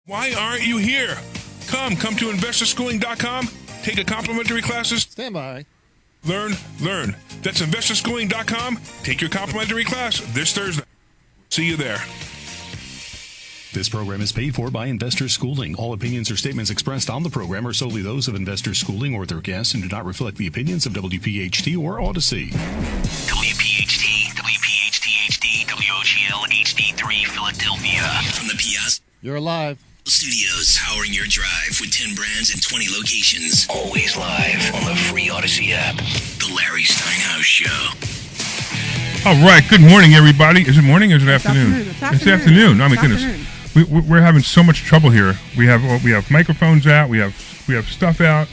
Why aren't you here? Come to investorschooling.com. Take a complimentary classes. Stand by. Learn. That's investorschooling.com. Take your complimentary class this Thursday. See you there. This program is paid for by Investor Schooling. All opinions or statements expressed on the program are solely those of Investor Schooling or their guests and do not reflect the opinions of WPHT or Odyssey. WPHT, WPHT-HD, WOGL HD3 Philadelphia. From the Piazza You're alive. Studios, powering your drive with 10 brands and 20 locations. Always live on the free Odyssey app. The Larry Steinhouse Show. All right. Good morning, everybody. Is it morning or is it afternoon? It's afternoon. Oh, my goodness. We're having so much trouble here. We have microphones out. We have stuff out.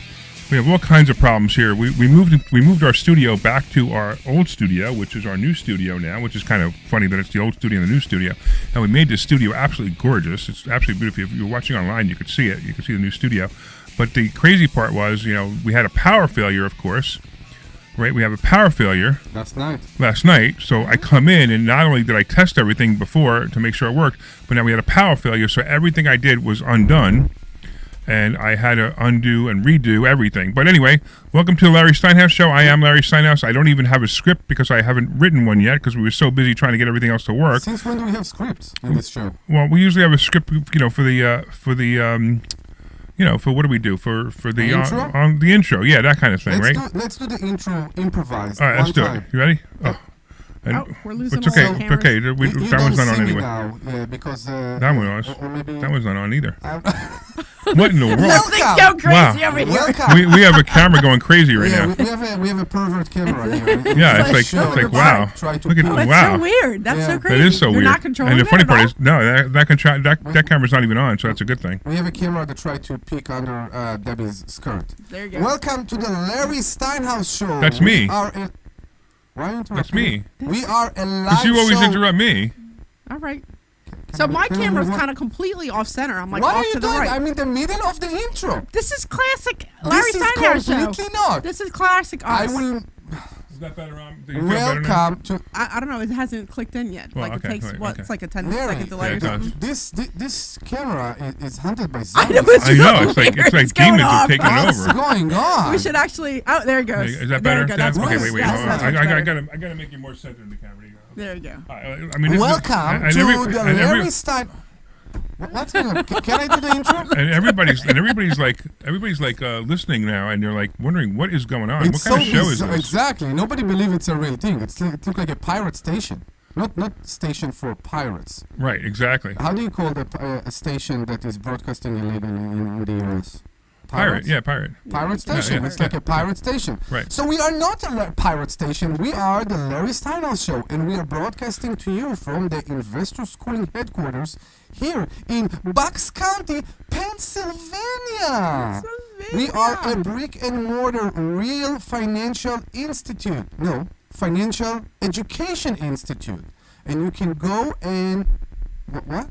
We have all kinds of problems here. We moved our studio back to our old studio, which is our new studio now, which is kind of funny that it's the old studio and the new studio. And we made this studio absolutely gorgeous. It's absolutely beautiful. If you're watching online, you could see it. You could see the new studio. But the crazy part was, we had a power failure, of course. Right, we have a power failure last night. So I come in, and not only did I test everything before to make sure it worked, but now we had a power failure. So everything I did was undone, and I had to undo and redo everything. But anyway, welcome to the Larry Steinhouse Show. I am Larry Steinhouse. I don't even have a script because I haven't written one yet because we were so busy trying to get everything else to work. Since when do we have scripts in this show? Well, we usually have a script, for what do we do for the intro? The intro, yeah, that kind of thing, right? Let's do the intro improvised. All right, let's do it. You ready? We're losing it's all okay. the It's cameras. okay. That one's not on anyway. Now, because That one was. That one's not on either. What in the world? Nothing's going crazy over here. We have a camera going crazy right now. We have a pervert camera here. Yeah, it's like wow. Look at That's wow. so weird. That's so crazy. That is so You're weird. not controlling and the funny it part at is, no, that camera's not even on, so that's a good thing. We have a camera that tried to peek under Debbie's skirt. There you go. Welcome to the Larry Steinhouse Show. That's me. Why are you That's me. We are a live Because you always show. interrupt me. All right. So my camera's kind of completely off center. I'm like what off are you to the doing? right. I'm in the middle of the intro. This is classic Larry This is Steinhouse Show. completely not. This is classic us. I will. Is that better on? Do you feel better now? Welcome to. I don't know. It hasn't clicked in yet. Well, Like okay, it takes okay. it's like a 10 Larry, second delay yeah, or it does. something. This camera is hunted by I zombies. know, it's I know. really It's like weird. demons are off. taking What's over. going on? We should actually. Oh, there it goes. Is that There better? you go. That's okay, worse. wait. Yes, Hold on. that's I much better. gotta make you more centered in the camera. There you go. I mean, Welcome and to every- the and every- Larry Stein. What's going on? Can I do the intro? And everybody's like listening now, and they're like wondering what is going on. It's What kind of so show is bizarre. this? Exactly. Nobody believes it's a real thing. It looks like a pirate station. Not station for pirates. Right, exactly. How do you call a station that is broadcasting illegally in the U.S.? Pirate, yeah, pirate. Pirate station. Yeah, it's like a pirate station. Right. So we are not a pirate station. We are the Larry Steinhouse Show, and we are broadcasting to you from the Investor Schooling headquarters here in Bucks County, Pennsylvania. We are a brick and mortar real financial institute. No, financial education institute. And you can go and what?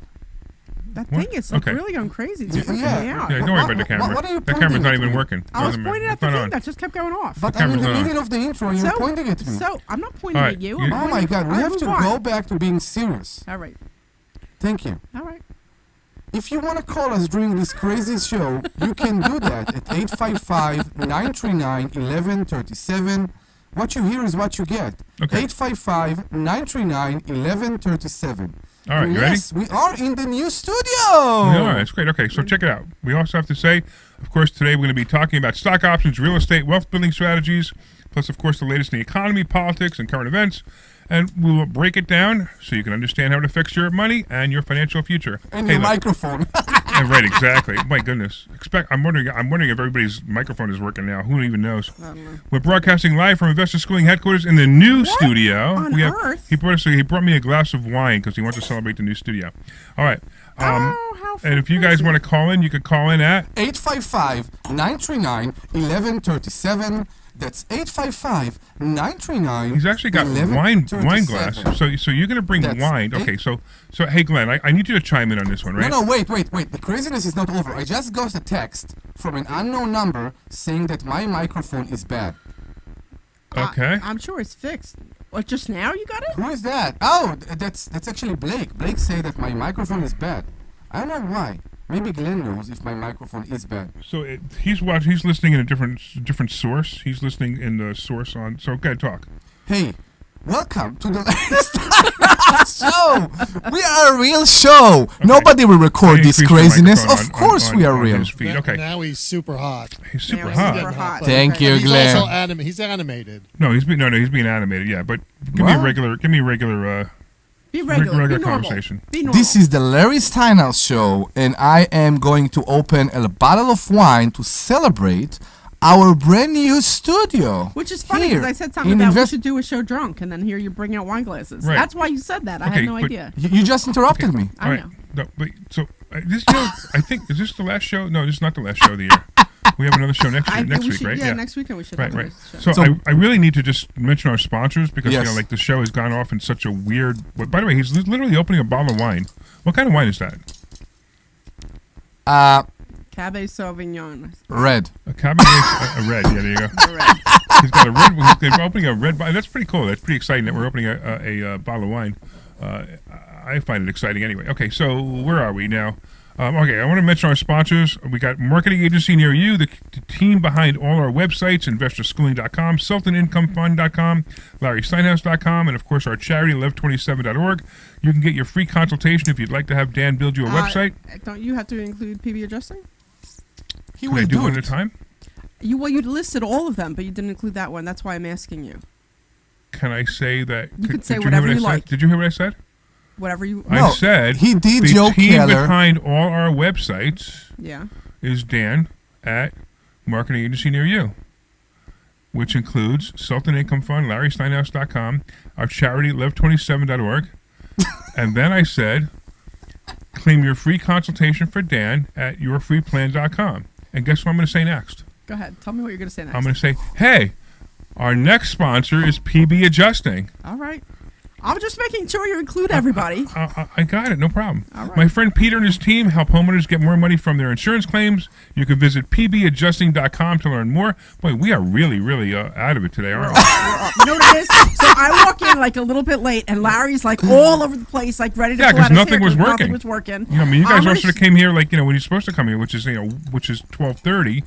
That thing is like really going crazy. It's freaking me out. Yeah, don't worry about the camera. What are you that camera's pointing not at even me? working. I was pointing at the It's not thing on. that just kept going off. But I'm in the camera's middle of the intro and you're pointing at me. So I'm not pointing All right, at you. you- Oh my God, we All right, have to move on. go back to being serious. All right. Thank you. All right. If you want to call us during this crazy show, you can do that at 855-939-1137. What you hear is what you get. Okay. 855-939-1137. All right, you ready? Yes, we are in the new studio. All right, that's great. Okay, so check it out. We also have to say, of course, today we're going to be talking about stock options, real estate, wealth building strategies, plus, of course, the latest in the economy, politics, and current events. And we will break it down so you can understand how it affects your money and your financial future. And your look. microphone. Yeah, right, exactly. My goodness. I'm wondering if everybody's microphone is working now. Who even knows? We're broadcasting live from Investor Schooling headquarters in the new studio. on earth? He brought me a glass of wine because he wants to celebrate the new studio. All right. How And if you guys want to call in, you could call in at 855-939-1137. That's 855-939. He's actually got wine glass. So you're going to bring That's wine. Okay, so hey, Glenn, I need you to chime in on this one, right? No, wait. The craziness is not over. I just got a text from an unknown number saying that my microphone is bad. Okay. I'm sure it's fixed. What, just now you got it? Who is that? Oh, that's actually Blake. Blake said that my microphone is bad. I don't know why. Maybe Glenn knows if my microphone is bad. So he's watching. He's listening in a different source. He's listening in the source on. So go ahead, talk. Hey, welcome to the show. We are a real show. Okay. Nobody will record this craziness. Of course, we are real. Okay. Now he's super hot. He's super hot. Thank you, Glenn. He's also he's animated. No, he's being animated. Yeah, but give me a regular. Be regular conversation. Be normal. This is the Larry Steinhouse show, and I am going to open a bottle of wine to celebrate our brand new studio. Which is funny because I said something about we should do a show drunk, and then here you bring out wine glasses. Right. That's why you said that. I had no idea. You just interrupted me. I know. No, but so this show, I think, is this the last show? No, this is not the last show of the year. We have another show next week, right? Yeah, next weekend we should. Right. So I really need to just mention our sponsors because like the show has gone off in such a weird. By the way, he's literally opening a bottle of wine. What kind of wine is that? Cabernet Sauvignon. Red. A Cabernet, a red. Yeah, there you go. Red. He's got a red. He's opening a red bottle. That's pretty cool. That's pretty exciting that we're opening a bottle of wine. I find it exciting anyway. Okay, so where are we now? Okay, I want to mention our sponsors. We got marketing agency near you, the team behind all our websites, investorschooling.com, sultanincomefund.com, larrysteinhouse.com, and of course our charity, 1127.org. You can get your free consultation if you'd like to have Dan build you a website. Don't you have to include PB adjusting? He Can I do one at a time? You listed all of them, but you didn't include that one. That's why I'm asking you. Can I say that? You can say whatever you like. Did you hear what I said? Whatever you. I said he did. The Joe team Keller behind all our websites is Dan at Marketing Agency Near You, which includes Sultan Income Fund, LarrySteinhouse.com, our charity, Live27.org, and then I said, claim your free consultation for Dan at yourfreeplan.com. And guess what I'm going to say next? Go ahead. Tell me what you're going to say next. I'm going to say, hey, our next sponsor is PB Adjusting. All right. I'm just making sure you include everybody. I got it. No problem. All right. My friend Peter and his team help homeowners get more money from their insurance claims. You can visit pbadjusting.com to learn more. Boy, we are really, really out of it today, aren't we? You know what it is? So I walk in like a little bit late, and Larry's like all over the place, like ready to pull out his nothing hair was working. Nothing was working. You know, I mean, you guys also came here like, when you're supposed to come here, which is 12:30.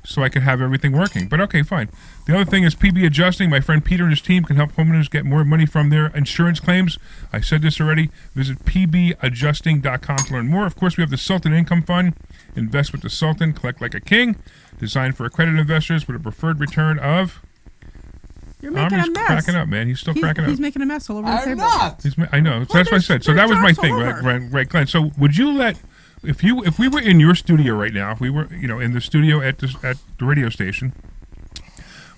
So I could have everything working. But okay, fine. The other thing is PB Adjusting. My friend Peter and his team can help homeowners get more money from their insurance claims. I said this already. Visit pbadjusting.com to learn more. Of course, we have the Sultan Income Fund. Invest with the Sultan. Collect like a king. Designed for accredited investors with a preferred return of... You're making a mess. Cracking up, man. He's still cracking up. He's making a mess all over the table. I'm not. I know. So that's what I said. So that was my thing, right, Glenn? So would you let... If we were in your studio right now, if we were, in the studio at the radio station,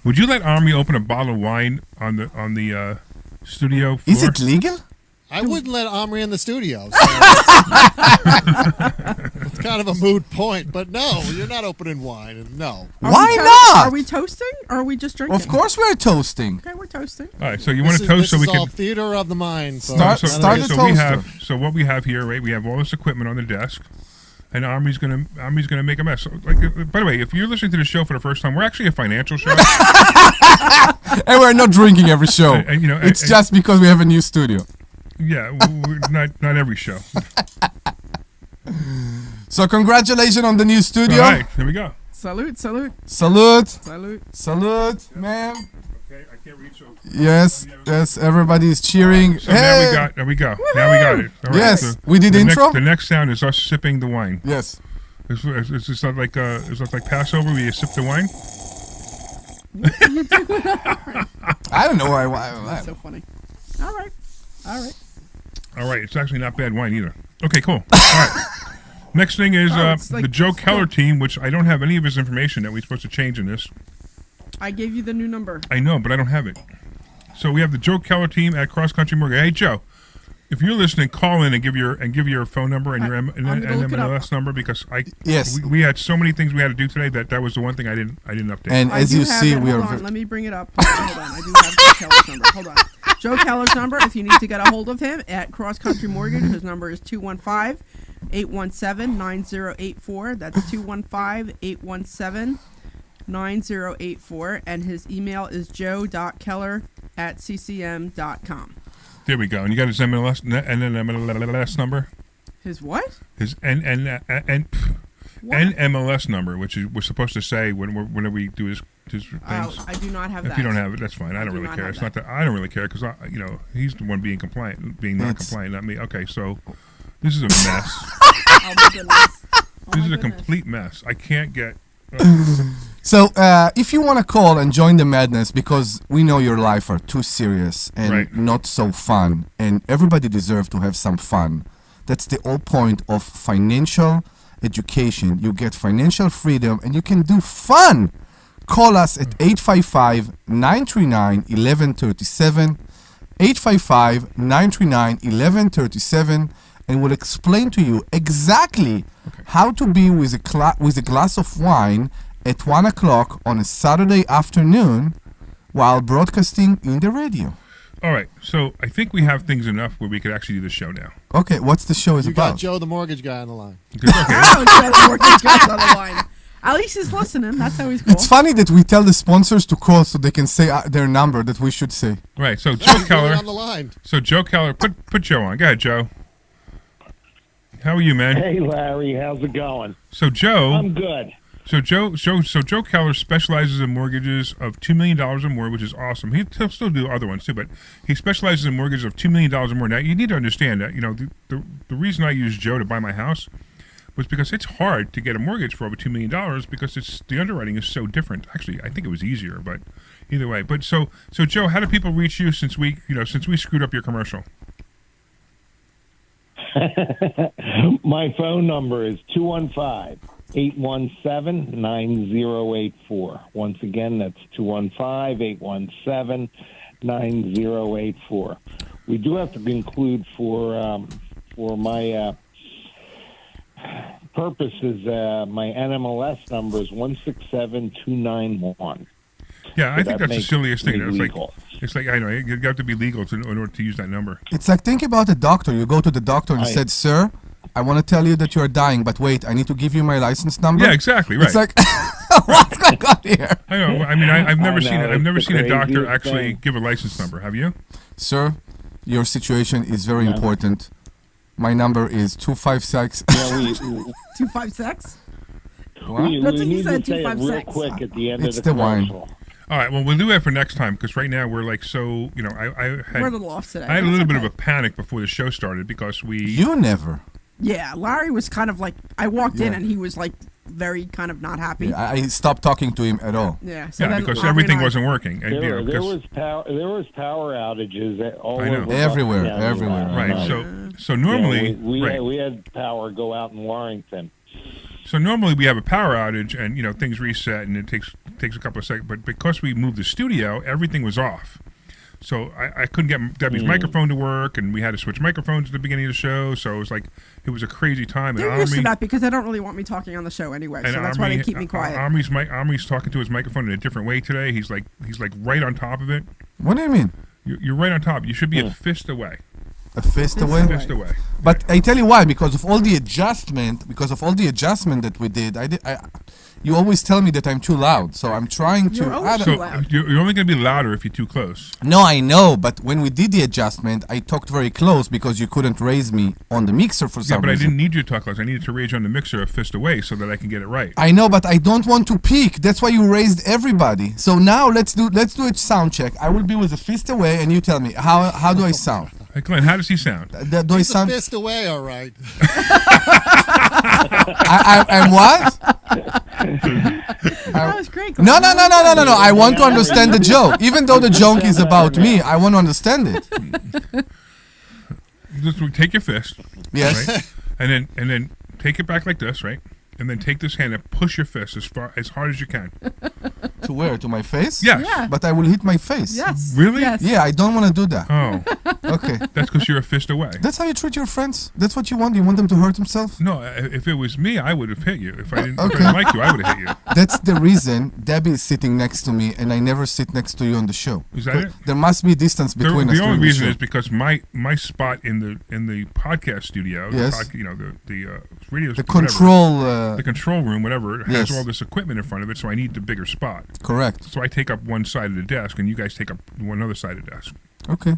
would you let Omri open a bottle of wine on the studio floor? Is it legal? I wouldn't let Omri in the studio. So it's kind of a moot point, but no, you're not opening wine. No. Why not? Are we toasting or are we just drinking? Of course we're toasting. Okay, we're toasting. All right, so you want to toast so we can... This is all theater of the mind. Start the toaster. So what we have here, right? We have all this equipment on the desk, and Omri's gonna make a mess. So, by the way, if you're listening to the show for the first time, we're actually a financial show, and we're not drinking every show. It's just because we have a new studio. Yeah, not every show. So congratulations on the new studio. All right, here we go. Salute. Salute, ma'am. Okay, I can't reach over. Yes, everybody is cheering. So there we go. Now we got it. All right, yes, so we did intro. The next sound is us sipping the wine. Yes. It's just not like Passover where you sip the wine. I don't know why. That's so funny. All right. It's actually not bad wine either. Okay, cool. All right. Next thing is the Joe Keller team, which I don't have any of his information that we're supposed to change in this. I gave you the new number. I know, but I don't have it. So we have the Joe Keller team at Cross Country Mortgage. Hey, Joe, if you're listening, call in and give your phone number and your MLS number because we had so many things we had to do today that was the one thing I didn't update. And as you see, we are. Let me bring it up. Hold on. I do have Joe Keller's number. Hold on. Joe Keller's number. If you need to get a hold of him at Cross Country Mortgage, his number is 215-817-9084. That's 215-817-9084, and his email is joe.keller@ccm.com. There we go. And you got his MLS and then MLS number? His what? His NMLS number, which we're supposed to say whenever we do his things. I do not have that. If you don't have it, that's fine. I don't really care. It's not that I don't really care because he's the one being not compliant, not me. Okay, so this is a mess. Oh my goodness. This is a complete mess. I can't get. So, if you want to call and join the madness, because we know your life are too serious and not so fun, and everybody deserves to have some fun. That's the whole point of financial education. You get financial freedom and you can do fun. Call us at 855-939-1137, 855-939-1137, and we'll explain to you exactly how to be with a glass of wine at 1 o'clock on a Saturday afternoon while broadcasting in the radio. All right, so I think we have things enough where we could actually do the show now. Okay, what's the show You about? got Joe the mortgage guy on the line. Oh, Joe the mortgage guy's on the line. At least he's listening. That's always cool. It's funny that we tell the sponsors to call so they can say their number that we should say. Right, so Joe Keller. On the line. So Joe Keller, put Joe on. Go ahead, Joe. How are you, man? Hey, Larry. How's it going? So Joe. I'm good. So Joe Keller specializes in mortgages of $2 million or more, which is awesome. He'll still do other ones too, but he specializes in mortgages of $2 million or more. Now you need to understand that the reason I used Joe to buy my house was because it's hard to get a mortgage for over $2 million because the underwriting is so different. Actually, I think it was easier, but either way. But so Joe, how do people reach you since we screwed up your commercial? My phone number is 215-817-9084. Once again, that's 215-817-9084. We do have to include for my purposes, my NMLS number is 167291. Yeah, I think that's the silliest thing. Legal. It's like I know you have to be legal in order to use that number. It's like, think about a doctor. You go to the doctor and said, "Sir, I want to tell you that you are dying, but wait, I need to give you my license number." Yeah, exactly. Right. It's like, what's going on here? I know. I mean, I've never seen a doctor craziest actually thing. give a license number. Have you? Sir, your situation is very important. My number is 256. Yeah, 256? we That's what he need said, to say it real 256. quick at the end It's of the the wine. commercial. All right. Well, we'll do that for next time because right now we're like so. We're a little off today. I had a That's little bit okay. of a panic before the show started because we. You never. Yeah, Larry was kind of like, I walked in Yeah. and he was like very kind of not happy. Yeah, I stopped talking to him at all. Yeah, so Yeah, then because Omri everything and I- wasn't working. And, There because- was power outages all I know. over Everywhere, Buckingham. everywhere. right. So normally, we had power go out in Warrington. So normally we have a power outage and things reset and it takes a couple of seconds. But because we moved the studio, everything was off. So I couldn't get Debbie's microphone to work, and we had to switch microphones at the beginning of the show. So it was a crazy time. They're and used to that because they don't really want me talking on the show anyway, so that's why they keep me quiet. Omri's talking to his microphone in a different way today. He's like right on top of it. What do you mean? You're right on top. You should be a fist away. A fist away? Fist away. But I tell you why, because of all the adjustment that we did, you always tell me that I'm too loud, so I'm trying to. You're always So loud. you're only going to be louder if you're too close. No, I know, but when we did the adjustment, I talked very close because you couldn't raise me on the mixer for Yeah, some but I reason. didn't need you to talk close. I needed to raise you on the mixer a fist away so that I can get it right. I know, but I don't want to peak. That's why you raised everybody. So now let's do a sound check. I will be with a fist away, and you tell me how do I sound? Hey, Glenn, how does he sound? Do I He's a sound? fist away, all right. I'm what? That was great. No. I want to understand the joke. Even though the joke is about me, I want to understand it. Just take your fist, Yes. right? and then take it back like this, right? And then take this hand and push your fist as hard as you can. To where? To my face? Yes. Yeah. But I will hit my face. Yes. Really? Yes. Yeah, I don't want to do that. Oh, Okay. that's because you're a fist away. That's how you treat your friends? That's what you want? You want them to hurt themselves? No, if it was me, I would have hit you. If I didn't Okay. like you, I would have hit you. That's the reason Debbie is sitting next to me and I never sit next to you on the show. Is that it? There must be distance between us. The only during reason show. is because my spot in the podcast studio, Yes. the radio, The whatever, control. the control room, whatever, has Yes. all this equipment in front of it, so I need the bigger spot. Correct. So I take up one side of the desk, and you guys take up one other side of the desk. Okay.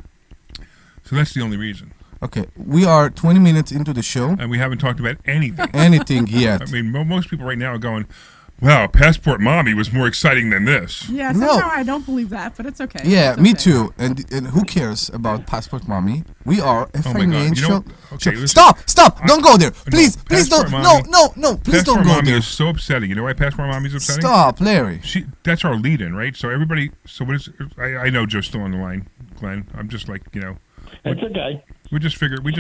So that's the only reason. Okay, we are 20 minutes into the show. And we haven't talked about anything. Anything yet. I mean, most people right now are going, wow, Passport Mommy was more exciting than this. Yeah, somehow I don't believe that, but it's okay. Yeah, It's me okay. too. And who cares about Passport Mommy? We are a Oh my God. financial. You know, okay, listen. Stop! Don't go there. Please don't. Passport No, Mommy- please Passport don't go Mommy there. is so upsetting. You know why Passport Mommy is upsetting? Stop, Larry. That's our lead-in, right? So everybody. So what is? I know Joe's still on the line, Glenn. I'm just like, It's okay. We just figured we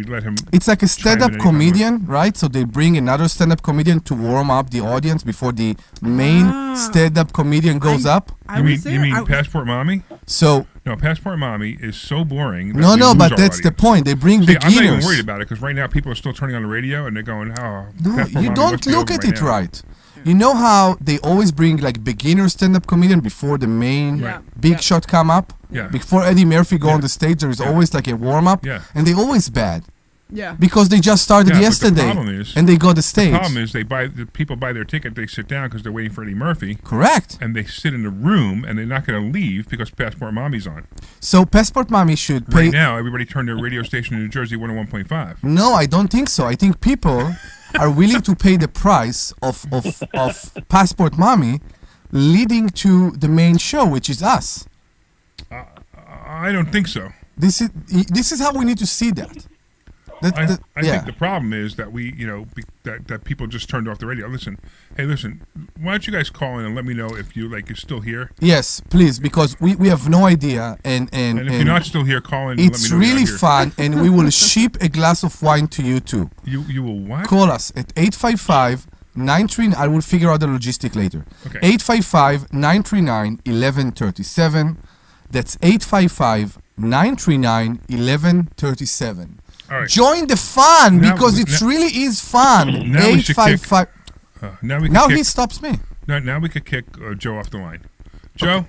let him. It's like a chime in stand-up anytime comedian, right? So they bring another stand-up comedian to warm up the audience before the main stand-up comedian goes up. I You was mean there. Passport Mommy? So No, Passport Mommy is so boring. That no, we lose but our that's the audience. point. They bring See, I'm not even beginners. worried about it because right now people are still turning on the radio and they're going, "Oh, No, Passport you Mommy don't must be look over at by it now." right. You know how they always bring like beginner stand-up comedian before the main Yeah. big Yeah. shot come up? Yeah. Before Eddie Murphy go Yeah. on the stage, there is Yeah. always like a warm-up. Yeah. And they always bad. Yeah. Because they just started Yeah, but the yesterday. problem is- and they go the stage. The problem is the people buy their ticket, they sit down because they're waiting for Eddie Murphy, Correct. and they sit in the room and they're not going to leave because Passport Mommy's on. So Passport Mommy should pay. Right now, everybody turned their radio station in New Jersey 101.5. No, I don't think so. I think people are willing to pay the price of Passport Mommy leading to the main show, which is us. I don't think so. This is how we need to see that. I Yeah. think the problem is that that people just turned off the radio. Listen, why don't you guys call in and let me know if you're still here? Yes, please, because we have no idea, and And if you're not still here, call in. And it's let me know really you're here. fun, and we will ship a glass of wine to you too. You will what? Call us at 855-939. I will figure out the logistic later. Okay. 855-939-1137. That's 855-939-1137. All right. Join the fun Now- because it now- really is fun. Now we should kick- 855. Now we can Now kick, he stops me. now we could kick Joe off the line. Joe,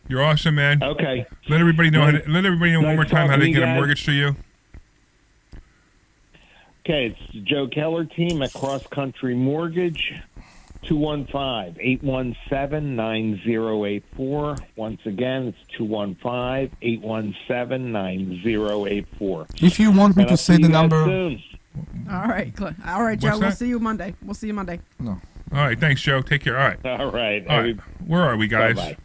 you're awesome, man. Okay. Let everybody know. Let everybody know one Nice more time how to talking to get you a guys. mortgage to you. Okay, it's the Joe Keller team at Cross Country Mortgage, 215-817-9084. Once again, it's 215-817-9084. If you want me And to I'll say see the you guys number. soon. All right, Joe. What's We'll that? see you Monday. We'll see you Monday. All right, thanks, Joe. Take care. All right. All right. All right. Where are we, guys? Bye-bye.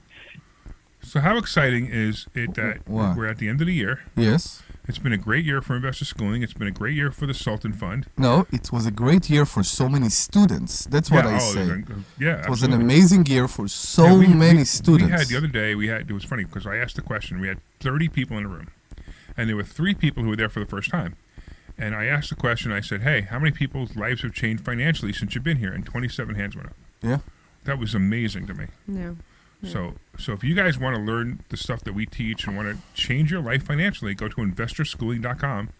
So how exciting is it that What? we're at the end of the year? Yes. It's been a great year for investor schooling. It's been a great year for the Sultan Fund. No, it was a great year for so many students. That's what I say. Yeah, It was an absolutely. amazing year for so Yeah, many students. We had the other day. It was funny because I asked the question. We had 30 people in the room, and there were 3 people who were there for the first time. And I asked the question. I said, "Hey, how many people's lives have changed financially since you've been here?" And 27 hands went up. Yeah. That was amazing to me. Yeah. So if you guys want to learn the stuff that we teach and want to change your life financially, go to investorschooling.com.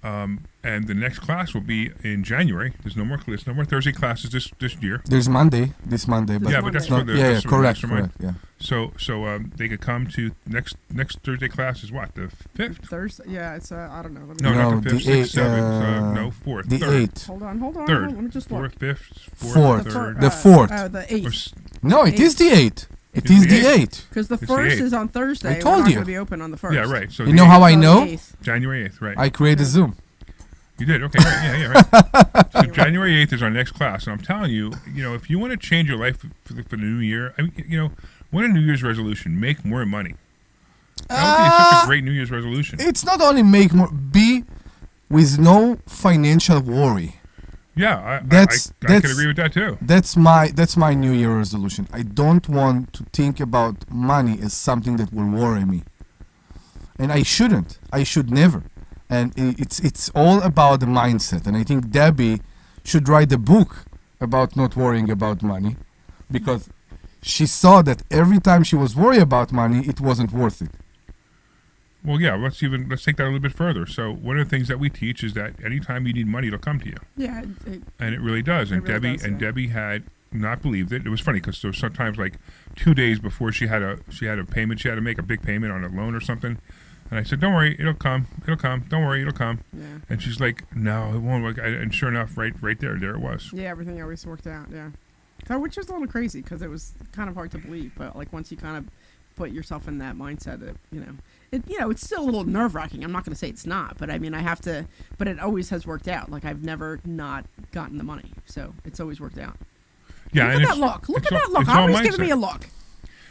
And the next class will be in January. There's no more Thursday classes this year. There's Monday, this Monday. But Yeah, but that's Monday. for the yeah, that's for the correct, mastermind. correct, yeah. So they could come to next Thursday class is what, the 5th? Thursday. Yeah, it's I don't know. Let me No, No, not the 5th, the 6th, 7th. 8th, No, 4th. The 3rd. 8th. Hold on. Third. Let me just look. 4th, 5th, 4th, Fourth. 3rd. The 4th. The Or 8th. s- No, it is the 8th. It It's is the the 8th. 8th. Because the It's the first 8th. is on Thursday. I We're told not you. going to be open on the 1st. Yeah, right. So You the know how 8th, I know? 8th. January 8th, right. I created Zoom. You did, okay, right, yeah, right. So January 8th is our next class, and I'm telling you, if you want to change your life for the new year, I mean, what a New Year's resolution: make more money. That would be such a great New Year's resolution. It's not only make more, be with no financial worry. Yeah, I That's- can that's- agree with that too. That's my New Year resolution. I don't want to think about money as something that will worry me, and I shouldn't. I should never. And it's all about the mindset. And I think Debbie should write a book about not worrying about money, because she saw that every time she was worried about money, it wasn't worth it. Well, yeah, let's take that a little bit further. So one of the things that we teach is that anytime you need money, it'll come to you, Yeah. and it really does. And really Debbie does, and yeah. Debbie had not believed it. It was funny because there was sometimes like 2 days before she had a payment. She had to make a big payment on a loan or something. And I said, "Don't worry, it'll come. It'll come. Don't worry, it'll come." Yeah. And she's like, "No, it won't." And sure enough, right there it was. Yeah, everything always worked out. Yeah. So, which was a little crazy because it was kind of hard to believe, but like once you kind of put yourself in that mindset that, it's still a little nerve-wracking. I'm not going to say it's not, but I mean, but it always has worked out. Like, I've never not gotten the money, so it's always worked out. Yeah, Look at that look. Look at that look. Omri's giving me a look.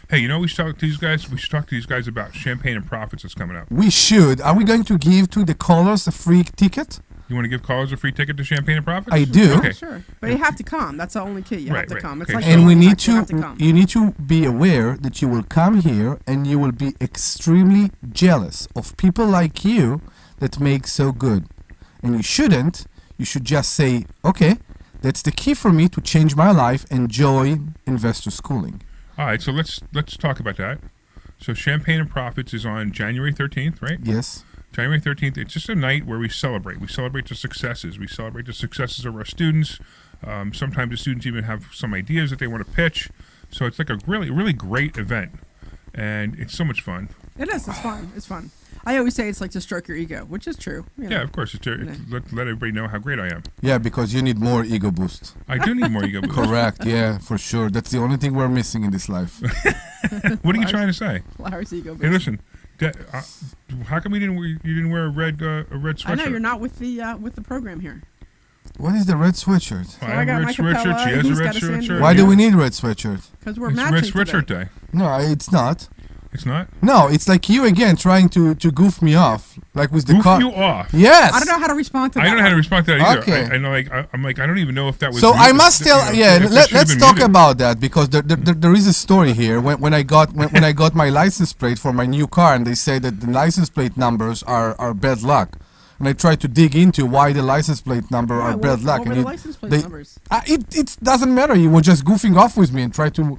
Hey, we should talk to these guys. We should talk to these guys about Champagne and Profits that's coming up. We should. Are we going to give to the callers a free ticket? You want to give callers a free ticket to Champagne and Profits? I do. Okay. Sure. But you have to come. That's the only key. You have to come. It's Okay. like And we need you have to. come. You need to be aware that you will come here and you will be extremely jealous of people like you that make so good. And you shouldn't. You should just say, okay, that's the key for me to change my life and join investor schooling. All right, so let's talk about that. So Champagne and Profits is on January 13th, right? Yes. January 13th, it's just a night where we celebrate. We celebrate the successes. We celebrate the successes of our students. Sometimes the students even have some ideas that they want to pitch. So it's like a really, really great event. And it's so much fun. It is. It's fun. It's fun. I always say it's like to stroke your ego, which is true. Yeah, of course. Let everybody know how great I am. Yeah, because you need more ego boost. I do need more ego boost. Correct. Yeah, for sure. That's the only thing we're missing in this life. What are you trying to say? Larry's ego boost. Hey, listen. How come you didn't wear a red sweatshirt? I know you're not with the program here. What is the red sweatshirt? I have a red sweatshirt. She has a red sweatshirt. Why do we need red sweatshirt? Because we're it's matching Red Sweatshirt today. Day. No, it's not. It's not? No, it's like you again trying to goof me off, like with the Goof car. you off? Yes. I don't know how to respond to that. I don't know how to respond to that either. Okay. I'm like, I don't even know if that was. So I must tell. Yeah, let's let's talk about that because there is a story here. When I got my license plate for my new car, and they say that the license plate numbers are bad luck. And I tried to dig into why the license plate number are bad luck. What were the license plate numbers? It doesn't matter. You were just goofing off with me and try to.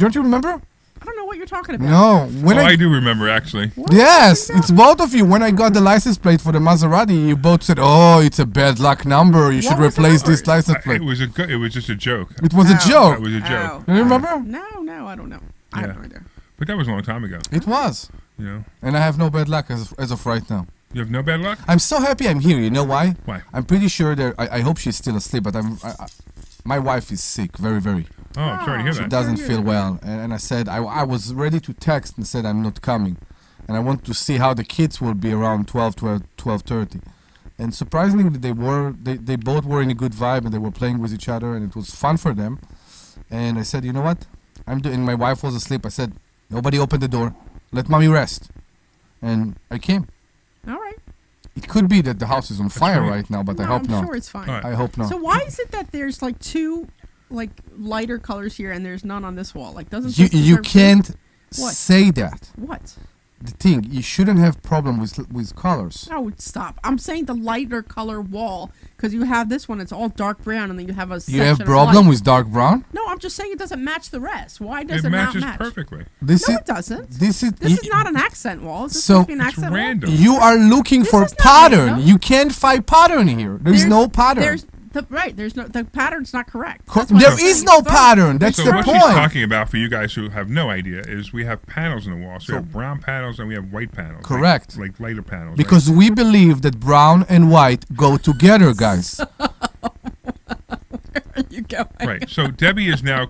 Don't you remember? I don't know what you're talking about. No. I do remember actually. What? Yes, it's both of you. When I got the license plate for the Maserati, you both said, "Oh, it's a bad luck number. You should was the replace this numbers? license plate." It was just a joke. It was a Ow. joke. It was a joke. Do you remember? No, I don't know. I have no idea. But that was a long time ago. It was. And I have no bad luck as of right now. You have no bad luck? I'm so happy I'm here. You know why? Why? I'm pretty sure that I hope she's still asleep, but my wife is sick, very, very. Oh, I'm sorry to hear She that. doesn't feel well, and I said I was ready to text and said I'm not coming, and I want to see how the kids will be around 12:30, and surprisingly they both were in a good vibe and they were playing with each other and it was fun for them, and I said, you know what, and my wife was asleep. I said, nobody open the door, let mommy rest, and I came. All right. It could be that the house is on fire fine. right now, but I No, hope I'm not. sure it's fine. All right. I hope not. So why is it that there's like two like lighter colors here and there's none on this wall? Like doesn't You this you deserve- can't What? say that. What? The thing, you shouldn't have problem with colors. Oh, stop! I'm saying the lighter color wall because you have this one. It's all dark brown, and then you have a. You have section of problem light. with dark brown? No, I'm just saying it doesn't match the rest. Why does It it not matches match? perfectly. This No, is it doesn't. this is This is not an accent wall. Is this So- supposed to be an It's accent wall? random. you are looking This for is not pattern. random. You can't find pattern here. There's no pattern. There's no the pattern's not correct. Co- That's what there I'm is saying. no It's not. pattern. That's So the what she's point. talking about for you guys who have no idea is we have panels in the wall. So we have brown panels and we have white panels. Correct. Like lighter panels. Because we believe that brown and white go together, guys. There you go. Right. So Debbie is now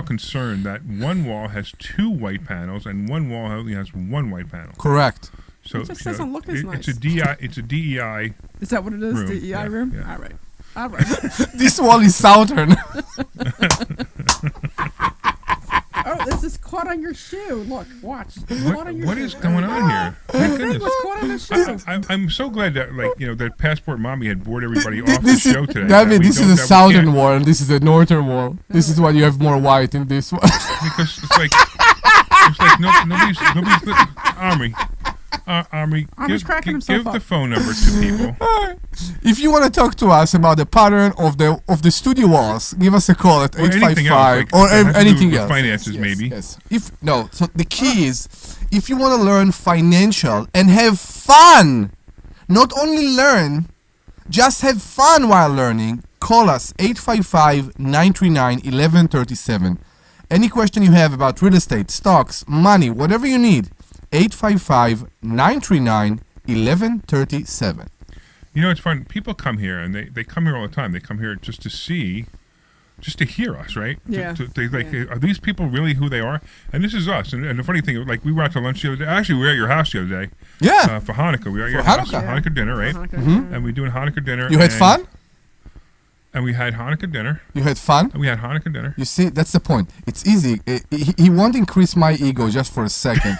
concerned that one wall has two white panels and one wall only has one white panel. Correct. So It just doesn't look as nice. It's a DEI. Is that what it is? Room. The EI Yeah, room? yeah. All right. All right. This wall is southern. Oh, this is caught on your shoe. Look, watch. It's caught on your What shoe. is going on here? My goodness. What's caught on the shoe? I'm so glad that that Passport Mommy had bored everybody off the This is show today. David. that we This don't- is a that we southern can't- wall, and this is a northern wall. This is why you have more white in this one. because it's like nobody's Omri. Omri, Omri's cracking himself give up. the phone number to people. If you want to talk to us about the pattern of the studio walls, give us a call at Or anything else, 855 like, or that has to do anything with else. finances, Yes, maybe. Yes. So the key is if you want to learn financial and have fun, not only learn, just have fun while learning, call us 855-939-1137. Any question you have about real estate, stocks, money, whatever you need, 855-939-1137. You know, it's fun. People come here, and they come here all the time. They come here just to see just to hear us, right? Yeah. Are these people really who they are? And this is us. And the funny thing, like we were out to lunch the other day. Actually, we were at your house the other day. Yeah. For Hanukkah, we were at your For house. Hanukkah. Hanukkah dinner, right? And we're doing Hanukkah dinner. You had fun? And we had Hanukkah dinner. You had fun? And we had Hanukkah dinner. You see, that's the point. It's easy. He won't increase my ego just for a second.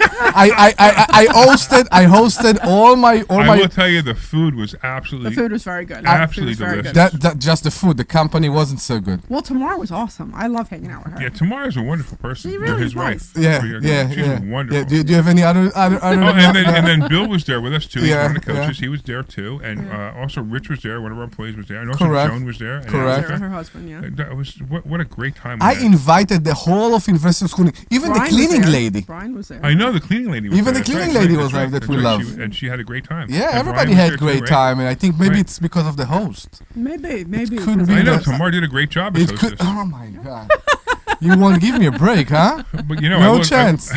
I hosted all my. I will tell you, the food was absolutely. The food was very good. Absolutely delicious. That just the food. The company wasn't so good. Well, Tamar was awesome. I love hanging out with her. Yeah, Tamar's a wonderful person. She really his is nice. wife. Yeah. She's wonderful. Yeah, do you have any other? And then Bill was there with us too. He's Yeah, one of the coaches. yeah. He was there too, and also Rich was there. One of our employees was there, and also Correct. Joan was there. And Correct. Her husband, yeah. That was what a great time. We I had. invited the whole of investor schooling, even Brian the cleaning was there. lady. Brian was there. I know the cleaning lady. Was Even there. the That's cleaning right, lady that's was there right, that that's we right. love. And she had a great time. Yeah, And everybody Brian was had there great too, right? time, and I think maybe Right. it's because of the host. Maybe. could be I know that- Tamar did a great job as It hostess. could. Oh my god! You won't give me a break, huh? But you know, No chance.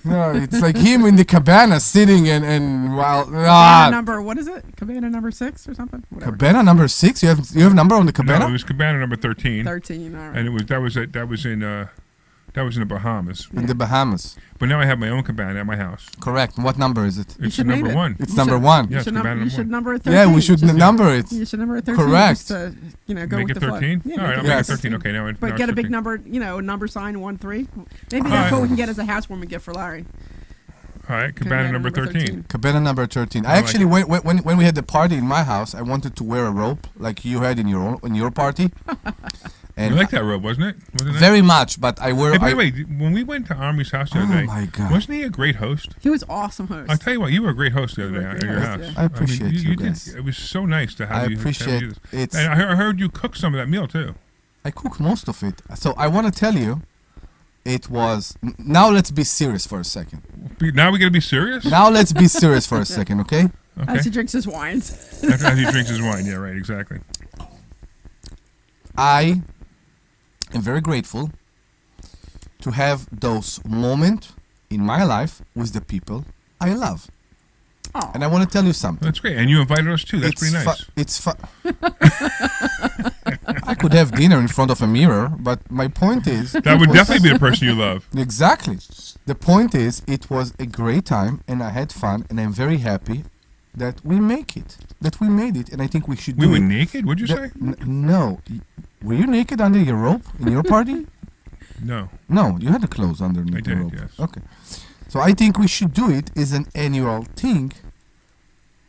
No, it's like him in the cabana sitting and while Cabana number, what is it? Cabana number 6 or something? Whatever. cabana number 6. You have number on the No, cabana? it was Cabana number 13. 13, all right. And that was in the Bahamas. In the Bahamas. But now I have my own cabana at my house. Correct. What number is it? It's should number name it. 1. It's You number should- 1. Yes, you cabana should number number it 13. Yeah, we should Just- number it. You should number it 13. Correct. Just to, go Make with it the flow. 13? Yeah, All right, I'll Yes. make it 13. Okay, now But now get it's a big 13. number, number sign 1-3. Maybe All that's right. what we can get as a housewarming gift for Larry. All right, cabana number 13. Cabana number 13. I like actually, when we had the party in my house, I wanted to wear a rope like you had in your party. You like that robe, wasn't it? Wasn't it? Very much, but I wear. Hey, by the way, when we went to Omri's house the other day, my God. wasn't he a great host? He was awesome host. I'll tell you what, you were a great host the other day at your Yes, house. yeah. I appreciate you did. guys. It was so nice to have I you. appreciate have you do it. this. And I heard you cook some of that meal too. I cook most of it. So I want to tell you, it was. Now let's be serious for a second. Now we got to be serious. Now let's be serious for a second, okay? Okay. As he drinks his wines. As he drinks his wine. Yeah, right. Exactly. I am very grateful to have those moments in my life with the people I love. Oh. And I want to tell you something. That's great. And you invited us too. That's pretty nice. It's I could have dinner in front of a mirror, but my point is... That would definitely be the person you love. Exactly. The point is, it was a great time, and I had fun, and I'm very happy that we make it. That we made it, and I think we should do We it. were naked? What'd you say? No. Were you naked under your rope in your party? No. No, you had the clothes underneath I the did, rope. yes. Okay. So I think we should do it as an annual thing,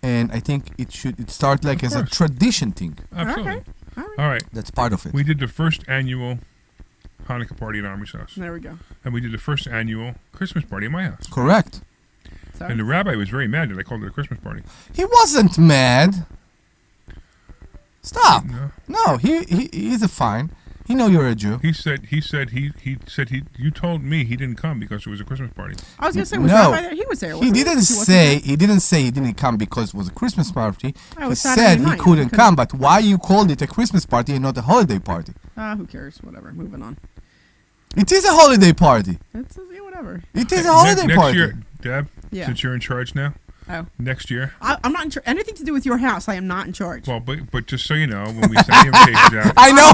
and I think it start like as a course. tradition thing. Absolutely. Okay. All right. That's part of it. We did the first annual Hanukkah party at Omri's house. There we go. And we did the first annual Christmas party at my house. Correct. So, And the rabbi was very mad that I called it a Christmas party. He wasn't mad. Stop. No. No, he's a fine. He know you're a Jew. He said you told me he didn't come because it was a Christmas party. I was going to say, was No. Rabbi there? He was there. He wasn't didn't wasn't say there? he didn't come because it was a Christmas party. Oh, it He was said Saturday he night. couldn't Couldn't- come. But why you called it a Christmas party and not a holiday party? Who cares? Whatever. Moving on. It is a holiday party. It's whatever. It is a holiday next party. year, Deb, Yeah. since you're in charge now, Oh. next year. I'm not in charge. Anything to do with your house, I am not in charge. Well, but just so you know, when we send the invitations out, I know.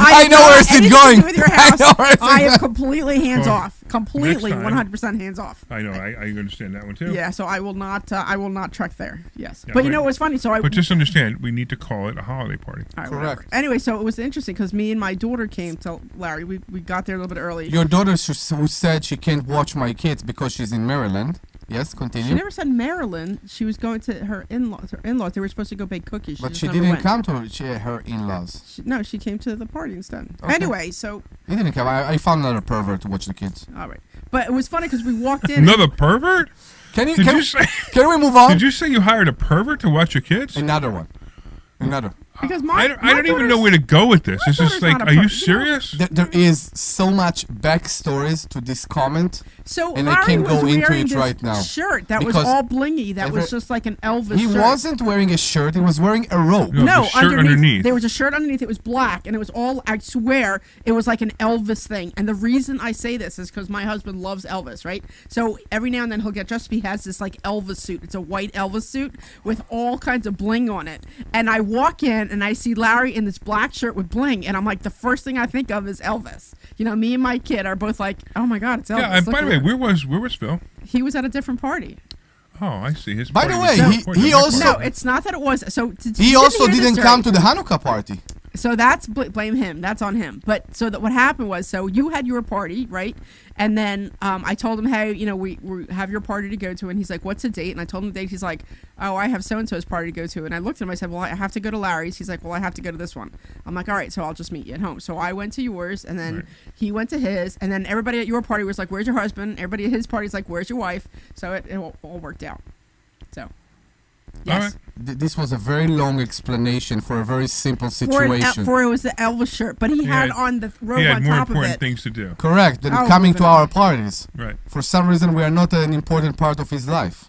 I know where it's anything going. To do with your house, I know where it's I am going. completely hands Well, off. Completely, next time- 100% hands off. I know I understand that one too. Yeah, so I will not. I will not trek there. Yes, Yeah, but you but- know what's funny? So I. But just understand, we need to call it a holiday party. all right, Correct. whatever. Anyway, so it was interesting because me and my daughter came to Larry. We got there a little bit early. Your daughter who said she can't watch my kids because she's in Maryland. Yes, She continue. never said Maryland. She was going to her in-laws. Her in-laws. They were supposed to go bake cookies. But just she never didn't went. come to her in-laws. No, she came to the party instead. Okay. Anyway, so He didn't come. I found another pervert to watch the kids. all right, but it was funny because we walked in. Another pervert? Can you? Did Can, you say? can we move on? Did you say you hired a pervert to watch your kids? Another one. Another. Because I don't even know where to go with this. This is daughter's like, not a are you pervert. serious? There is so much backstories to this comment. So And I Larry can't was go into wearing it this right now. shirt that was Because all blingy. That was every- just like an Elvis He shirt. wasn't wearing a shirt. He was wearing a robe. No. No, the shirt underneath. There was a shirt underneath. It was black, and it was all. I swear, it was like an Elvis thing. And the reason I say this is because my husband loves Elvis, right? So every now and then he'll get dressed up. He has this like Elvis suit. It's a white Elvis suit with all kinds of bling on it. And I walk in, and I see Larry in this black shirt with bling, and I'm like, the first thing I think of is Elvis. You know, me and my kid are both like, oh my God, it's Elvis. Yeah, and by the way, where was Phil? He was at a different party. Oh, I see. His By the party way, was- he also No, it's not that it was. So he also didn't come to the Hanukkah party. So that's blame him. That's on him. But so that what happened was, so you had your party, right? And then I told him, hey, you know, we have your party to go to, and he's like, what's the date? And I told him the date. He's like, oh, I have so and so's party to go to. And I looked at him. I said, well, I have to go to Larry's. He's like, well, I have to go to this one. I'm like, all right, so I'll just meet you at home. So I went to yours, and then he went to his, and then everybody at your party was like, where's your husband? Everybody at his party is like, where's your wife? So it all worked out. So. Yes. All right. This was a very long explanation for a very simple situation. For it was the Elvis shirt, but he had on the robe He had on more top of important it. things to do. Correct, than Oh, coming believe to it or our not. parties. Right. For some reason, we are not an important part of his life.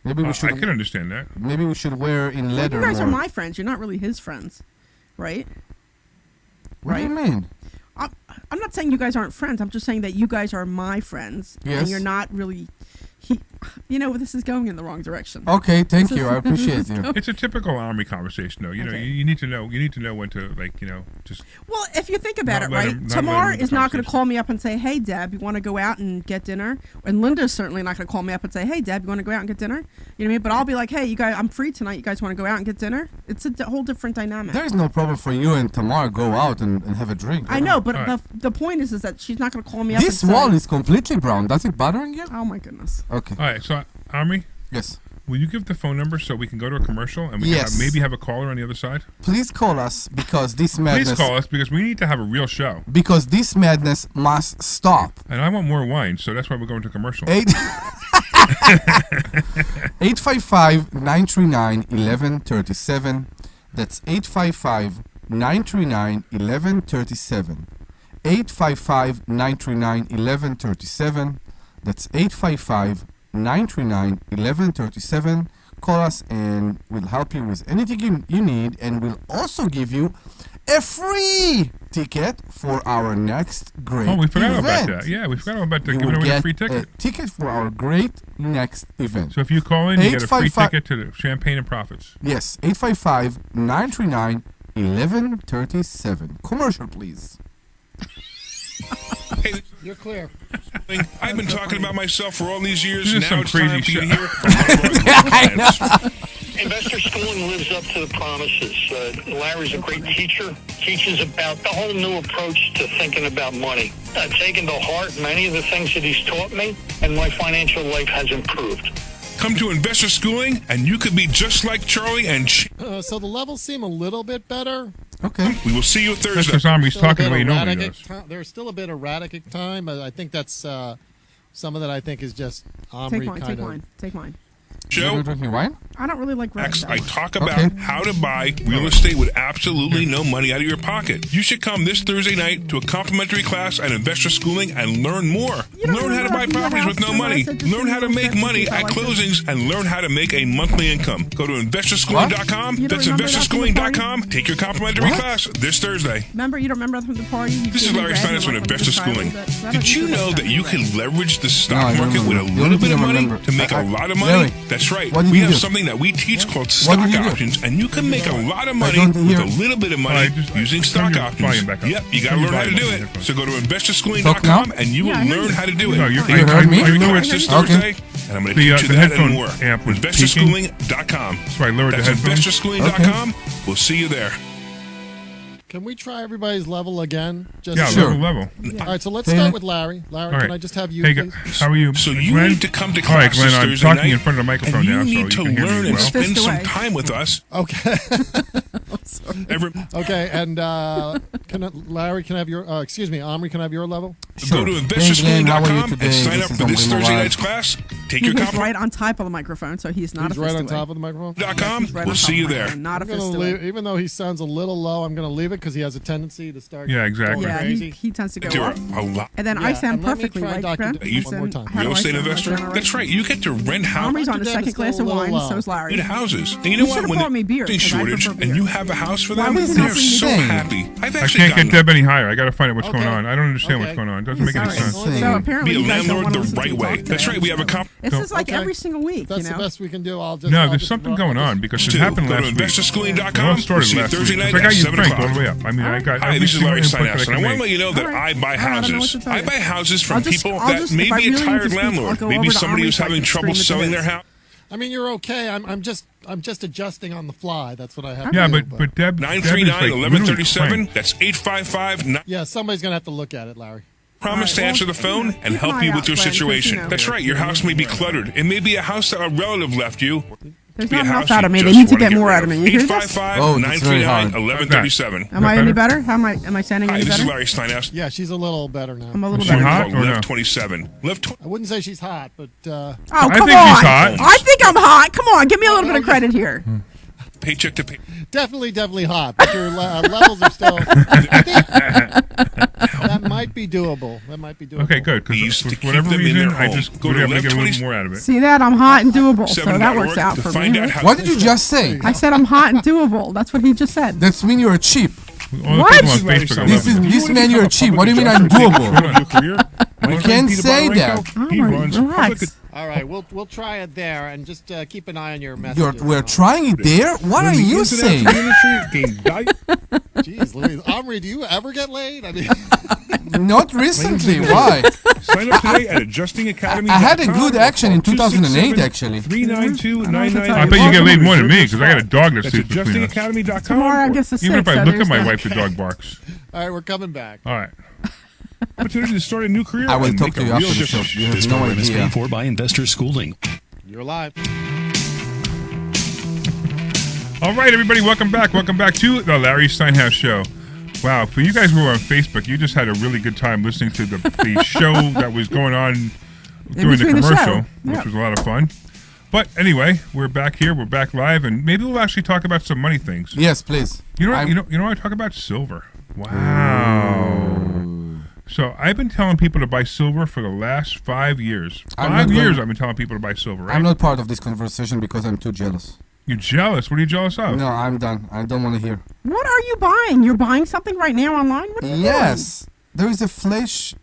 Maybe we I should. can understand that. Maybe we should wear in Well, leather you guys more. are my friends. You're not really his friends, right? What do you mean? I'm not saying you guys aren't friends. I'm just saying that you guys are my friends, Yes. and you're not really. You know, this is going in the wrong direction. Okay, thank you. I appreciate you. It's a typical Army conversation, though. You know, Okay. you need to know. You need to know when to, like, you know, just. Well, if you think about Not it, let right? him- not Tamar let him is not going to conversation. call me up and say, "Hey, Deb, you want to go out and get dinner?" And Linda's certainly not going to call me up and say, "Hey, Deb, you want to go out and get dinner?" You know what I mean? But I'll be like, "Hey, you guys, I'm free tonight. You guys want to go out and get dinner?" It's a whole different dynamic. There is no problem for you and Tamar go out and have a drink. I know, but All right. the point is that she's not going to call me up. This and say, wall is completely brown. Does it bothering you? Oh my goodness. Okay. All right. So, Army, Yes. will you give the phone number so we can go to a commercial and we Yes. can maybe have a caller on the other side? Please call us because this Please madness. call us because we need to have a real show. Because this madness must stop. And I want more wine, so that's why we're going to commercial. 855-939-1137. That's 855-939-1137. 855-939-1137. That's 855-939-1137. Call us and we'll help you with anything you need, and we'll also give you a free ticket for our next great Oh, we forgot event. about that. Yeah, we forgot about You giving will away a get free ticket. a ticket for our great next event. So if you call in, you get a free 855 ticket to the Champagne and Profits. Yes, 855-939-1137. Commercial, please. Hey, You're clear. I've been talking about myself for all these years. This is Now some it's crazy time for you to shit. hear from one of our clients. Investor Schooling lives up to the promises. Larry's a great teacher, teaches about the whole new approach to thinking about money. I've taken to heart many of the things that he's taught me, and my financial life has improved. Come to Investor Schooling, and you could be just like Charlie and So the levels seem a little bit better. Okay. we will see you That's Thursday. because Army's Still a talking bit the way he normally erratic does. There's still a bit erratic at time. I think that's some of that. I think is just Omri Take mine. kind Take of. mine. Take mine. You're Show. drinking wine? I don't really like red. that I much. talk about Okay. how to buy real estate with absolutely no money out of your pocket. You should come this Thursday night to a complimentary class at Investor Schooling and learn more. You don't Learn how to buy remember your properties with house no too money. much. I just Learn how to remember make that money because I at like it. closings and learn how to make a monthly income. Go to investorschooling.com. You don't That's remember that from the investorschooling.com. Take your complimentary What? class this Thursday. Remember, you don't remember that from the party? You This is gave me Larry red, Steinhouse and with I'm like, Investor I'm gonna Schooling. try it, but I Did don't you usually know like that you red. can leverage the No, stock I don't market with a remember. The little only bit thing of I money remember- to make a I- lot of money? Larry, That's right. what did We you have do? something that we teach called What stock did you do? options, and you can make a lot of money don't with hear- a little bit of money All right, just- using turn stock your options. volume back up. Yep, you got to Turn your learn how to do volume it. back up. So go to Talk investorschooling.com now? and you will Yeah, I hear learn you. how to do it. No, You heard me? You know I it's this Okay. Thursday, and I'm going to The, teach you the that and headphone more. amp was Investorschooling.com. That's why I lowered the That's headphones. investorschooling.com. We'll see you there. Can we try everybody's level again? Just Yeah, Sure. level. All right, so let's Hey, start with Larry. Larry, All can right. I just have you, Hey, please? how are you? So you Glenn? need to come to All right, class Glenn, this I'm Thursday talking night, in front of the microphone and you now, so need you to can hear me learn and well. spend Fist some away. time with us. Okay. Every, Okay, and Larry, can I have your? Excuse me, Omri, can I have your level? Sure. Go to Hey, Glenn, how are you investorschooling.com today? and sign This up is for this Omri Thursday Morad. night's class. Take He your was comp. right on top of the microphone, so he's not He's a right fist on away. top of the microphone. .com. He's right We'll on top see you of the there. microphone, Not a I'm fist gonna away. leave, even though he sounds a little low, I'm going to leave it because he has a tendency to start. Yeah, exactly. going Yeah, crazy. he tends to go There are off. a lot. And then Yeah, I sound and let me perfectly, try right, Dr. Grant? D You one more sound- time. how do Real I estate sound? investor. I sound all That's right. You get to rent Omri's houses. on Dr. a Deb second is glass still of a little wine, low. so's Larry. Houses. And you know You what? should've When bought me beer, there's 'cause I shortage prefer and beer. you have a house for Why them, would you they're not so say? happy. I've I actually can't get gotten Deb any higher. I got to find out what's going Okay. on. I don't understand what's Okay. going on. It doesn't make any Sorry. sense. Sorry. So apparently be a you guys don't landlord want the to listen right to me way. talk That's to right. We have a comp. It's just like Okay. every single week, That's you know. the best we can do. I'll just. No, I'll there's just- something going on because it Stu, happened go to last week. Well, investorschooling.com. it started See you last Thursday week. night I got at you 7 franked o'clock. all the way up. I mean, I got Hi, every this is single Larry input that Steinhouse, I and I can want to let make. you know that All right. I buy All right, I don't know what houses. to tell I you. buy houses from I'll just- people I'll that just- may if I be a really need tired to speak, I'll landlord. go Maybe over to somebody Omri who's so I having can trouble scream at selling the their biz. house. I mean, you're okay. I'm just adjusting on the fly. That's what I have. Yeah, to do, but Deb, 939-1137. That's 855. yeah, somebody's gonna have to look at it, Larry. Promise All to right, answer well, the phone and keep help an you eye with out, your Glenn, 'cause, situation. you know. That's right. Your house may be cluttered. It may be a house that a relative left you. There's Be a not enough house out you of me. They just need to wanna get more rid out of me. You hear this? 855 Oh, that's very hard. 939-1137. Am I Better? any better? How am I sounding Hi, any this is better? Larry Steinhouse. Yeah, she's a little better now. I'm a little Is she better. hot Called or no? Live 27. Live 20. I wouldn't say she's hot, but Oh, I come think on. she's hot. I think I'm hot. Come on, give me a little bit of credit here. Paycheck to pay. definitely hot. But your levels are still. I think that might be doable. That might be doable. Okay, good. These Because to for keep whatever them in reason, their I home. just Go would to have to get a 1120 little more out of it. See that? I'm hot and doable, so that works 7.org out to for find me. out right? how. What did you just say? I said I'm hot and doable. That's what he just said. That means you're cheap. All the What? people on Facebook are This is loving it. this man you're cheap. What do you mean I'm doable? You can't say that. He Omri, runs relax. public. All right, we'll try it there, and just keep an eye on your messages. We're trying it there. What are you saying? Jeez, Louise. Omri, do you ever get laid? I mean, Not recently. Why? Sign up today at adjustingacademy.com. I had a good action in 2008, 267 actually. 392-99. I I bet you get laid more than me because I got a dog that sleeps between us. adjustingacademy.com. Tomorrow I guess the Even if 6th, I so look at my there's wife, the dog barks. all right, we're coming back. All right. Opportunity to start a new career. I will and talk make to a you real after the difference. show. You This have no program is idea. paid for by Investor Schooling. You're live. All right, everybody, welcome back. Welcome back to the Larry Steinhouse Show. Wow, for you guys who were on Facebook, you just had a really good time listening to the show that was going on during the between the commercial, show. which Yeah. was a lot of fun. But anyway, we're back here. We're back live, and maybe we'll actually talk about some money things. Yes, please. You know, what, I'm- you know what I talk about? Silver. Wow. So I've been telling people to buy silver for the last 5 years. I'm 5 not years gonna- I've been telling people to buy silver, right? I'm not part of this conversation because I'm too jealous. You're jealous. What are you jealous of? No, I'm done. I don't want to hear. What are you buying? You're buying something right now online? What are you Yes, there is a flash.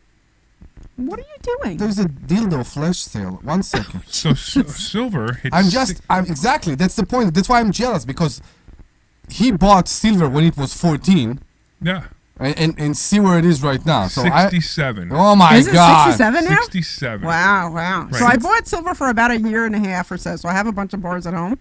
doing? What are you doing? There's a dildo flash sale. 1 second. So silver. It's I'm exactly. That's the point. That's why I'm jealous because he bought silver when it was 14, yeah. and see where it is right now. So 67. oh my Is it god. 67 now? 67. Wow. So Right. I bought silver for about a year and a half or so. So I have a bunch of bars at home,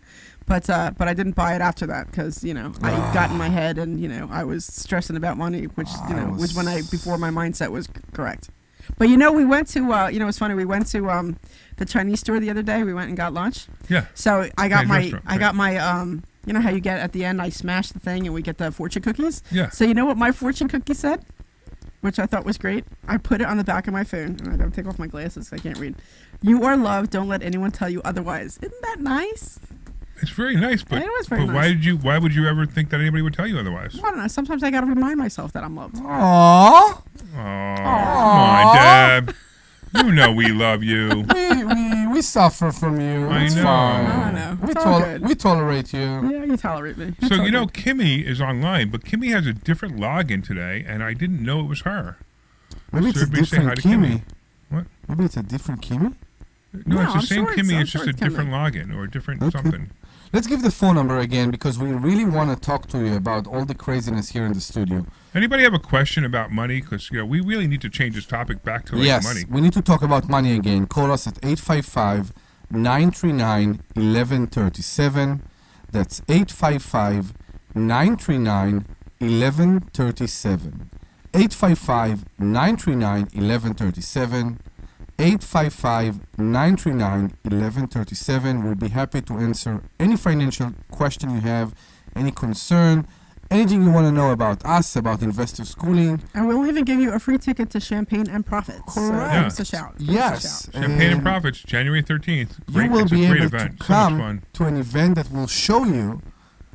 but I didn't buy it after that because I got in my head and I was stressing about money, which was when before my mindset was correct. But we went to it's funny, we went to the Chinese store the other day. We went and got lunch. Yeah. So I got Chinese my restaurant, you know how you get at the end, I smash the thing and we get the fortune cookies? Yeah. So you know what my fortune cookie said? Which I thought was great. I put it on the back of my phone, and I don't take off my glasses 'cause I can't read. You are loved. Don't let anyone tell you otherwise. Isn't that nice? It's very nice, but, It was very but nice. why would you ever think that anybody would tell you otherwise? I don't know. Sometimes I got to remind myself that I'm loved. Aww. Oh, come on, Deb. You know we love you. We suffer from you. I It's know. fine. I know. It's all good. We tolerate you. Yeah, you tolerate me. It's So all good. Kimmy is online, but Kimmy has a different login today, and I didn't know it was her. Maybe it's a everybody say hi different to Kimmy. Kimmy. What? Maybe it's a different Kimmy. No, No, it's the I'm same sure Kimmy. I'm It's just sure a it's different login or a different Okay. something. Let's give the phone number again because we really want to talk to you about all the craziness here in the studio. Anybody have a question about money? Because we really need to change this topic back to Yes, money. we need to talk about money again. Call us at 855-939-1137. That's 855-939-1137. 855-939-1137. 855-939-1137. We'll be happy to answer any financial question you have, any concern, anything you want to know about us, about investor schooling. And we'll even give you a free ticket to Champagne and Profits. So Correct. give us a shout. Give us a Yes. shout. Champagne and Profits, January 13th. Great, You will it's be a great able event. to So much come fun. to an event that will show you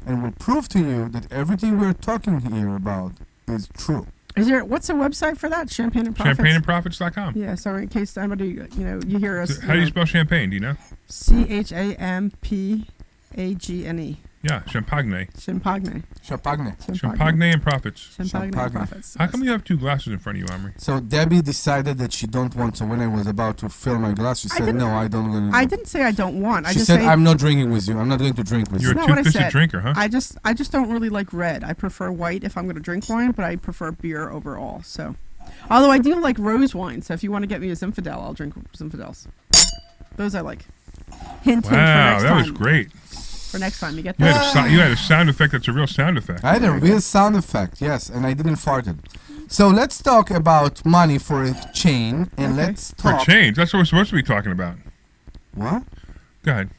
and will prove to you that everything we're talking here about is true. What's the website for that? Champagne and Profits? ChampagneandProfits.com. Yeah, so in case somebody, you hear us. How do you spell champagne? Do you know? CHAMPAGNE. Yeah, Champagne. Champagne. And profits. Champagne and profits. How come you have two glasses in front of you, Omri? So Debbie decided that she don't want. So when I was about to fill my glass, she said, "No, I don't." I didn't say I don't want. She said, "I'm not drinking with you. I'm not going to drink with you." You're a two-fisted drinker, huh? I just don't really like red. I prefer white if I'm going to drink wine, but I prefer beer overall. So, although I do like rose wine. So if you want to get me a Zinfandel, I'll drink Zinfandels. Those I like. Hint for next time. That was great. For next time, you get that. You had a sound effect that's a real sound effect. I had a real sound effect, yes, and I didn't fart it. So let's talk about money for a chain, and let's talk... For a change? That's what we're supposed to be talking about. What? Go ahead.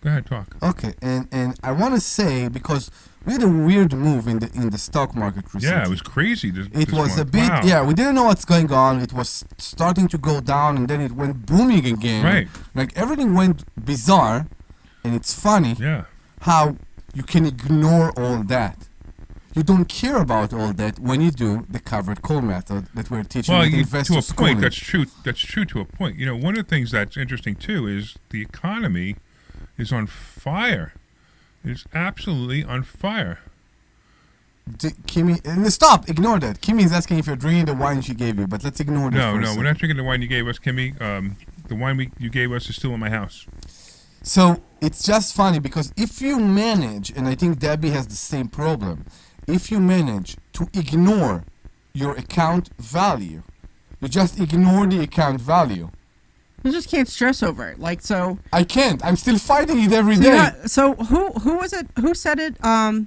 Go ahead, talk. Okay, and I want to say, because we had a weird move in the stock market recently. Yeah, it was crazy. It was a bit... Wow. Yeah, we didn't know what's going on. It was starting to go down, and then it went booming again. Right. Like, everything went bizarre, and it's funny how you can ignore all that. You don't care about all that when you do the covered call method that we're teaching with investor to a schooling. point, that's true. That's true to a point. You know, one of the things that's interesting too is the economy is on fire. It's absolutely on fire. Kimmy, stop! Ignore that. Kimmy is asking if you're drinking the wine she gave you, but let's ignore that. No, we're not drinking the wine you gave us, Kimmy. The wine you gave us is still in my house. So it's just funny because if you manage, and I think Debbie has the same problem, if you manage to ignore your account value, you just ignore the account value. You just can't stress over it. Like, so... I can't. I'm still fighting it every day. So who was it? Who said it?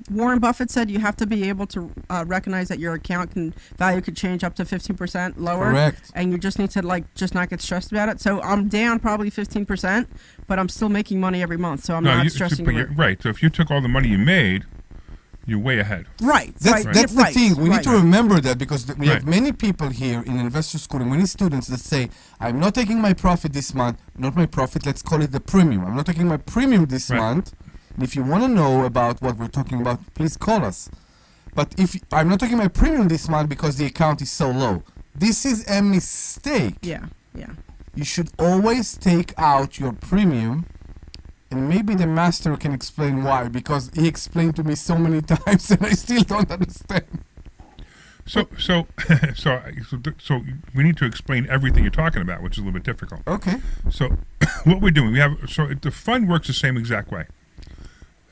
Warren Buffett said you have to be able to recognize that your account value could change up to 15% lower. Correct. And you just need to, just not get stressed about it. So I'm down probably 15%, but I'm still making money every month. So I'm not stressing over it. Right. So if you took all the money you made, you're way ahead. Right. That's the thing. We need to remember that because we have many people here in investor school and many students that say, I'm not taking my profit this month, not my profit, let's call it the premium. I'm not taking my premium this month. And if you want to know about what we're talking about, please call us. But if I'm not taking my premium this month because the account is so low, this is a mistake. Yeah. You should always take out your premium. And maybe the master can explain why, because he explained to me so many times and I still don't understand. So we need to explain everything you're talking about, which is a little bit difficult. Okay. So what we're doing, the fund works the same exact way.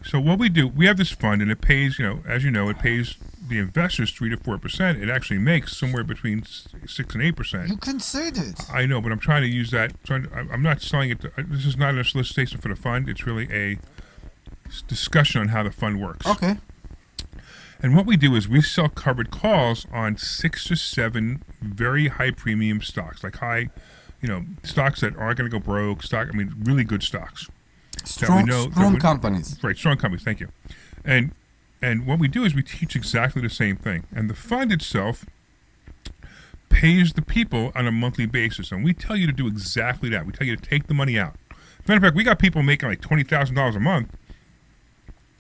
So what we do, we have this fund and it pays, as you know, it pays the investors 3 to 4%. It actually makes somewhere between 6 and 8%. You can say that. I know, but I'm trying to use that. I'm not selling it. This is not a solicitation for the fund. It's really a discussion on how the fund works. Okay. And what we do is we sell covered calls on 6 to 7 very high premium stocks, like stocks that aren't going to go broke. Really good stocks. Strong companies. Right, strong companies. Thank you. And what we do is we teach exactly the same thing. And the fund itself pays the people on a monthly basis. And we tell you to do exactly that. We tell you to take the money out. As a matter of fact, we got people making like $20,000 a month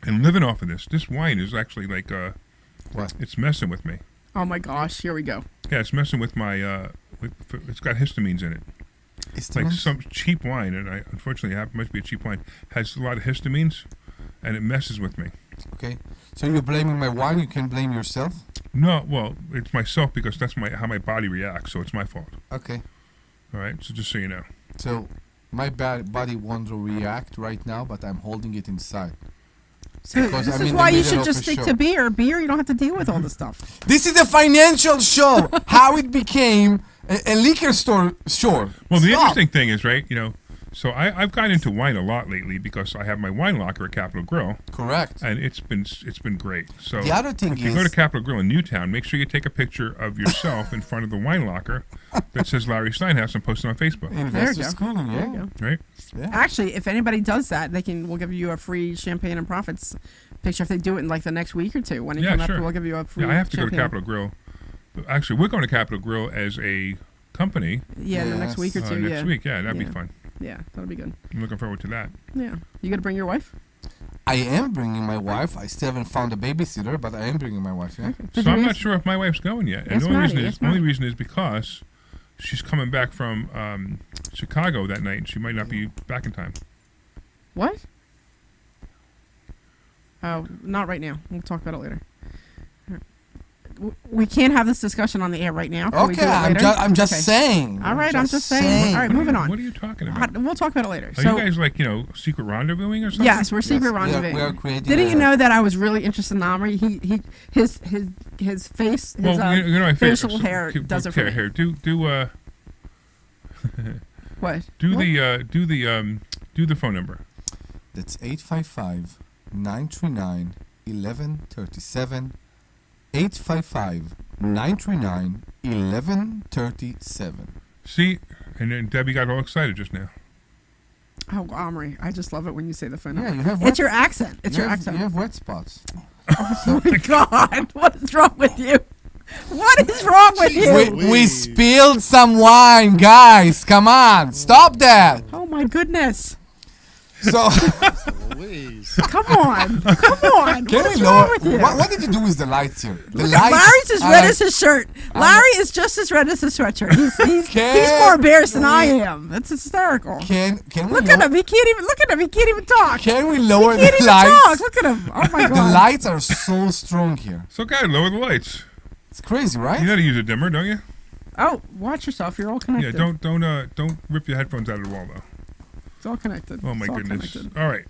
and living off of this. This wine is actually like, what? It's messing with me. Oh my gosh, here we go. Yeah, it's messing with my, it's got histamines in it. It's like some cheap wine, and unfortunately it must be a cheap wine, has a lot of histamines, and it messes with me. Okay. So you're blaming my wine, you can blame yourself? No, well, it's myself because that's how my body reacts, so it's my fault. Okay. All right, so just so you know. So my body wants to react right now, but I'm holding it inside. So this is why you should just stick to beer. Beer, you don't have to deal with all the stuff. This is a financial show. How it became a liquor store. Sure. Well, the interesting thing is, so I've gotten into wine a lot lately because I have my wine locker at Capitol Grill. Correct. And it's been great. So the other thing if you go to Capitol Grill in Newtown, make sure you take a picture of yourself in front of the wine locker that says Larry Steinhouse and post it on Facebook. Investor schooling, There you go. Right? Yeah. Actually, if anybody does that, we'll give you a free champagne and profits picture if they do it in like the next week or two. When you come up, we'll give you a free I have to champagne. go to Capitol Grill. Actually, we're going to Capitol Grill as a company. Yeah, the next week or two. Next week, that'd be fun. Yeah, that'll be good. I'm looking forward to that. Yeah. You gonna bring your wife? I am bringing my wife. I still haven't found a babysitter, but I am bringing my wife, yeah. Okay. So I'm not sure if my wife's going yet. And the only reason is because she's coming back from Chicago that night, and she might not be back in time. What? Oh, not right now. We'll talk about it later. We can't have this discussion on the air right now. Can we do Okay, it later? I'm just saying. All right, I'm just saying. All right, moving on. What are you talking about? We'll talk about it later. Are you guys like, secret rendezvousing or something? Yes, we're secret rendezvousing. We are creating. Didn't you know that I was really interested in Omri? His face, his facial hair does it for me. Here, do What? Do the phone number. That's 855-939-1137. 855-939-1137. See, and then Debbie got all excited just now. Oh, Omri, I just love it when you say the phone number. Yeah, you have. It's your accent. It's your accent. You have wet spots. Oh my God! What is wrong with you? What is wrong with you? We spilled some wine, guys. Come on, stop that. Oh my goodness! So, come on. What's wrong with you? What did you do with the lights here? Larry's as red as his shirt. Larry is just as red as his sweatshirt. He's more embarrassed than I am. That's hysterical. Can we look at him? He can't even look at him. He can't even talk. Can we lower he can't the even lights? Talk. Look at him. Oh my God. The lights are so strong here. So, guys, lower the lights. It's crazy, right? You know how to use a dimmer, don't you? Oh, watch yourself. You're all connected. Yeah, don't rip your headphones out of the wall though. It's all connected. Oh my it's goodness! Connected. All right.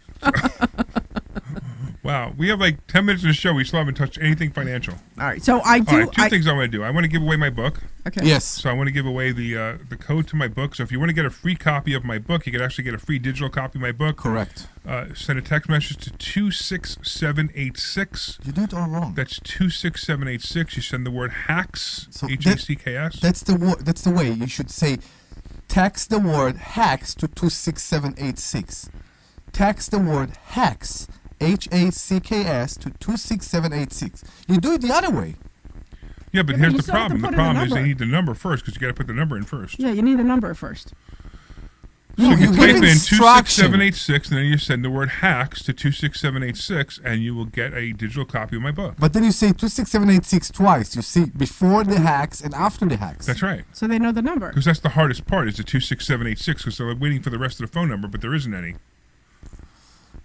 Wow, we have like 10 minutes of the show. We still haven't touched anything financial. All right, so I do. All right, two things I want to do. I want to give away my book. Okay. Yes. So I want to give away the code to my book. So if you want to get a free copy of my book, you can actually get a free digital copy of my book. Correct. Send a text message to 26786. You do it all wrong. That's 26786. You send the word hacks. So HACKS. That's the way you should say. Text the word hacks to 26786. Text the word hacks, HACKS, to 26786. You do it the other way. Yeah, but Yeah, here's but you the still have to problem. The put in the problem is they number. need the number first because you got to put the number in first. Yeah, you need the number first. So you give type in instruction. 26786 and then you send the word hacks to 26786 and you will get a digital copy of my book. But then you say 26786 twice. You see before the hacks and after the hacks. That's right. So they know the number. Because that's the hardest part is the 26786 because they're waiting for the rest of the phone number, but there isn't any.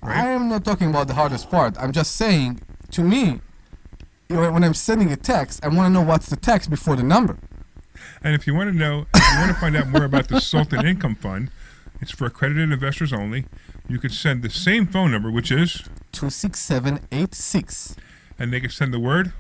Right? I am not talking about the hardest part. I'm just saying, to me, when I'm sending a text, I want to know what's the text before the number. And if you want to find out more about the Sultan Income Fund, it's for accredited investors only. You can send the same phone number, which is 26786. And they can send the word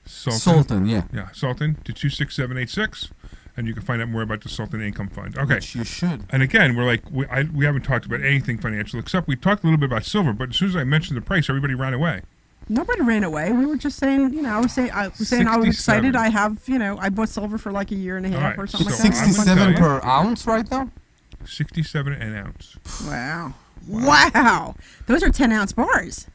Sultan, yeah. Yeah, Sultan to 26786, and you can find out more about the Sultan Income Fund. Okay. Which you should. And again, we're like, we haven't talked about anything financial, except we talked a little bit about silver, but as soon as I mentioned the price, everybody ran away. Nobody ran away. We were just saying, I was saying I was excited. I have, I bought silver for like a year and a half or something like that. 67 per ounce right now? 67 an ounce. Wow. Those are 10-ounce bars.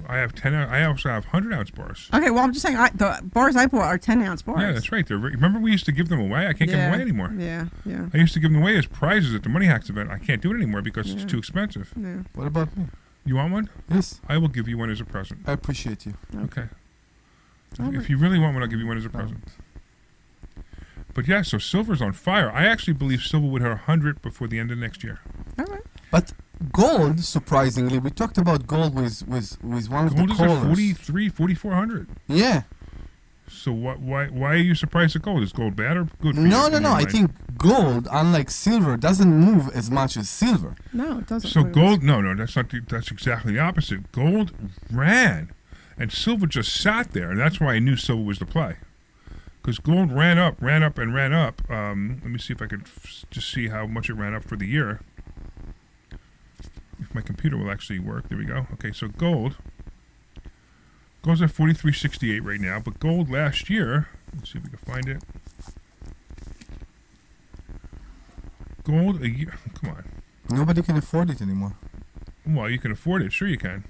I have 10. I also have 100-ounce bars. Okay, well, I'm just saying the bars I bought are 10-ounce bars. Yeah, that's right. Remember we used to give them away? I can't give them away anymore. Yeah. I used to give them away as prizes at the Money Hacks event. I can't do it anymore because it's too expensive. Yeah. What about me? You want one? Yes. I will give you one as a present. I appreciate you. Okay. If you really want one, I'll give you one as a present. But yeah, so silver's on fire. I actually believe silver would hit 100 before the end of next year. All right. But gold, surprisingly, we talked about gold with one of the callers. Gold is at 43, 4,400. Yeah. So why are you surprised at gold? Is gold bad or good for you? No. I think gold, unlike silver, doesn't move as much as silver. No, it doesn't. So gold, no, that's exactly the opposite. Gold ran, and silver just sat there, and that's why I knew silver was the play. Because gold ran up. Let me see if I could just see how much it ran up for the year. If my computer will actually work. There we go. Okay, so gold's at 43.68 right now, but gold last year, let's see if we can find it. Gold a year, come on. Nobody can afford it anymore. Well, you can afford it. Sure you can.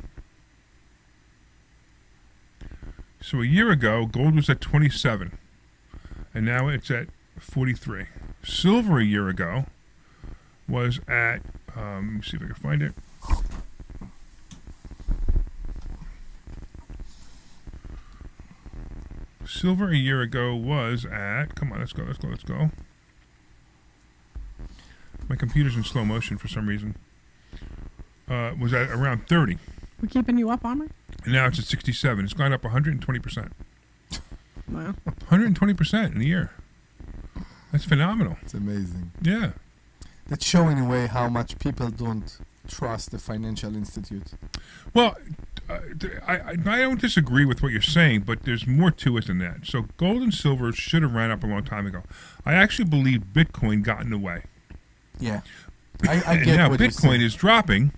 So a year ago, gold was at 27, and now it's at 43. Silver a year ago was at, let me see if I can find it. Silver a year ago was at, come on, let's go. My computer's in slow motion for some reason. Was at around 30. We're keeping you up, Omri? And now it's at 67. It's gone up 120%. Wow. 120% in a year. That's phenomenal. It's amazing. Yeah. That's showing in a way how much people don't trust the financial institute. Well, I don't disagree with what you're saying, but there's more to it than that. So gold and silver should have ran up a long time ago. I actually believe Bitcoin got in the way. Yeah. I And get now what you're Bitcoin saying. is dropping.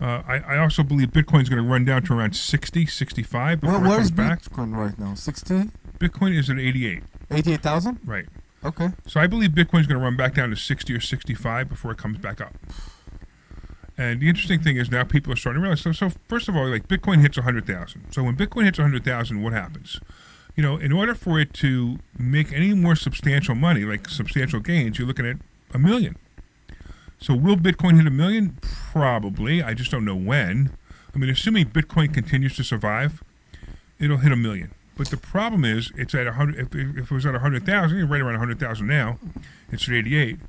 I also believe Bitcoin's going to run down to around 60, 65 before it Where's comes back. Bitcoin right now? 60? Bitcoin is at 88. 88,000? Right. Okay. So I believe Bitcoin's going to run back down to 60 or 65 before it comes back up. And the interesting thing is now people are starting to realize. So first of all, like Bitcoin hits 100,000. So when Bitcoin hits 100,000, what happens? You know, in order for it to make any more substantial money, like substantial gains, you're looking at $1 million. So will Bitcoin hit $1 million? Probably. I just don't know when. I mean, assuming Bitcoin continues to survive, it'll hit $1 million. But the problem is, it's at 100. If it was at 100,000, you're right around 100,000 now. It's at 88.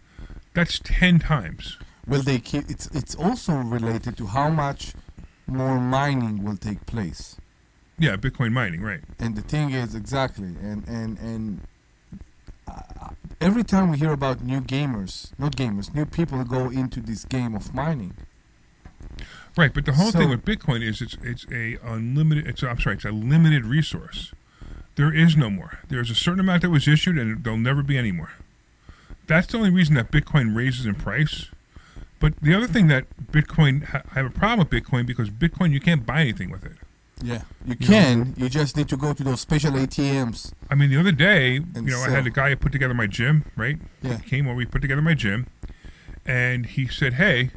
That's 10 times. Will they keep? It's also related to how much more mining will take place. Yeah, Bitcoin mining, right? And the thing is exactly, and every time we hear about new people go into this game of mining. Right, but the whole So- thing with Bitcoin is it's a unlimited. It's a limited resource. There is no more. There's a certain amount that was issued, and there'll never be any more. That's the only reason that Bitcoin raises in price. But the other thing that Bitcoin, I have a problem with Bitcoin because Bitcoin, you can't buy anything with it. Yeah, you can. You just need to go to those special ATMs. I mean, the other day, And I had a guy who put together my gym, right? Yeah. He came over, we put together my gym, and he said, hey,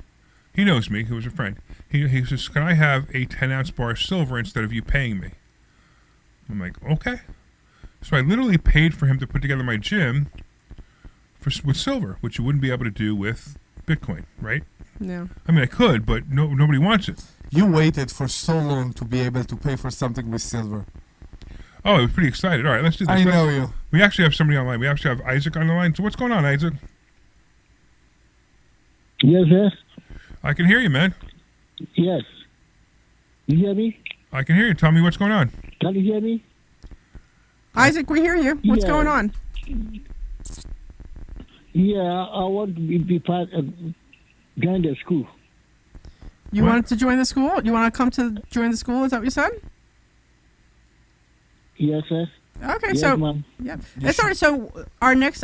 he knows me, he was a friend. He says, can I have a 10-ounce bar of silver instead of you paying me? I'm like, okay. So I literally paid for him to put together my gym with silver, which you wouldn't be able to do with Bitcoin, right? Yeah. I mean, I could, but nobody wants it. You waited for so long to be able to pay for something with silver. Oh, I was pretty excited. All right, let's do this. I know you. We actually have somebody online. We actually have Isaac on the line. So what's going on, Isaac? Yes, yes, I can hear you, man. yes. You hear me? I can hear you. Tell me what's going on. Can you hear me? Isaac, we hear you. What's Yeah. going on? Yeah, I want to be part of join the school. You What? wanted to join the school? You want to come to join the school? Is that what you said? Yes, yes. Okay, Yes, so ma'am. yeah, that's all right. So our next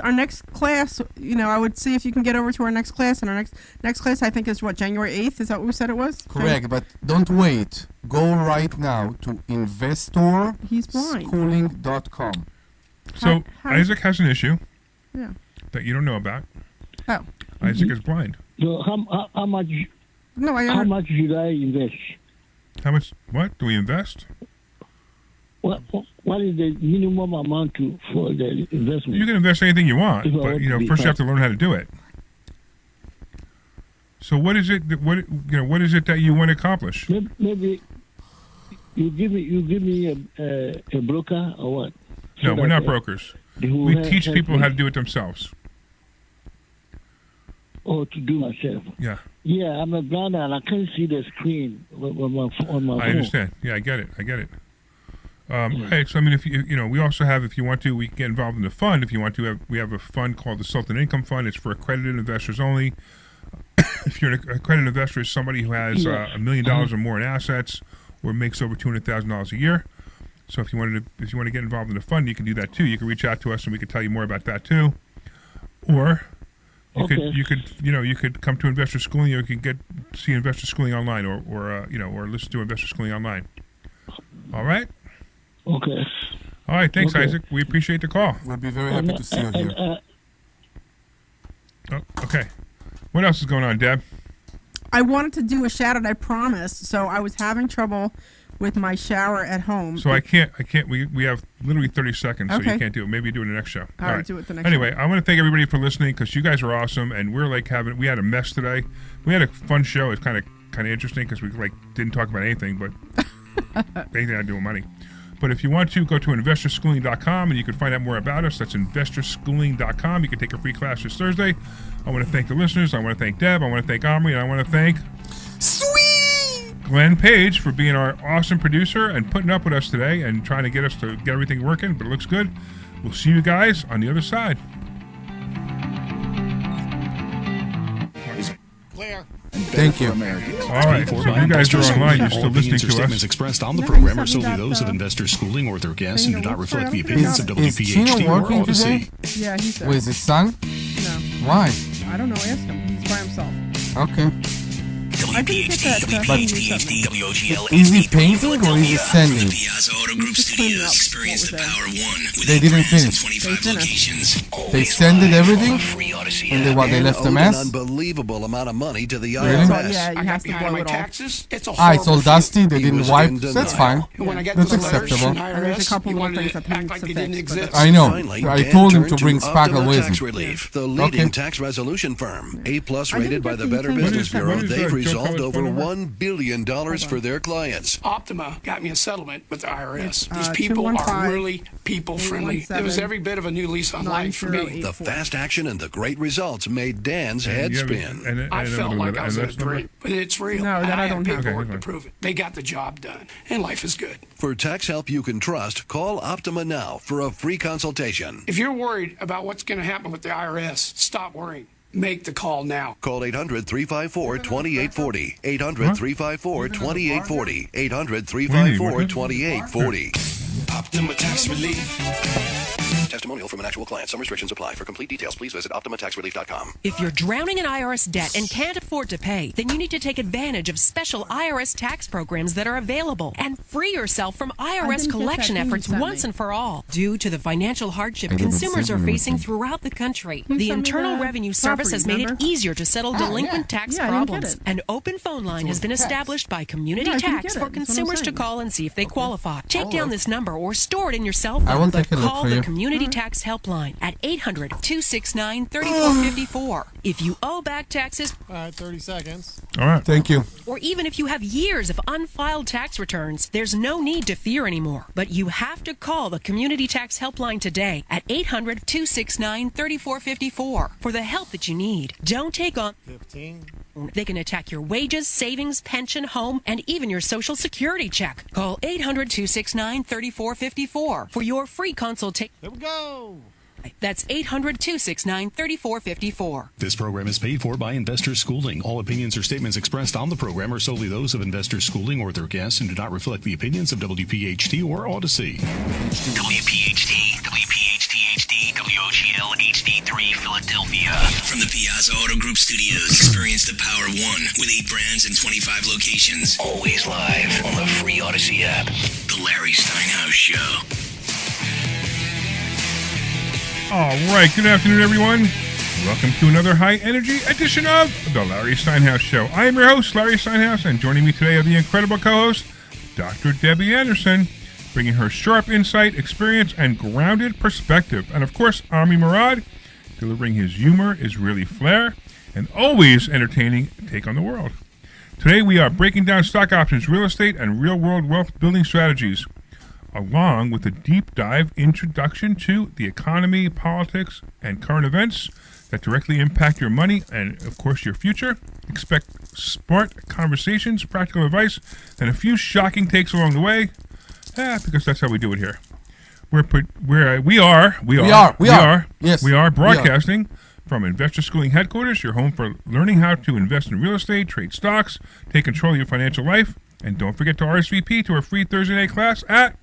class, I would see if you can get over to our next class, and our next class I think is what, January 8th. Is that what we said it was? Correct, but don't wait. Go right now to He's blind. investorschooling.com. So How- Isaac has an issue Yeah. that you don't know about. Oh Isaac is blind. So how much no, how much should I invest? How much? What do we invest? What is the minimum amount for the investment? You can invest anything you want, If I but want to be first you have part- to learn how to do it. So what is it? What is it that you want to accomplish? Maybe you give me a broker or what? No, So we're not that, brokers. they will We help teach people me, how to do it themselves. or to do myself. Yeah, Yeah, I'm a blind and I can't see the screen on my phone. I understand. Yeah, I get it. Right, so I mean, if we also have, if you want to, we can get involved in the fund. If you want to, we have a fund called the Sultan Income Fund. It's for accredited investors only. If you're an accredited investor, is somebody who has $1 million or more in assets, or makes over $200,000 a year. So if you want to get involved in the fund, you can do that too. You can reach out to us, and we can tell you more about that too. Or you could come to Investor Schooling. You could see Investor Schooling online, or listen to Investor Schooling online. All right. Okay. All right. Thanks, Okay. Isaac. We appreciate the call. We'll be very happy to see you here. Oh, okay. What else is going on, Deb? I wanted to do a shout out. I promised. So I was having trouble with my shower at home. So I can't. We have literally 30 seconds, so Okay. you can't do it. Maybe do it in the next show. All right, do it the next Anyway, show. I want to thank everybody for listening because you guys are awesome, and we're we had a mess today. We had a fun show. It's kind of interesting because we didn't talk about anything, but anything I do with money. But if you want to, go to investorschooling.com and you can find out more about us. That's investorschooling.com. You can take a free class this Thursday. I want to thank the listeners. I want to thank Deb. I want to thank Omri, and I want to thank Sweet! Glenn Page for being our awesome producer and putting up with us today and trying to get us to get everything working, but it looks good. We'll see you guys on the other side. Clear. Thank you. All right, so you guys are online. You're still listening to Statements us. expressed on the program are solely those of Investor Schooling or their guests and do not reflect the opinions of Is Chino WPHT or working today? Odyssey. Yeah, he's there. With his son? No, Why? I don't know. Ask him. He's by himself. Okay. WPHT, WPHT, WOGL, Is he HD3, painting or is he Philadelphia. sending? From the Piazza Auto Group Just cleaning Studios, up. experience the What was power of one with They 8 didn't brands and finish. 25 They locations. They sended everything? Free Odyssey And they app. what? They left a Owed mess? An unbelievable amount of money to the Really? IRS. Yeah, you I have got to behind blow my it all. taxes. It's a Ah, it's all horrible dusty. They He didn't was wipe. in That's denial. fine. feeling. When I get That's the letters acceptable. from And there's a IRS, couple you little wanted things to that act needs like to they fix, didn't but exist. I know. Finally, I Dan told him turned to bring Sparkle Optima with Tax him. Relief, the leading Okay. tax resolution firm. A-plus I didn't rated by get the the Better thing. Business What Bureau. is They've Joe resolved Cohen's over phone number? $1 billion for their clients. Optima got me a settlement with the IRS. These Uh, people are 215, really people friendly. It was every bit of a new lease on life for me. 9084. The fast action and the great results made Dan's head spin. I felt like I was in a dream, but it's real. No, and that I don't have. paperwork Okay, to prove it. They got the job done, and life is good. For tax help you can trust, call Optima now for a free consultation. If you're worried about what's going to happen with the IRS, stop worrying. Make the call now. Call 800-354-2840. 800-354-2840. 800-354-2840. Optima Tax Relief. Testimonial from an actual client. Some restrictions apply. For complete details, please visit OptimaTaxRelief.com. If you're drowning in IRS debt and can't afford to pay, then you need to take advantage of special IRS tax programs that are available and free yourself from IRS get collection that thing you efforts sent once me. and for all. Due to the financial hardship I didn't consumers send are you facing anything. throughout the country, You the sent me Internal the Revenue Service property, has made remember? it easier to settle delinquent tax Yeah, I didn't get problems. it. An open phone line has been established by Community Yeah, I didn't Tax get it. for That's what I'm consumers to saying. call and see if they qualify. Take down this number or store it in your cell I phone, will but take a look call for the you. Community Tax Helpline at 800-269-3454. If you owe back taxes, All right, 30 seconds. All right. Thank you. or even if you have years of unfiled tax returns, there's no need to fear anymore. But you have to call the Community Tax Helpline today at 800-269-3454 for the help that you need. Don't take on... 15. They can attack your wages, savings, pension, home, and even your Social Security check. Call 800-269-3454 for your free consultation. Here we go. That's 800-269-3454. This program is paid for by Investor Schooling. All opinions or statements expressed on the program are solely those of Investor Schooling or their guests and do not reflect the opinions of WPHT or Odyssey. WPHT, WPHT HD, WOGL HD3, Philadelphia. From the Piazza Auto Group Studios, experience the power of one with 8 brands and 25 locations. Always live on the free Odyssey app. The Larry Steinhouse Show. All right. Good afternoon, everyone. Welcome to another high-energy edition of the Larry Steinhouse Show. I am your host, Larry Steinhouse, and joining me today are the incredible co-host, Dr. Debbie Anderson, bringing her sharp insight, experience, and grounded perspective. And, of course, Omri Morad, delivering his humor, Israeli flair, and always entertaining take on the world. Today, we are breaking down stock options, real estate, and real-world wealth-building strategies, along with a deep dive introduction to the economy, politics, and current events that directly impact your money and, of course, your future. Expect smart conversations, practical advice, and a few shocking takes along the way, because that's how we do it here. We are broadcasting from Investor Schooling Headquarters, your home for learning how to invest in real estate, trade stocks, take control of your financial life, and don't forget to RSVP to our free Thursday night class at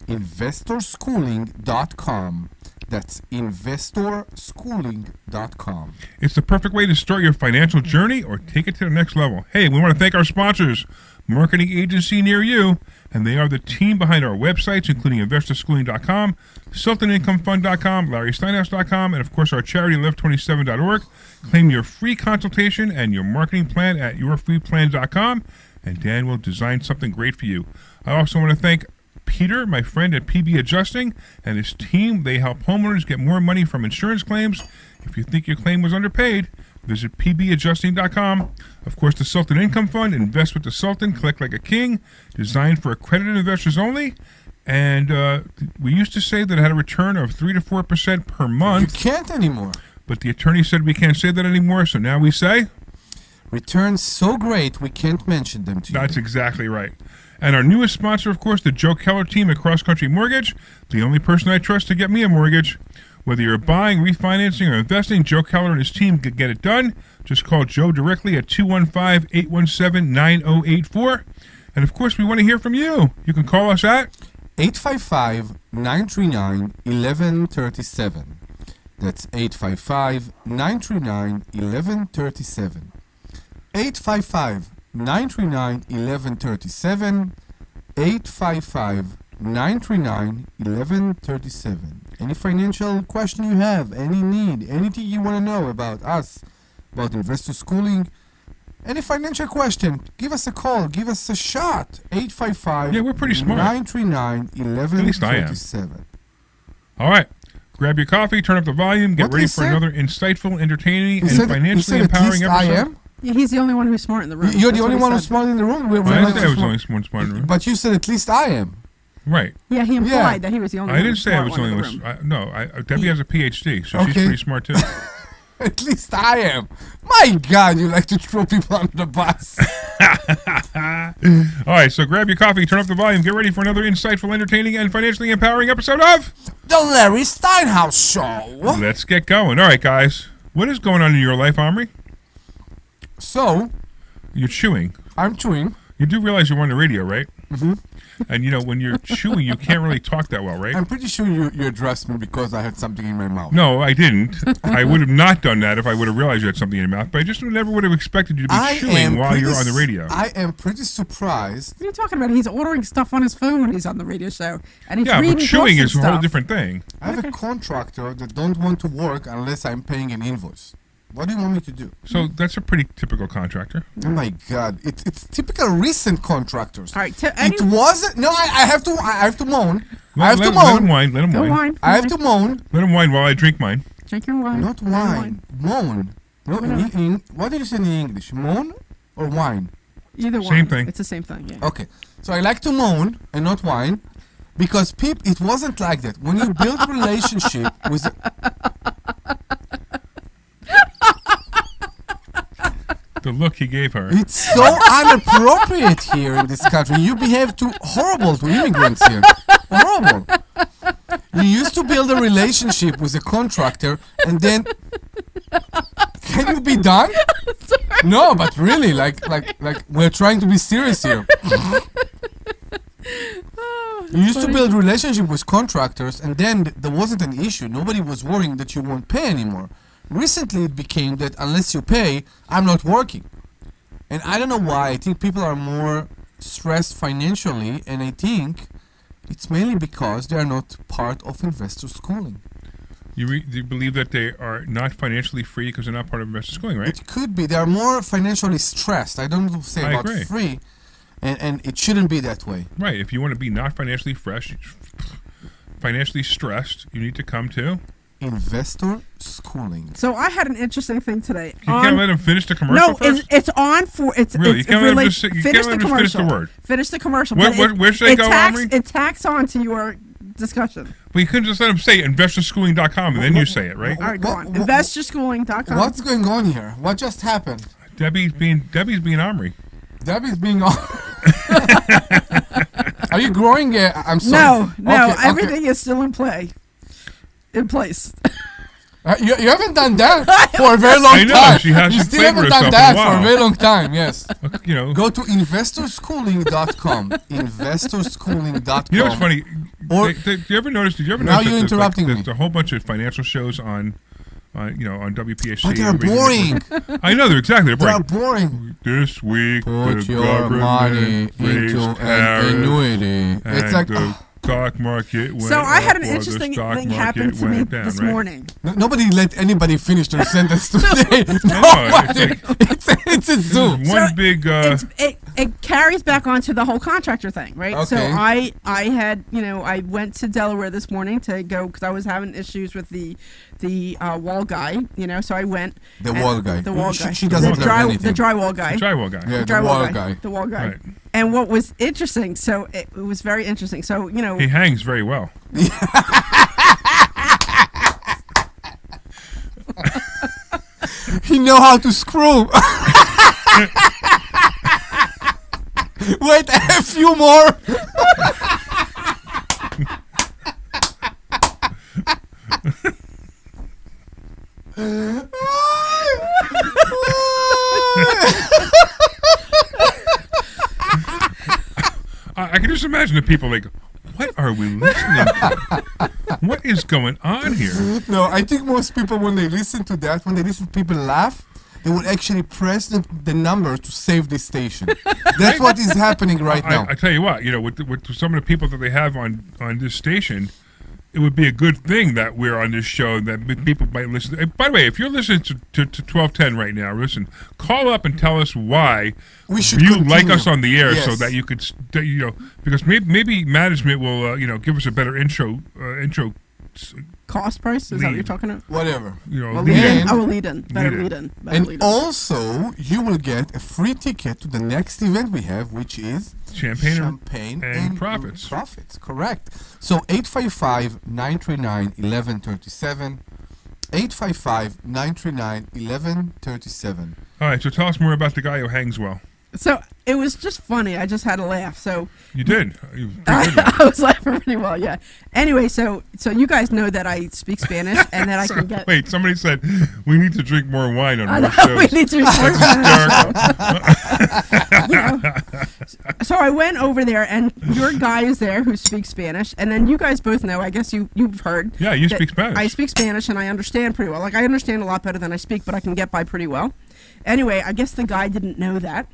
investorschooling.com. That's investorschooling.com. It's the perfect way to start your financial journey or take it to the next level. Hey, we want to thank our sponsors, marketing agency near you, and they are the team behind our websites, including investorschooling.com, SiltonIncomeFund.com, LarrySteinhouse.com, and of course our charity Live27.org. Claim your free consultation and your marketing plan at yourfreeplan.com, and Dan will design something great for you. I also want to thank Peter, my friend at PB Adjusting, and his team. They help homeowners get more money from insurance claims. If you think your claim was underpaid, visit pbadjusting.com. Of course, the Sultan Income Fund. Invest with the Sultan. Collect like a king. Designed for accredited investors only. And we used to say that it had a return of 3 to 4% per month. You can't anymore. But the attorney said we can't say that anymore, so now we say... Returns so great we can't mention them to you. That's exactly right. And our newest sponsor, of course, the Joe Keller team at Cross Country Mortgage, the only person I trust to get me a mortgage. Whether you're buying, refinancing, or investing, Joe Keller and his team can get it done. Just call Joe directly at 215-817-9084. And, of course, we want to hear from you. You can call us at 855-939-1137. That's 855-939-1137. 855-939-1137. 855-939-1137. Any financial question you have, any need, anything you want to know about us, about investor schooling, any financial question, give us a call, give us a shot. 855 Yeah, we're pretty smart. 939-1137. At least I am. All right. Grab your coffee, turn up the volume, get What ready he for said? another insightful, entertaining, He and said- financially he said at empowering least episode. I am? Yeah, he's the only one who's smart in the room. You're That's the what only he one said. who's smart in the room. I didn't say I was the only smart in the room. But you said at least I am. Right. Yeah, he implied that he was the only I one didn't who's say I smart was the one in only the one. room. No, Debbie has a PhD, so she's Okay. pretty smart too. At least I am. My God, you like to throw people under the bus. All right, so grab your coffee, turn up the volume, get ready for another insightful, entertaining, and financially empowering episode of The Larry Steinhouse Show. Let's get going. All right, guys. What is going on in your life, Omri? So, you're chewing. I'm chewing. You do realize you're on the radio, right? Mm-hmm. And, when you're chewing, you can't really talk that well, right? I'm pretty sure you addressed me because I had something in my mouth. No, I didn't. I would have not done that if I would have realized you had something in your mouth, but I just never would have expected you to be chewing while you're on the radio. I am pretty surprised. What are you talking about? He's ordering stuff on his phone when he's on the radio show. And he's Yeah, reading but chewing books is a and whole stuff. different thing. I have a contractor that don't want to work unless I'm paying an invoice. What do you want me to do? So that's a pretty typical contractor. Oh my God! It's typical recent contractors. All right, it wasn't. No, I have to moan. I have to Let moan. him whine. Let him whine. I have to moan. Let him whine while I drink mine. Drink your wine. Not wine. Moan. No, what did you say in English? Moan or wine? Either one. Same thing. It's the same thing. Yeah. Okay, so I like to moan and not whine, because it wasn't like that. When you build a relationship with. The look he gave her. It's so inappropriate here in this country. You behave too horrible to immigrants here. Horrible. You used to build a relationship with a contractor, and then can you be done? No, but really, like we're trying to be serious here. You used to build relationship with contractors, and then there wasn't an issue. Nobody was worrying that you won't pay anymore. Recently, it became that unless you pay, I'm not working. And I don't know why. I think people are more stressed financially, and I think it's mainly because they are not part of investor schooling. You believe that they are not financially free because they're not part of investor schooling, right? It could be. They are more financially stressed. I don't say I about agree. free, and it shouldn't be that way. Right. If you want to be not financially stressed, you need to come to investor schooling. So I had an interesting thing today. You can't let him finish the commercial No, first? it's on for it's. Really? It's You can't let him relate- just say- you finish can't let the him just finish the commercial. word. Finish the commercial. Where- but where- where should I go, Omri? It tacks on to your discussion. Well, you couldn't just let him say investorschooling.com and then you say it, right? All right, go on. Investorschooling.com. What's going on here? What just happened? Debbie's being Omri. Debbie's being on. Are you growing? I'm sorry. No, Okay, everything is still in place. You haven't done that for a very long I know, time. she hasn't You still favored haven't done herself in that a for a while. very long time, yes. Go to investorschooling.com. Investorschooling.com. You know what's funny? Or- Did you ever notice Now that you're interrupting me. there's a whole bunch of financial shows on WPHT. But they're Everything. boring. I know, they're exactly. They are boring. boring. This week, Put the your money government raised into an tariffs, annuity. It's and like the stock market went So I had up an while interesting the stock thing market happen to me went down, this right? morning. nobody let anybody finish their sentence today. I know, It's a zoo. One big. It carries back onto the whole contractor thing, right? So Okay. I had I went to Delaware this morning to go because I was having issues with the wall guy, so I went. The wall guy. The wall She- guy. she doesn't the have anything. The drywall guy. The drywall guy. Yeah, The the drywall wall guy. guy. The wall guy. Right. And what was interesting, so it was very interesting. So He hangs very well. He know how to screw. Wait, a few more. I can just imagine the people like, what are we listening to? What is going on here? No, I think most people, when they listen to that, when they listen to people laugh, they would actually press the number to save this station. That's what is happening right now. I tell you what, with some of the people that they have on this station, it would be a good thing that we're on this show, that people might listen. By the way, if you're listening to 1210 right now, listen, call up and tell us why we should you continue. like us on the air, Yes. so that you could, because maybe management will, give us a better intro. Cost price? Is that what you're talking about? Whatever. Lead in. Better lead in. And also, you will get a free ticket to the next event we have, which is Champagne and Profits. Profits, correct. So 855-939-1137. 855-939-1137. All right, so tell us more about the guy who hangs well. So it was just funny. I just had to laugh. So you did. I was laughing pretty well. Yeah. Anyway, so you guys know that I speak Spanish and that I can get. Wait, somebody said we need to drink more wine on I our know, shows. we need to drink more wine. So I went over there, and your guy is there who speaks Spanish, and then you guys both know. I guess you've heard. Yeah, you that speak Spanish. I speak Spanish, and I understand pretty well. Like, I understand a lot better than I speak, but I can get by pretty well. Anyway, I guess the guy didn't know that.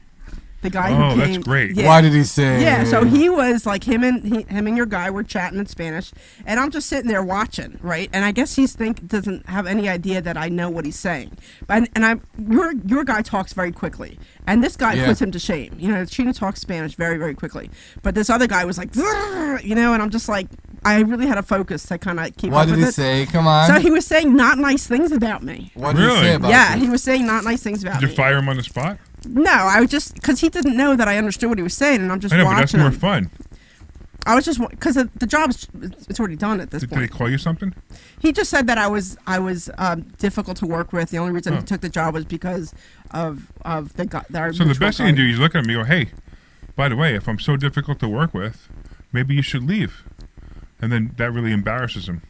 The guy who came. That's great. Yeah. Why did he say? Yeah, so he was like him and your guy were chatting in Spanish, and I'm just sitting there watching, right? And I guess doesn't have any idea that I know what he's saying. But your guy talks very quickly, and this guy puts him to shame. Chino talks Spanish very, very quickly, but this other guy was like, and I'm just like, I really had to focus to kind of keep up with it. What did he say? Come on. So he was saying not nice things about me. What did he say about you? He was saying not nice things about me. Did you fire him on the spot? No, I was just because he didn't know that I understood what he was saying, and I'm just I know, watching. but that's more him. fun. I was just because the job's it's already done at this Did point. they call you something? He just said that I was difficult to work with. The only reason he took the job was because of the guy. So the best thing you do is look at me and go, hey, by the way, if I'm so difficult to work with, maybe you should leave. And then that really embarrasses him.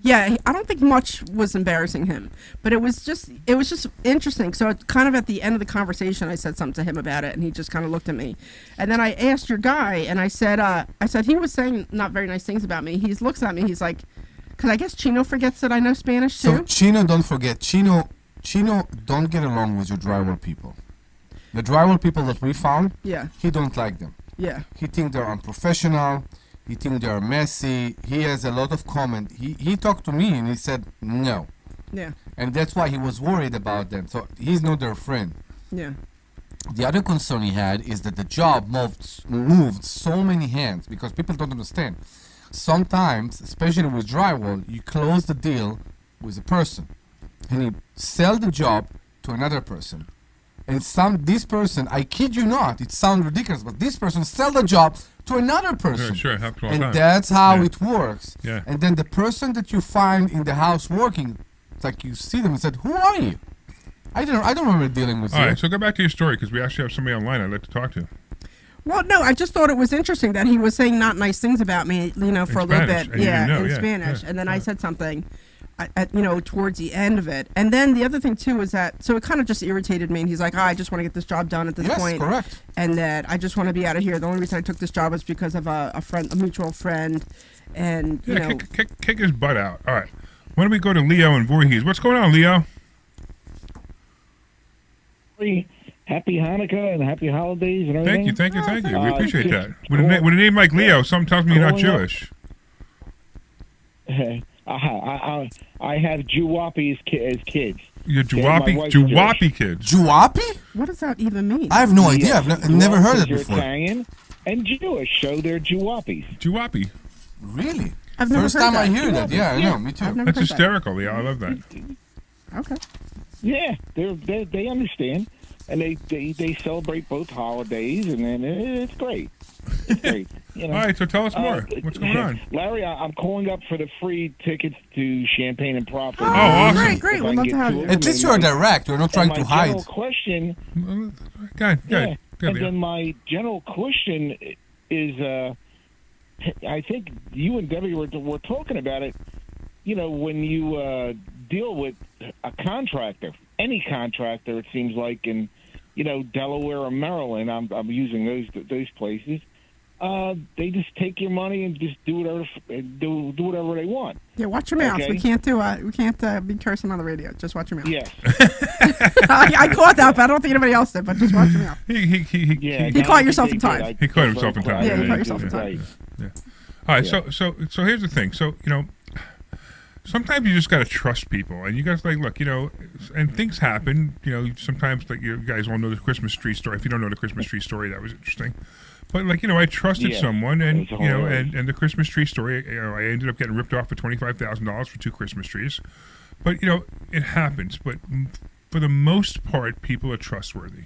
Yeah, I don't think much was embarrassing him, but it was just interesting. So kind of at the end of the conversation, I said something to him about it, and he just kind of looked at me, and then I asked your guy, and I said he was saying not very nice things about me. He looks at me, he's like, because I guess Chino forgets that I know Spanish too. So Chino, don't forget, Chino don't get along with your drywall people. The drywall people that we found, he don't like them. Yeah, he think they're unprofessional. He think they're messy. He has a lot of comment. He talked to me and he said no. Yeah. And that's why he was worried about them. So he's not their friend. Yeah. The other concern he had is that the job moved so many hands because people don't understand. Sometimes, especially with drywall, you close the deal with a person and you sell the job to another person. And this person, I kid you not, it sounds ridiculous, but this person sell the job to another person. Sure, it happens all the and time. that's how it works. Yeah. And then the person that you find in the house working, it's like you see them and said, "Who are you?" I don't remember dealing with you. All right, so go back to your story because we actually have somebody online I'd like to talk to. Well, no, I just thought it was interesting that he was saying not nice things about me, for a little bit, in Spanish, and then I said something. Towards the end of it. And then the other thing, too, was that, so it kind of just irritated me. And he's like, I just want to get this job done at this point. Yes, correct. And that I just want to be out of here. The only reason I took this job was because of a mutual friend. And, kick his butt out. All right. Why don't we go to Leo and Voorhees? What's going on, Leo? Happy Hanukkah and happy holidays and everything. Thank you. We appreciate that. With a name like Leo, something tells me you're not Jewish. I have Jewapis as kids. You're Jewapi kids. Jewapi? What does that even mean? I have no idea. I've never heard it before. Italian and Jewish, so they're Jewapis. Jewapi. Really? I've never First heard time that. I hear that. Yeah, I know. Me too. That's hysterical, Leo. I love that. Okay. Yeah, they understand, and they celebrate both holidays, and then it's great. Great. You know, All right, so tell us more. What's going on? Larry, I'm calling up for the free tickets to Champagne and Profit. Oh, awesome. Great. We'd love to have you. At least you're direct. You're not trying to hide. General question. Good. And then my general question is, I think you and Debbie were talking about it. You know, when you deal with a contractor, any contractor, it seems like in, you know, Delaware or Maryland, I'm using those places. They just take your money and just do whatever they want. Yeah, watch your mouth. Okay. We can't be cursing on the radio. Just watch your mouth. Yes. I caught that, but I don't think anybody else did. But just watch your mouth. He caught yourself in time. He caught himself in time. Yeah, you caught yourself in time. Yeah. All right, so here's the thing. So, you know, sometimes you just got to trust people, and you guys look, you know, and things happen. You know, sometimes like you guys all know the Christmas tree story. If you don't know the Christmas tree story, that was interesting. But like, you know, I trusted someone, and you know, and the Christmas tree story, you know, I ended up getting ripped off for $25,000 for 2 Christmas trees. But you know, it happens. But for the most part, people are trustworthy.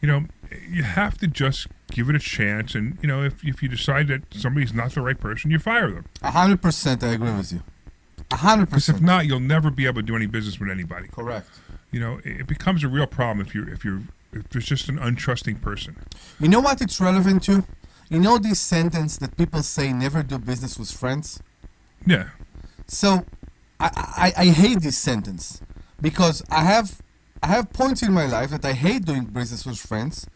You know, you have to just give it a chance, and you know, if you decide that somebody's not the right person, you fire them. 100%, I agree with you. 100%. Because if not, you'll never be able to do any business with anybody. Correct. You know, it becomes a real problem if there's just an untrusting person. You know what it's relevant to? You know this sentence that people say, never do business with friends? Yeah. So, I hate this sentence because I have points in my life that I hate doing business with friends,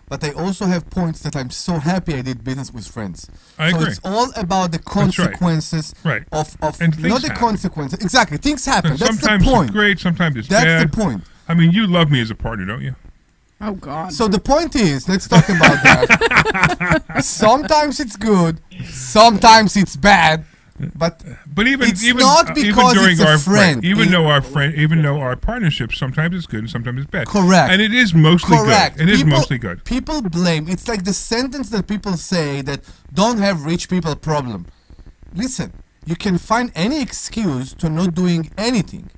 but I also have points that I'm so happy I did business with friends. I agree. So it's all about the consequences of and not the happen. consequences. Exactly, things happen. And That's the sometimes point. it's great, sometimes it's That's bad. the point. I mean, you love me as a partner, don't you? Oh God. So the point is, let's talk about that. Sometimes it's good, sometimes it's bad, but even it's not because during it's a friend. even though our partnership, sometimes it's good and sometimes it's bad. Correct. And it is mostly Correct. good. It is mostly good. People blame. It's like the sentence that people say that don't have rich people problem. Listen, you can find any excuse to not doing anything.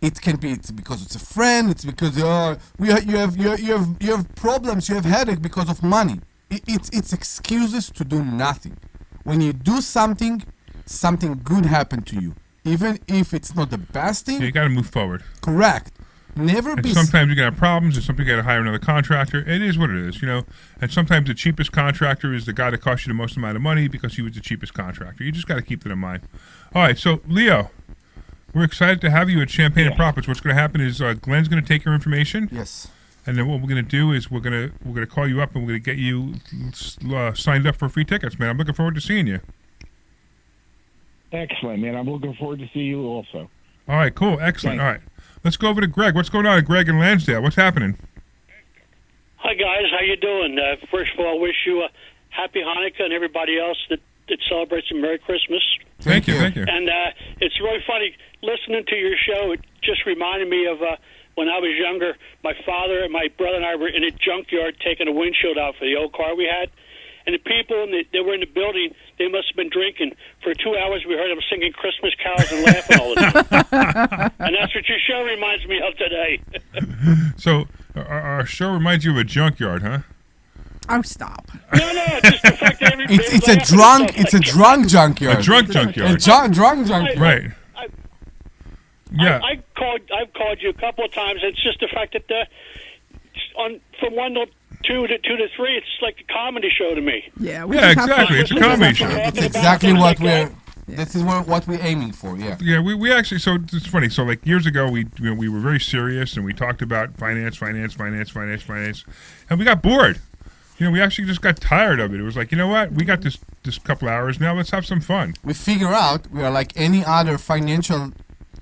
It can be because it's a friend. It's because you have problems. You have headache because of money. It's excuses to do nothing. When you do something good happen to you, even if it's not the best thing. You got to move forward. Correct. Never and be. Sometimes you're gonna have problems, and sometimes you got to hire another contractor. It is what it is, you know. And sometimes the cheapest contractor is the guy that costs you the most amount of money because he was the cheapest contractor. You just got to keep that in mind. All right, so Leo. We're excited to have you at Champagne and Profits. What's going to happen is Glenn's going to take your information. Yes. And then what we're going to do is we're going to call you up and we're going to get you signed up for free tickets, man. I'm looking forward to seeing you. Excellent, man. I'm looking forward to see you also. All right, cool. Excellent. All right. Let's go over to Greg. What's going on, Greg in Lansdale? What's happening? Hi, guys. How you doing? First of all, I wish you a happy Hanukkah and everybody else that celebrates a Merry Christmas. Thank you. And it's really funny listening to your show. It just reminded me of when I was younger. My father and my brother and I were in a junkyard taking a windshield out for the old car we had. And the people that were in the building, they must have been drinking. For 2 hours, we heard them singing Christmas carols and laughing all the time. And that's what your show reminds me of today. So our show reminds you of a junkyard, huh? Oh, stop. No, just the fact that it's a drunk junkyard. A drunk junkyard. A drunk junkyard. Right. Yeah. I've called you a couple of times. It's just the fact that from 1 to 2 to 2 to 3, it's like a comedy show to me. Yeah, exactly. It's a comedy show. It's exactly what we're. This is what we're aiming for. Yeah. Yeah, we actually. So it's funny. So like years ago, we were very serious and we talked about finance, and we got bored. You know, we actually just got tired of it. It was like, you know what? We got this couple hours now. Let's have some fun. We figure out we are like any other financial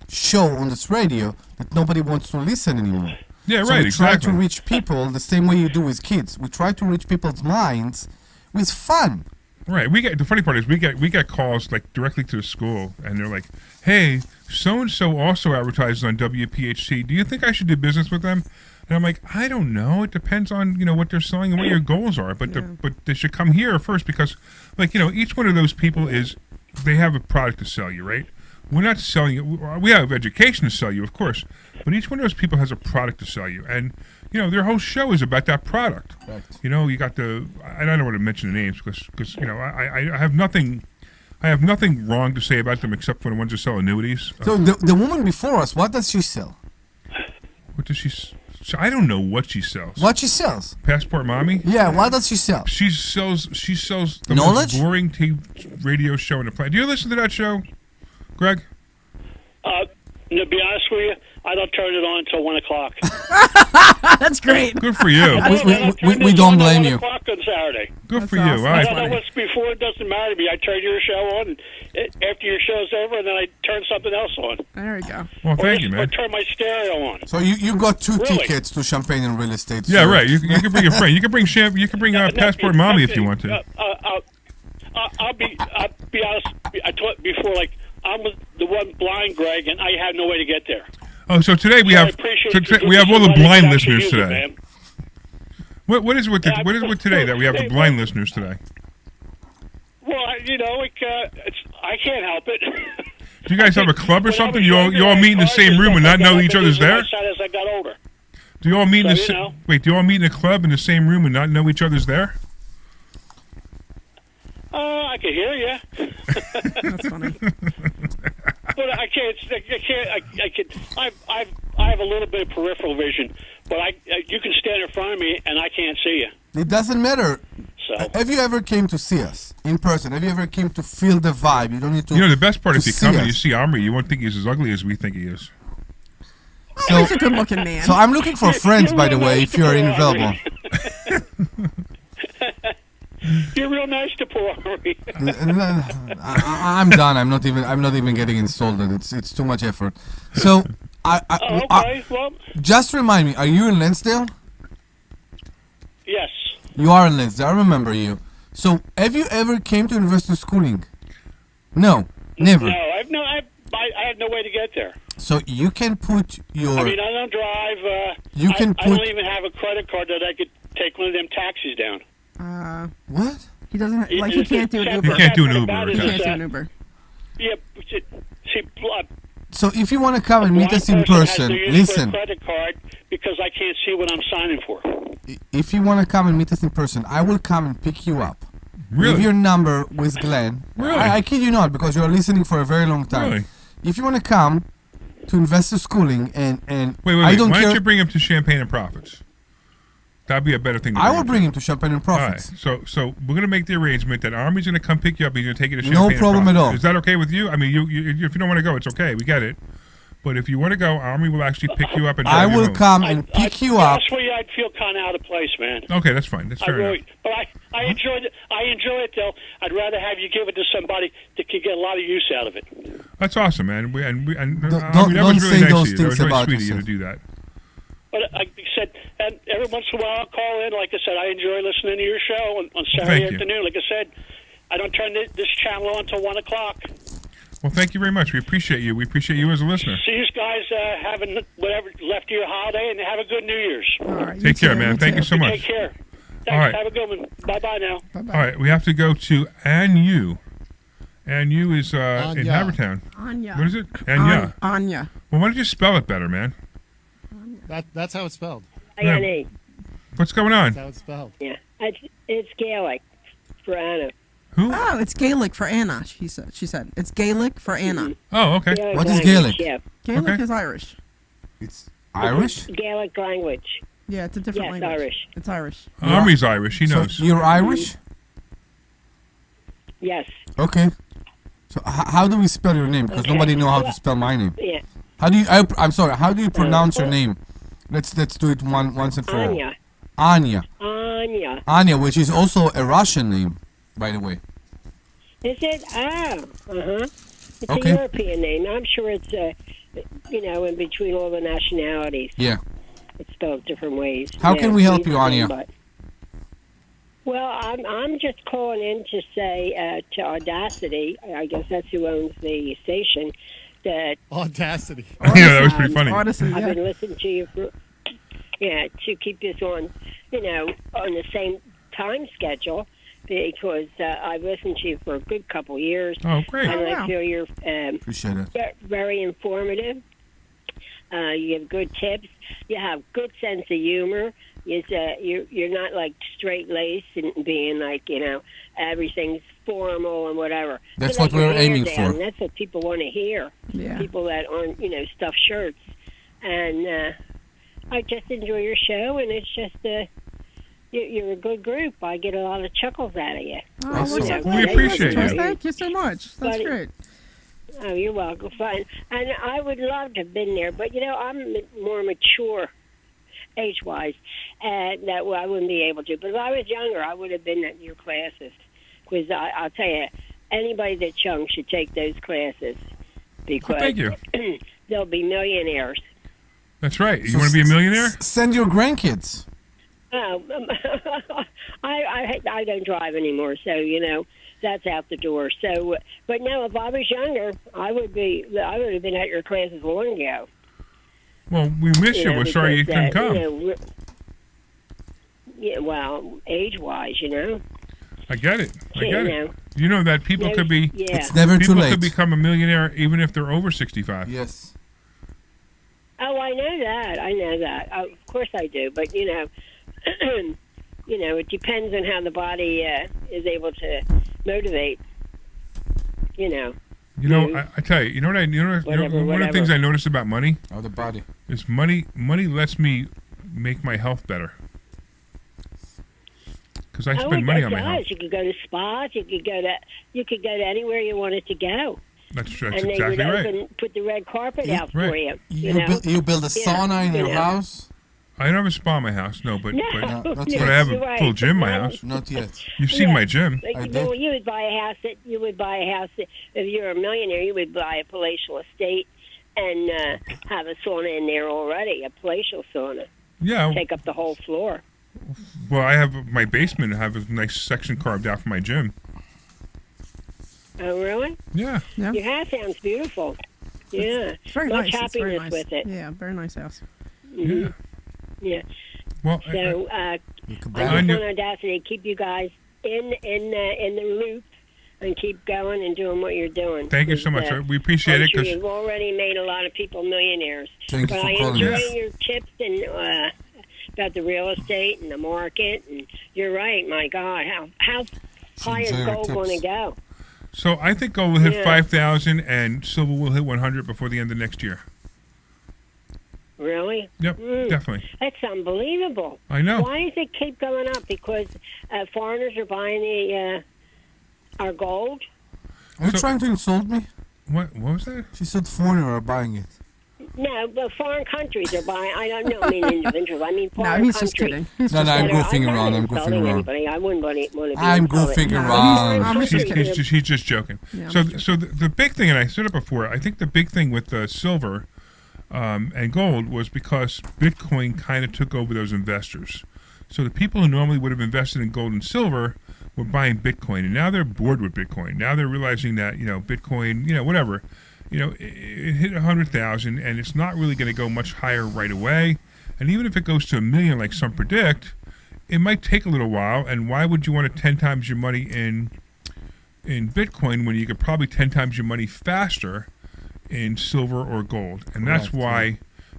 show on this radio that nobody wants to listen anymore. Yeah, so right. We try to reach people the same way you do with kids. We try to reach people's minds with fun. Right. The funny part is we get calls like directly to the school, and they're like, "Hey, so and so also advertises on WPHT. Do you think I should do business with them?" And I'm like, I don't know. It depends on what they're selling and what your goals are. But but they should come here first because, like each one of those people they have a product to sell you, right? we're not selling you. We have education to sell you, of course, but each one of those people has a product to sell you, and their whole show is about that product. Right. You got and I don't want to mention the names because I have nothing. I have nothing wrong to say about them except for the ones that sell annuities. So the woman before us, what does she sell? What does she? I don't know what she sells. What she sells? Passport Mommy? Yeah. What does she sell? She sells the knowledge. most boring radio show in the planet. Do you listen to that show, Greg? To be honest with you, I don't turn it on until 1 o'clock. That's great. Good for you. We don't blame you. 1 o'clock on Saturday. Good for awesome. you. All I right. don't know what's before. It doesn't matter to me. I turn your show on, and after your show's over, and then I turn something else on. There we go. Well, thank you, Or man. turn my stereo on. So you got two Really? tickets to Champagne and Real Estate. Yeah, so- right. You can bring a friend. You can bring Passport Mommy if you want to. I'll be honest. I told before, like I'm the one blind, Greg, and I have no way to get there. Oh, so today we So I have appreciate we have all the somebody blind to actually listeners use it, today. man. What is with today that we have the blind listeners today? Well, I can't help it. Do you guys have a club or When I something? was You younger, all I meet in the had same cars room and not and stuff know like each that. other's I've been there? outside as I got older. Do you all meet in So, the wait? Do you all meet in a club in the same room and not know each other's there? I can hear you. That's funny. But I can't. I have a little bit of peripheral vision, but you can stand in front of me and I can't see you. It doesn't matter. So Have you ever came to see us in person? Have you ever came to feel the vibe? You don't need to. The best part, to if you see come and us. you see Omri, you won't think he's as ugly as we think he is. So, He's a good-looking man. so I'm looking for friends, by the way, if you're available. You're real nice to poor Omri. I'm done. I'm not even getting insulted. It's too much effort. So Okay, well, just remind me. Are you in Lansdale? yes. You are in Lansdale. I remember you. So have you ever came to university schooling? No, never. No, I have no way to get there. So you can put your. I mean, I don't drive. You can I put- don't even have a credit card that I could take one of them taxis down. What? He doesn't It- like. He it's can't do an the Uber. He can't do an sad Uber, part about okay. it He is, can't do an Uber. Yeah, see, So if you want to come and meet us in blind person, has to use listen. for a credit card because I can't see what I'm signing for. If you want to come and meet us in person, I will come and pick you up. Really? Leave your number with Glenn. Really? I kid you not, because you're listening for a very long time. Really? If you want to come to investor schooling and Wait. I don't Why care. don't you bring him to Champagne and Profits? That'd be a better thing. I will bring him to Champagne and All right. Profits. So we're gonna make the arrangement that Army's gonna come pick you up. He's gonna take you to No Champagne. and problem at Profits. all. Is that okay with you? I mean, you if you don't want to go, it's okay. We get it. But if you want to go, Army will actually pick you up and drive I you will home. come and pick you up. That's where I'd feel kind of out of place, man. Okay, that's fine. That's fair enough. But I enjoy it. I enjoy it though. I'd rather have you give it to somebody that can get a lot of use out of it. That's awesome, man. Army, that don't was really say nice those of you. That things was really about sweet of you to yourself. do that. But like I said, and every once in a while I'll call in. Like I said, I enjoy listening to your show on Saturday thank you. afternoon. Like I said, I don't turn this channel on until 1 o'clock. Well, thank you very much. We appreciate you. We appreciate you as a listener. See you guys having whatever left of your holiday, and have a good New Year's. All right. Take care, man. Thank you so much. Take care. Thanks. All right. Have a good one. Bye now. All right, we have to go to Anu. Anu is in Anya. Havertown. Anya. What is it? Anya. Anya. Well, why don't you spell it better, man? That's how it's spelled. Yeah. What's going on? That's how it's spelled. Yeah, it's Gaelic for Anna. Who? Oh, it's Gaelic for Anna. She said it's Gaelic for Anna. Oh, okay. Gaelic What is language, Gaelic? Yeah. Gaelic Okay. is Irish. It's Irish? Gaelic language. Yeah, it's a different Yes, language. Irish. It's Irish. Army's Irish. He So knows. you're Irish? Yes. Okay. So how do we spell your name? Because Okay. nobody know how to spell my name. Yeah. How do you? I'm sorry. How do you pronounce your name? Let's do it once and for all. Anya. Anya. Anya. Anya, which is also a Russian name, by the way. Is it? It's Okay. a European name. I'm sure it's in between all the nationalities. Yeah. It's spelled different ways. How Yeah, can we help it's you, the same, Anya? but- Well, I'm just calling in to say to Audacity, I guess that's who owns the station, that Audacity. Yeah, that was pretty funny. Odyssey, I've yeah. been listening to you for, to keep this on, on the same time schedule. because I've listened to you for a good couple years. Oh, great. And I feel you're Appreciate it. very informative. You have good tips. You have good sense of humor. You're not like straight laced and being like, everything's formal and whatever. That's You what let your we're hair aiming down, for. and that's what people want to hear. Yeah. People that aren't, stuffed shirts. And I just enjoy your show, and it's just you're a good group. I get a lot of chuckles out of you. Oh, well, so We glad appreciate listened to us. you. Thank you so much. That's But- great. Oh, you're welcome. Fine. And I would love to have been there, but I'm more mature, age-wise, and that I wouldn't be able to. But if I was younger, I would have been at your classes. Because I'll tell you, anybody that's young should take those classes because Thank you. they'll be millionaires. That's right. You want to be a millionaire? Send your grandkids. Oh, I don't drive anymore, so that's out the door. So, but no, if I was younger, I would have been at your classes long ago. Well, we miss you. We're sorry you couldn't come. Yeah, well, age-wise, I get it. I You get know. it. You know that people could be. Yeah. It's never too People late. could become a millionaire even if they're over 65. Yes. Oh, I know that. Of course I do. But, it depends on how the body is able to motivate, I tell you, one of the things I notice about money Oh, the body. is money lets me make my health better. Because I spend money on my health. You could go to spas. You could go to anywhere you wanted to go. That's and they exactly would right. Put the red carpet out for Right. you. You build a sauna in your house? I don't have a spa in my house, no, but No, not but yet. I have You're a right. full gym in my house. Not yet. You've seen my gym. I did. Well, you would buy a house. If you're a millionaire, you would buy a palatial estate and have a sauna in there already. A palatial sauna. Yeah. Take up the whole floor. Well, I have my basement. I have a nice section carved out for my gym. Oh, really? Yeah. Your house sounds beautiful. Yeah. It's very Much nice. It's very happiness nice. with it. Yeah, very nice house. Mhm. Yeah. Well, So I just I want knew- Audacity to keep you guys in the loop and keep going and doing what you're doing. Thank you so much. We appreciate I'm it sure 'cause- you've already made a lot of people millionaires. Thank you but for I calling enjoy us. your tips and about the real estate and the market. And you're right. My God, how high is enjoy our gold going to tips. go? So I think gold will hit Yeah. 5,000 and silver will hit 100 before the end of next year. Really? Yep, definitely. That's unbelievable. I know. Why does it keep going up? Because foreigners are buying our gold. Are you trying to insult me? What was that? She said foreigners are buying it. No, but foreign countries are buying. I don't know. I mean individuals. I mean foreign he's countries. just kidding. No, I'm goofing around. I'm goofing insulting around. anybody. I wouldn't want to be I'm insulted. goofing around. He's just joking. Yeah, so the big thing, and I said it before, I think the big thing with silver and gold was because Bitcoin kind of took over those investors. So the people who normally would have invested in gold and silver were buying Bitcoin, and now they're bored with Bitcoin. Now they're realizing that Bitcoin, whatever, it hit 100,000, and it's not really going to go much higher right away. And even if it goes to 1 million, like some predict, it might take a little while. And why would you want to 10 times your money in Bitcoin when you could probably 10 times your money faster in silver or gold? And that's why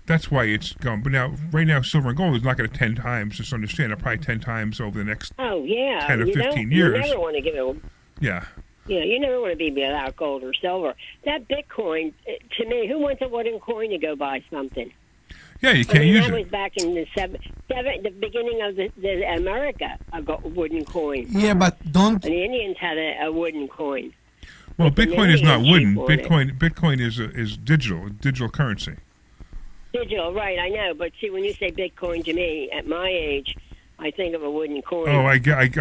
it's gone. But right now, silver and gold is not going to 10 times. Just understand, it'll probably 10 times over the next 10 or 15 years. You never want to give it. Yeah. Yeah, you never want to be without gold or silver. That Bitcoin, to me, who wants a wooden coin to go buy something? Yeah, you can't use that it. was back in the beginning of the America, a wooden coin. Yeah, but don't. And the Indians had a wooden coin. Well, But the Bitcoin is not Indians wooden. cheap on it. Bitcoin is digital currency. Digital, right? I know, but see, when you say Bitcoin to me, at my age, I think of a wooden coin. Oh, I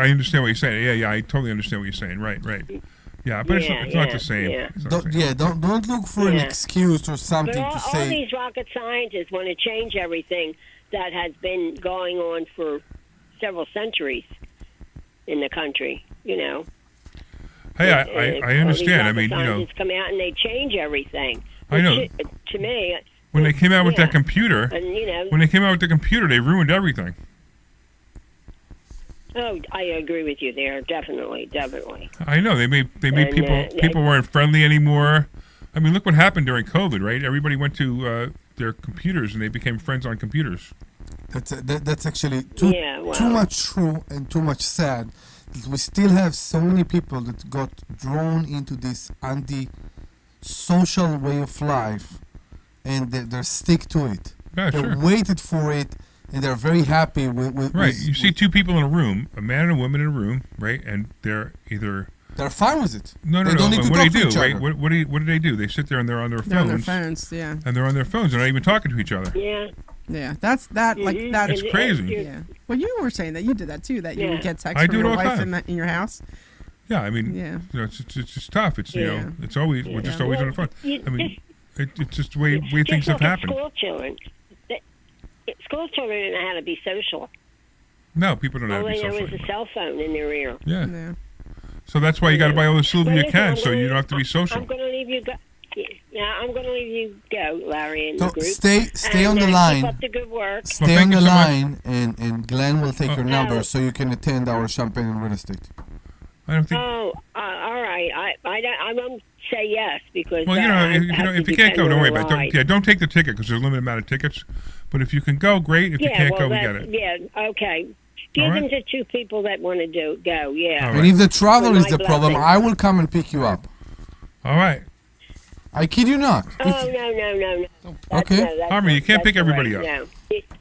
understand what you're saying. Yeah, I totally understand what you're saying. Right. Yeah, but it's not the same. Yeah. It's not the same. Don't look for an excuse or something But to all say. these rocket scientists want to change everything that has been going on for several centuries in the country. Hey, I understand. I mean, scientists come out and they change everything. I know. To me, when they came out with that computer, and when they came out with the computer, they ruined everything. Oh, I agree with you there. Definitely. I know they made people weren't friendly anymore. I mean, look what happened during COVID, right? Everybody went to their computers and they became friends on computers. That's actually too much true and too much sad. We still have so many people that got drawn into this anti-social way of life, and they're stick to it. Yeah, they sure. waited for it, and they're very happy with Right. You see two people in a room, a man and a woman in a room, right? And they're fine with it. No. They don't need to what talk do they to do, each right? other. What do they do? They sit there and they're on their phones. They're on their phones, yeah. And they're on their phones. They're not even talking to each other. Yeah. Yeah, that's It's crazy. Yeah. Well, you were saying that you did that too. That you would get texts I from do it your all the wife time. in your house. Yeah, I mean, it's just tough. It's it's always we're just always on the phone. I mean, it's just the way things have happened. School children. School children don't know how to be social. No, people don't know how to be All they know social. is a cell phone in their ear. Yeah. So that's why you got to buy all the silver you can, so you don't have to be social. I'm going to leave you go. Yeah, I'm going to leave you go, Larry, and So the group. stay on the line. Keep up the good work. Stay on the line, and Glenn will take your number so you can attend our Champagne and Real Estate. I don't think. Oh, all right. I won't say yes because. Well, if you can't go, don't worry about it. Don't take the ticket because there's a limited amount of tickets. But if you can go, great. If you can't go, we get it. Yeah, okay. Give them to two people that want to go. Yeah. And if the travel With is my the problem, blessing. I will come and pick you up. All right. I kid you not. Oh, no. Okay. Omri, you can't pick everybody up. No.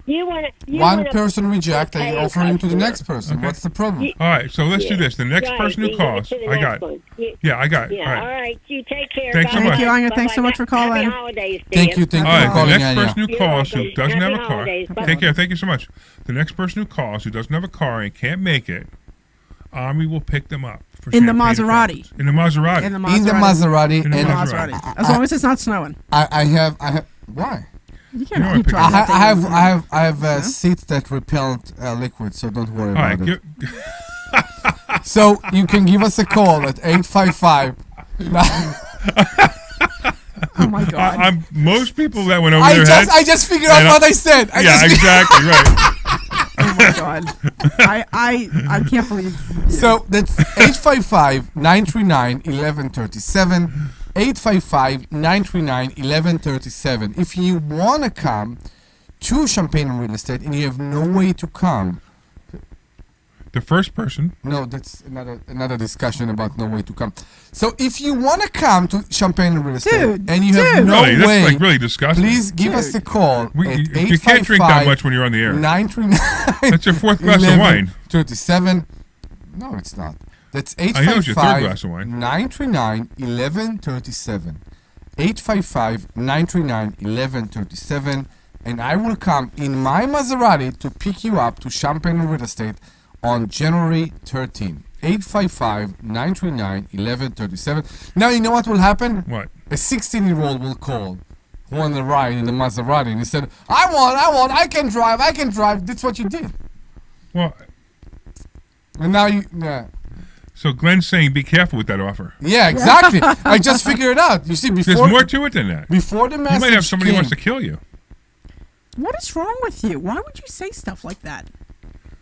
You want to. One person reject, I offer him to the next person. What's the problem? All right, so let's do this. The next Right, person who you give it calls, to the I next got. one. Yeah, I got. Yeah, All right. You take care. Thanks so Bye. much. Thank you, Anya. Thanks so much for calling. Happy holidays to Thank you. Thank All you for right, calling, the next Anya. person who calls who doesn't have a car. holidays. Bye. Take care. Thank you so much. The next person who calls who doesn't have a car and can't make it, Omri will pick them up. For In the Champagne Maserati. In the Maserati. In the In the Maserati. In the and Maserati. As long as it's not snowing. I have. Why? You can't keep driving that thing. I have seats that repel liquid, so don't worry All right. about it. So you can give us a call at 855. Oh my God! Most people that went over their heads. I just figured out what I said. Exactly right. Oh my God! I can't believe. So that's 855-939-1137. 855-939-1137. If you want to come to Champagne and Real Estate and you have no way to come. The first person. No, that's another discussion about no way to come. So if you want to come to Champagne and Real Estate and you have no really, way, that's like really disgusting. please give us a call. You can't drink that much when you're on the air. 939. That's your fourth glass of wine. 37. No, it's not. That's I know it's your third glass of wine. 939-1137. 855-939-1137. And I will come in my Maserati to pick you up to Champagne and Real Estate on January 13. 855-939-1137. Now you know what will happen? What? A 16-year-old will call who on the ride in the Maserati and he said, I want, I can drive. That's what you did. Well, and now yeah. So Glenn's saying be careful with that offer. Yeah, exactly. I just figured it out. You see, before there's more to it than that. Before the message you might have somebody who came, wants to kill you. What is wrong with you? Why would you say stuff like that?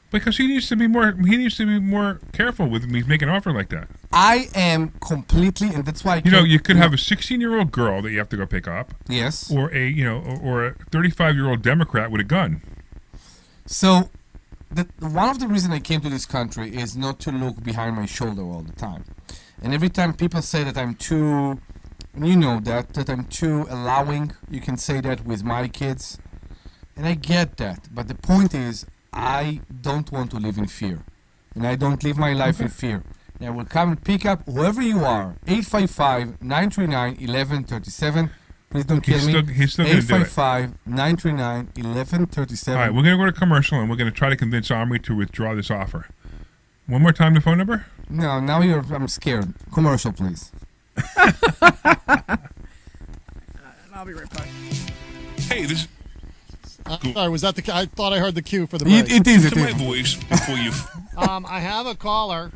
Because he needs to be more. He needs to be more careful with me making an offer like that. I am completely, and that's why you could have a 16-year-old girl that you have to go pick up. Yes. Or a or a 35-year-old Democrat with a gun. So, one of the reasons I came to this country is not to look behind my shoulder all the time. And every time people say that I'm too, that I'm too allowing, you can say that with my kids. And I get that. But the point is, I don't want to live in fear. And I don't live my life in fear. And I will come and pick up whoever you are. 855-939-1137. Please don't kill me. He's still going to do it. 855-939-1137. All right, we're going to go to commercial, and we're going to try to convince Omri to withdraw this offer. One more time, the phone number? No, now I'm scared. Commercial, please. I'll be right back. Hey, this... Sorry, was that I thought I heard the cue for the It break. is. My voice before you... I have a caller.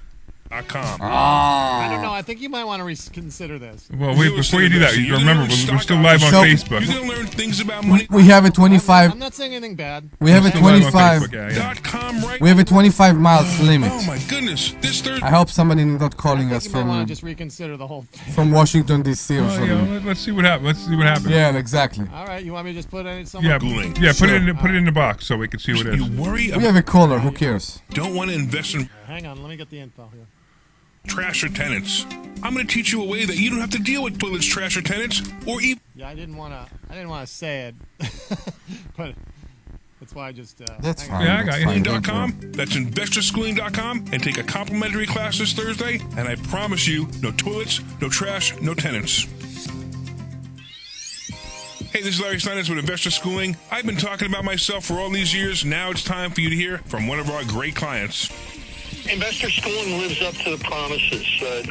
.com. I don't know. I think you might want to reconsider this. Well, wait, before you do that, remember, we're still live on Facebook. You're going to learn things about money. We have a 25. I'm not saying anything bad. We have a 25. We have a 25 miles limit. Oh my goodness! This Thursday. I hope somebody not calling us You might want from to just reconsider the whole thing. from Washington D.C. or something. Let's see what happens. Let's see what happens. Yeah, exactly. All right, you want me to just put it Yeah, somewhere? put it in the box so we can see what it is. You worry We have a caller. Who cares? Don't want to invest in Hang on, let me get the info here. trash or tenants. I'm going to teach you a way that you don't have to deal with toilets, trash, or tenants, or even. Yeah, I didn't want to say it, but that's why I just. That's hang on. fine. Yeah, I got you. .com. That's investorschooling.com, and take a complimentary class this Thursday. And I promise you, no toilets, no trash, no tenants. Hey, this is Larry Steinhouse with Investor Schooling. I've been talking about myself for all these years. Now it's time for you to hear from one of our great clients. Investor Schooling lives up to the promises.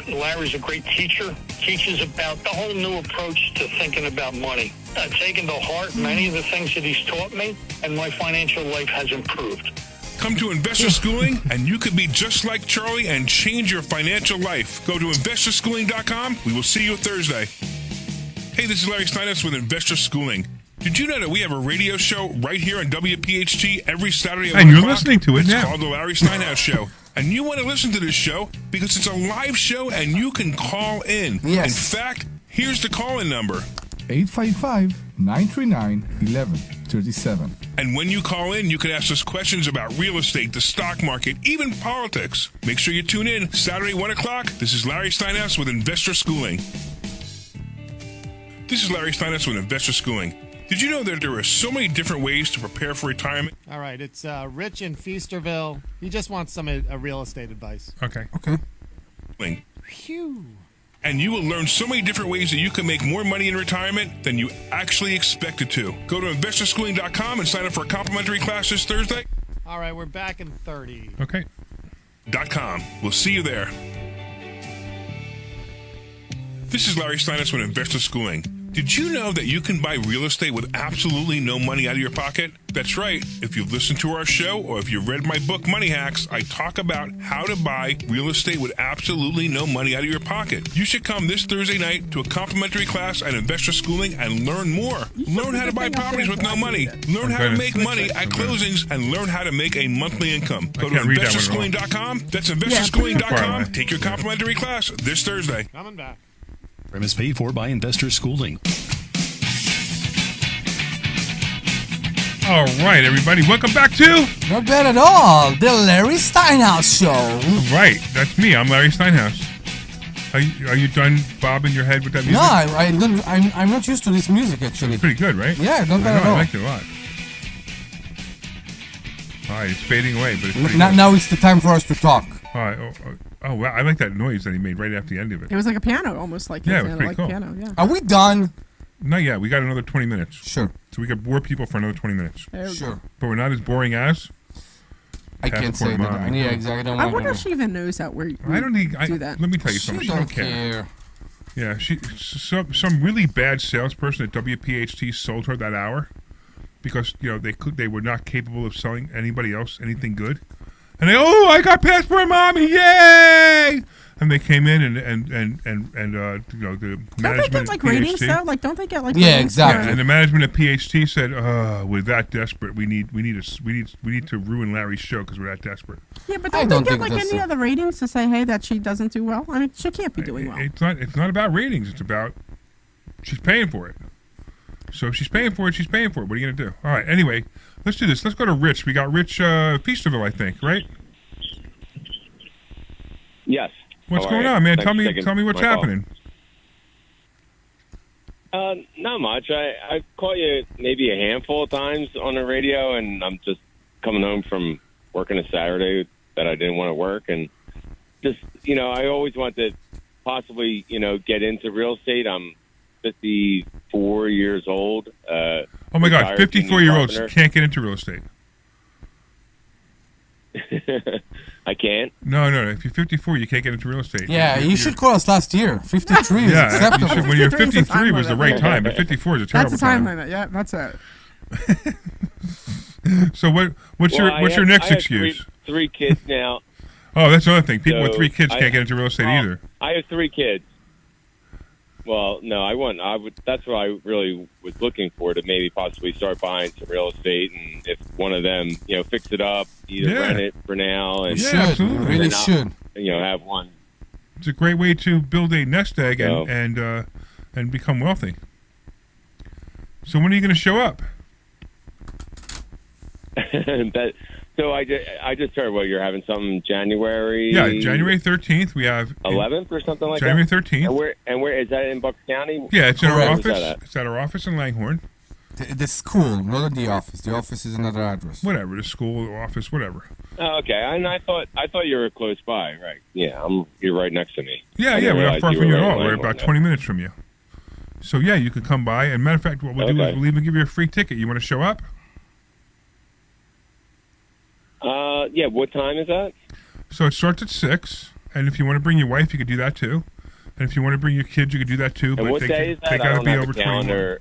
Larry's a great teacher, teaches about the whole new approach to thinking about money. I've taken to heart many of the things that he's taught me, and my financial life has improved. Come to Investor Schooling, and you could be just like Charlie and change your financial life. Go to investorschooling.com. We will see you Thursday. Hey, this is Larry Steinhouse with Investor Schooling. Did you know that we have a radio show right here on WPHT every Saturday at 1 And you're o'clock? listening to it It's now. called the Larry Steinhouse Show. And you want to listen to this show because it's a live show and you can call in. Yes. In fact, here's the call-in number. 855-939-1137. And when you call in, you can ask us questions about real estate, the stock market, even politics. Make sure you tune in Saturday, 1 o'clock. This is Larry Steinhouse with Investor Schooling. This is Larry Steinhouse with Investor Schooling. Did you know that there are so many different ways to prepare for retirement? All right, it's Rich in Feasterville. He just wants some real estate advice. Okay. Phew. And you will learn so many different ways that you can make more money in retirement than you actually expected to. Go to investorschooling.com and sign up for a complimentary class this Thursday. All right, we're back in 30. Okay. .com. We'll see you there. This is Larry Steinhouse with Investor Schooling. Did you know that you can buy real estate with absolutely no money out of your pocket? That's right. If you've listened to our show or if you've read my book, Money Hacks, I talk about how to buy real estate with absolutely no money out of your pocket. You should come this Thursday night to a complimentary class at Investor Schooling and learn more. Learn how to buy properties with no money. Learn how to make money at closings and learn how to make a monthly income. Go to investorschooling.com. That's investorschooling.com. Take your complimentary class this Thursday. Coming back. Program is paid for by Investor Schooling. All right, everybody. Welcome back to... Not bad at all. The Larry Steinhouse Show. Right. That's me. I'm Larry Steinhouse. Are you done bobbing your head with that music? No, I don't. I'm not used to this music actually. It's pretty good, right? Yeah, not bad I at know, all. I liked it a lot. All right, it's fading away, but it's pretty Now, good. now it's the time for us to talk. All right. Oh, wow. I like that noise that he made right after the end of it. It was like a piano, almost like Yeah, it it was sounded pretty like cool. piano. Yeah. Are we done? Not yet. We got another 20 minutes. Sure. So we got bore people for another 20 minutes. Sure. But we're not as boring as... I can't say Passport that. Mom. Yeah, exactly. I wonder if she even knows that we I don't need... do that. Let me tell you something. She don't care. Yeah, some really bad salesperson at WPHT sold her that hour because they were not capable of selling anybody else anything good, and I got Passport Mommy, yay! And they came in and the Don't they management get like at ratings PHT though? Like, don't they get like? Yeah, ratings? exactly. And the management at PHT said, we're that desperate. We need to ruin Larry's show because we're that desperate." Yeah, but I don't don't they get think like that's any it. other ratings to say, hey, that she doesn't do well? I mean, she can't be doing well. It's not about ratings. It's about she's paying for it. So if she's paying for it, she's paying for it. What are you gonna do? All right. Anyway, let's do this. Let's go to Rich. We got Rich Feasterville, I think, right? Yes. What's How are going you? on, man? Thanks for taking Tell me what's my call. happening. Not much. I call you maybe a handful of times on the radio, and I'm just coming home from working a Saturday that I didn't want to work, and just I always want to possibly get into real estate. I'm 54 years old. Oh my God, 54-year-olds can't get into real estate. I can't. No. If you're 54, you can't get into real estate. Yeah, you should call us last year. 53 is Yeah, acceptable. you should- when you're 53 was the right time, but 54 is a terrible That's the time limit. Yeah, that's it. So what's your next I have excuse? three kids now. Oh, that's another thing. People with So 3 kids can't get into real estate either. I have 3 kids. Well, no, I wouldn't. That's what I really was looking for, to maybe possibly start buying some real estate, and if one of them, fix it up, either rent it for now, and absolutely. Really should. Have one. It's a great way to build a nest egg and become wealthy. So when are you going to show up? So I just heard, you're having something January? Yeah, January 13th. We have 11th or something like January that. 13th. And where is that, in Bucks County? Yeah, it's in our Where is office. that at? It's at our office in Langhorne. The school, not the office. The office is another address. Whatever, the school, the office, whatever. Oh, okay. And I thought you were close by, right? Yeah, you're right next to me. Yeah, we're not far from you at all. We're about 20 minutes from you. So yeah, you could come by. And matter of fact, what we'll do is we'll even give you a free ticket. You want to show up? Yeah. What time is that? So it starts at 6, and if you want to bring your wife, you could do that too. And if you want to bring your kids, you could do that too. And what day is that? They got to be over 21.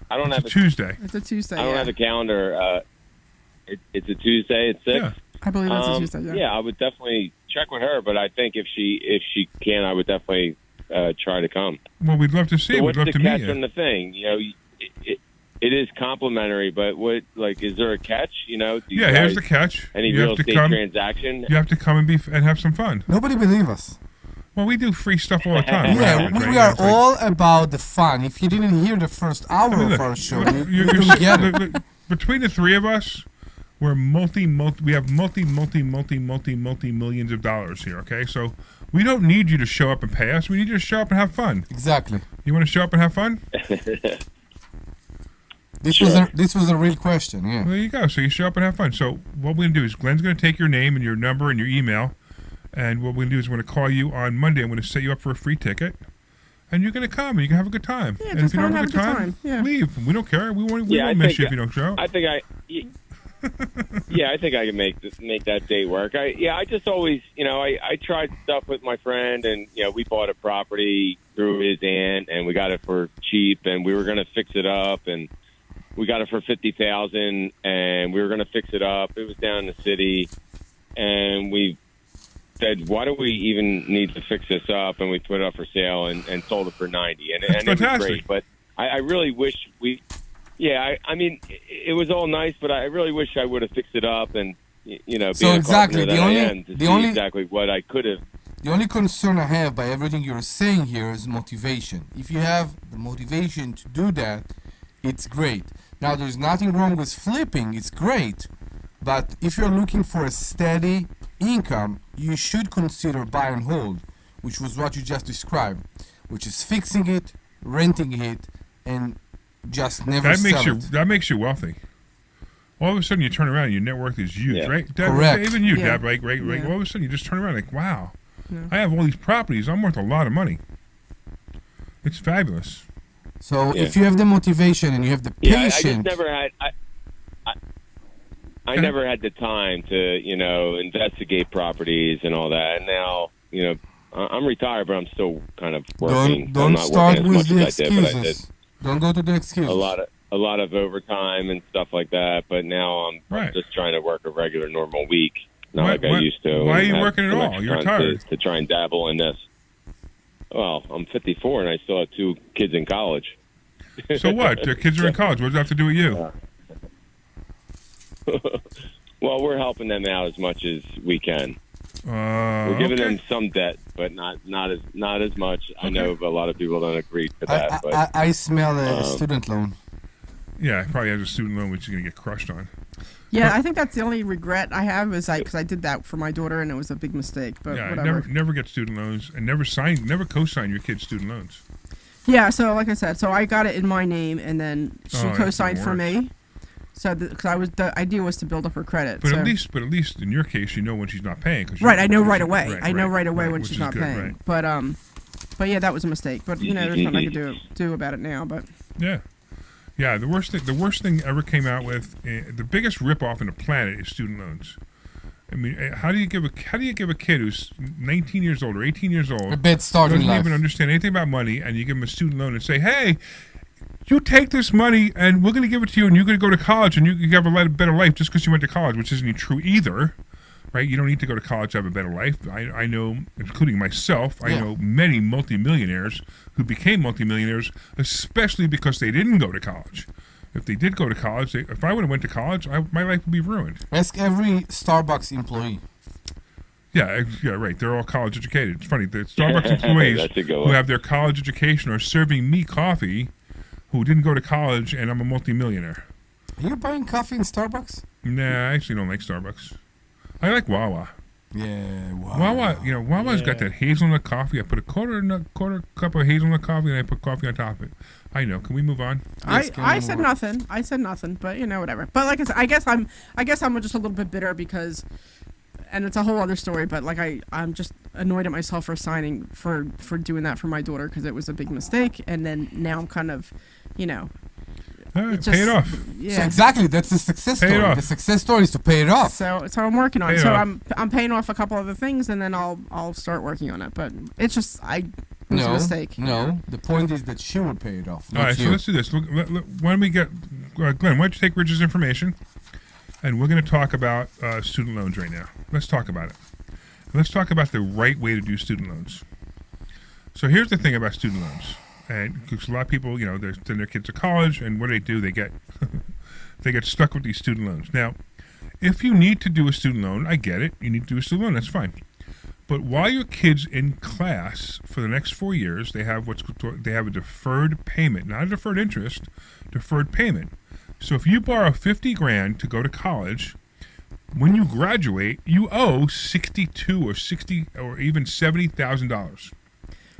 I don't have a Tuesday. It's a Tuesday. I don't have a calendar. It's a Tuesday at 6. Yeah. I believe that's a Tuesday. Yeah, I would definitely check with her, but I think if she can, I would definitely try to come. Well, we'd love to see. So We'd love to meet what's the you. catch on the thing? It is complimentary, but is there a catch? Do you here's the catch. Any You real have to estate come- transaction? You have to come and have some fun. Nobody believe us. Well, we do free stuff all the time. Yeah, we are all about the fun. If you didn't hear the first hour of our show, you didn't get it. Between the 3 of us, we're we have multi millions of dollars here. Okay, so we don't need you to show up and pay us. We need you to show up and have fun. Exactly. You want to show up and have fun? This was a real question. Yeah. Well, there you go. So you show up and have fun. So what we're gonna do is Glenn's gonna take your name and your number and your email, and what we're gonna do is we're gonna call you on Monday. I'm gonna set you up for a free ticket, and you're gonna come and you can have a good time. Yeah, and just if you don't come have a good time, Yeah. leave. We don't care. We won't I miss think you if you don't show. I think I can make that day work. I just always, I tried stuff with my friend, and we bought a property through his aunt, and we got it for cheap, and we were going to fix it up, and we got it for $50,000, and we were going to fix it up. It was down in the city, and we said, why do we even need to fix this up? And we put it up for sale and sold it for $90,000, and it was great. But I really wish we. Yeah, I mean, it was all nice, but I really wish I would have fixed it up, and being a carpenter that I am, to see exactly what I could have. The only concern I have by everything you're saying here is motivation. If you have the motivation to do that, it's great. Now, there's nothing wrong with flipping; it's great. But if you're looking for a steady income, you should consider buy and hold, which was what you just described, which is fixing it, renting it, and just never sell it. That makes you wealthy. All of a sudden, you turn around and your net worth is huge, right? Deb, Correct. Even you, Yeah. Deb, right? Yeah. All of a sudden, you just turn around like, wow, Yeah. I have all these properties. I'm worth a lot of money. It's fabulous. So if you have the motivation and you have the I just patience, never had. I never had the time to, investigate properties and all that. And now, I'm retired, but I'm still kind of working. I'm don't not start working as with much the as I did, but I did excuses. Don't go to the excuses. a lot of overtime and stuff like that. But now I'm just trying to work a regular, normal week, not like I used to. Why are and you have working at some all? extra You're time retired. to try and dabble in this. Well, I'm 54 and I still have 2 kids in college. So what? The kids are in college. What does that have to do with you? Well, we're helping them out as much as we can. We're giving them some debt, but not as much. I know a lot of people don't agree to that. But I smell a student loan. Yeah, he probably has a student loan which he's going to get crushed on. Yeah, I think that's the only regret I have is because I did that for my daughter and it was a big mistake. But Yeah, whatever. never get student loans and never co-sign your kids' student loans. Yeah, so like I said, so I got it in my name and then she that's co-signed even for worse. me. So because the idea was to build up her credit. But so. at least in your case, you know when she's not paying. Right, I know right away. I know right away when which she's is not good, paying. right. But yeah, that was a mistake. But there's nothing I can do about it now. But Yeah, the worst thing ever came out with the biggest ripoff on the planet is student loans. I mean, how do you give a kid who's 19 years old or 18 years old a bad start in doesn't life, even understand anything about money, and you give him a student loan and say, hey, you take this money and we're going to give it to you and you're going to go to college and you have a better life just because you went to college, which isn't true either. right? You don't need to go to college to have a better life. I know, including myself, I know many multimillionaires who became multimillionaires, especially because they didn't go to college. If they did go to college, if I would have went to college, my life would be ruined. Ask every Starbucks employee. Yeah, right. They're all college educated. It's funny. The Starbucks employees who have their college education are serving me coffee who didn't go to college, and I'm a multimillionaire. Are you buying coffee in Starbucks? Nah, I actually don't like Starbucks. I like Wawa. Yeah, Wawa. Wawa's got that hazelnut coffee. I put a quarter cup of hazelnut coffee, and I put coffee on top of it. I know. Can we move on? I said nothing. I said nothing, but whatever. But like I said, I guess I'm just a little bit bitter because, and it's a whole other story. But like I'm just annoyed at myself for signing for doing that for my daughter because it was a big mistake, and then now I'm kind of, pay it off. Yeah. So exactly, that's the success Pay it story. off. The success story is to pay it off. So I'm working on Pay it. it So off. I'm paying off a couple other things, and then I'll start working on it. But it's just it was a mistake. No, the point is that she will pay it off. All right, so let's do this. Why don't we get Glenn? Why don't you take Rich's information, and we're going to talk about student loans right now. Let's talk about it. Let's talk about the right way to do student loans. So here's the thing about student loans, and because a lot of people, they send their kids to college, and what do? They get they get stuck with these student loans. Now, if you need to do a student loan, I get it. You need to do a student loan. That's fine. But while your kid's in class for the next 4 years, they have a deferred payment, not a deferred interest, deferred payment. So if you borrow $50,000 to go to college, when you graduate, you owe $62,000 or $60,000 or even $70,000, which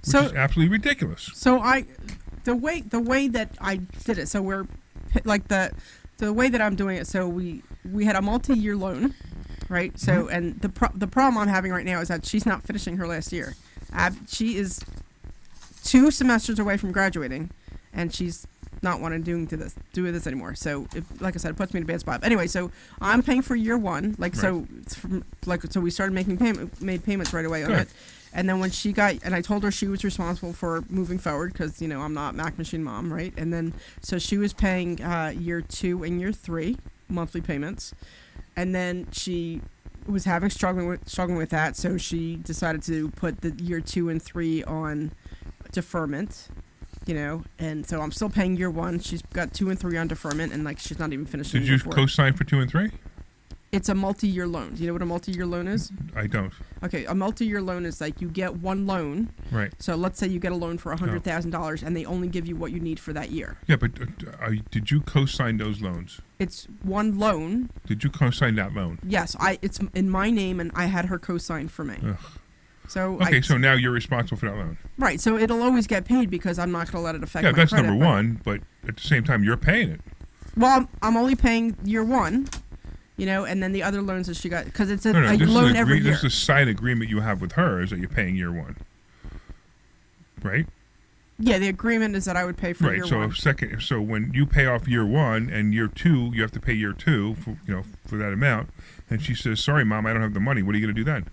is absolutely ridiculous. So the way that I did it. So we're like the way that I'm doing it. So we had a multi-year loan. Right. So, and the problem I'm having right now is that she's not finishing her last year. She is 2 semesters away from graduating, and she's not wanting to do this anymore. So, like I said, it puts me in a bad spot. But anyway, so I'm paying for year 1. So we started made payments right away on it. And then when she got, and I told her she was responsible for moving forward because I'm not Mac Machine Mom, right? And then so she was paying year 2 and year 3 monthly payments. And then she was struggling with that, so she decided to put the year 2 and 3 on deferment, And so I'm still paying year 1. She's got 2 and 3 on deferment, and she's not even finishing. Did you co-sign for 2 and 3? It's a multi-year loan. Do you know what a multi-year loan is? I don't. Okay, a multi-year loan is you get one loan. Right. So let's say you get a loan for $100,000, and they only give you what you need for that year. Yeah, but did you co-sign those loans? It's one loan. Did you co-sign that loan? Yes, it's in my name, and I had her co-sign for me. Ugh. So so now you're responsible for that loan. Right. So it'll always get paid because I'm not going to let it affect my credit. Yeah, that's number 1. But at the same time, you're paying it. Well, I'm only paying year 1. And then the other loans that she got, because it's a this loan every year. This is a side agreement you have with her is that you're paying year 1, right? Yeah, the agreement is that I would pay for year 1. Right. So when you pay off year 1 and year 2, you have to pay year 2 for that amount. And she says, "Sorry, Mom, I don't have the money. What are you going to do then?"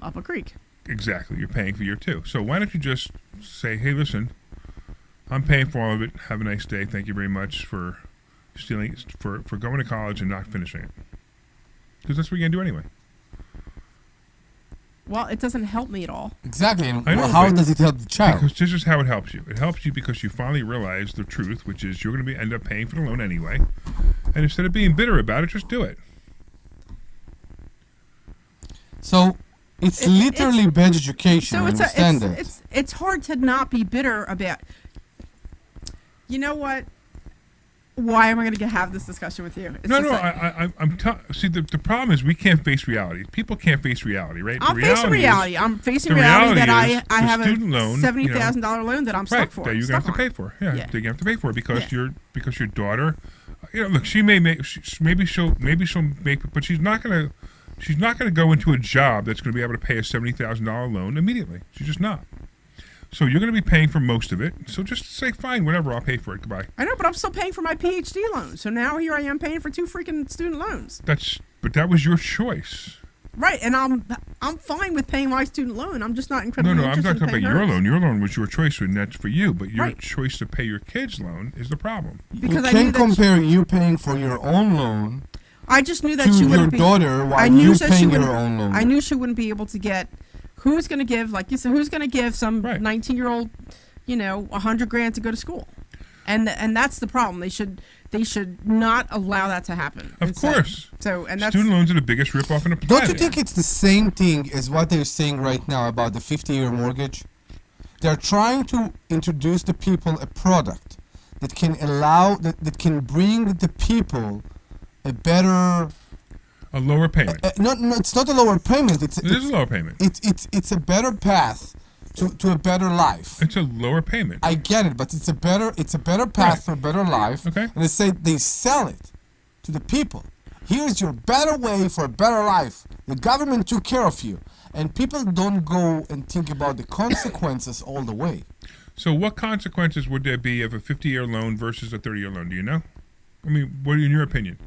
Up a creek. Exactly. You're paying for year 2. So why don't you just say, "Hey, listen, I'm paying for all of it. Have a nice day. Thank you very much for going to college and not finishing it," because that's what you're gonna do anyway. Well, it doesn't help me at all. Exactly. And how does it help the child? Because this is how it helps you. It helps you because you finally realize the truth, which is you're going to end up paying for the loan anyway. And instead of being bitter about it, just do it. So it's literally bad education. So I understand it's hard to not be bitter about. You know what? Why am I going to have this discussion with you? See, the problem is we can't face reality. People can't face reality, right? I'm facing reality. I'm facing reality that I have a $70,000 loan that I'm stuck for. That you're going to have to pay for. Yeah, you're going to have to pay for because your daughter. Look, she may make. Maybe she'll make, but she's not going to go into a job that's going to be able to pay a $70,000 loan immediately. She's just not. So you're going to be paying for most of it. So just say, fine, whatever, I'll pay for it. Goodbye. I know, but I'm still paying for my PhD loan. So now here I am paying for 2 freaking student loans. But that was your choice. Right, and I'm fine with paying my student loan. I'm just not incredibly interested I'm not talking about hers. your loan. Your loan was your choice, and that's for you. But your choice to pay your kid's loan is the problem. Because you can't compare you paying for your own loan I just knew that to she your wouldn't be. daughter while I knew you're that she paying wouldn't. your own loan. I knew she wouldn't be able to get. Who's going to give, like you said, who's going to give some 19-year-old, $100,000 to go to school? And that's the problem. They should not allow that to happen. Of course. And that's student loans are the biggest ripoff in the planet. Don't you think it's the same thing as what they're saying right now about the 50-year mortgage? They're trying to introduce the people a product that can allow that can bring the people a better. A lower payment. No, it's not a lower payment. It is a lower payment. It's a better path to a better life. It's a lower payment. I get it, but it's a better path for a better life. Okay. And they sell it to the people. Here's your better way for a better life. The government took care of you, and people don't go and think about the consequences all the way. So, what consequences would there be of a 50-year loan versus a 30-year loan? Do you know? I mean, what in your opinion?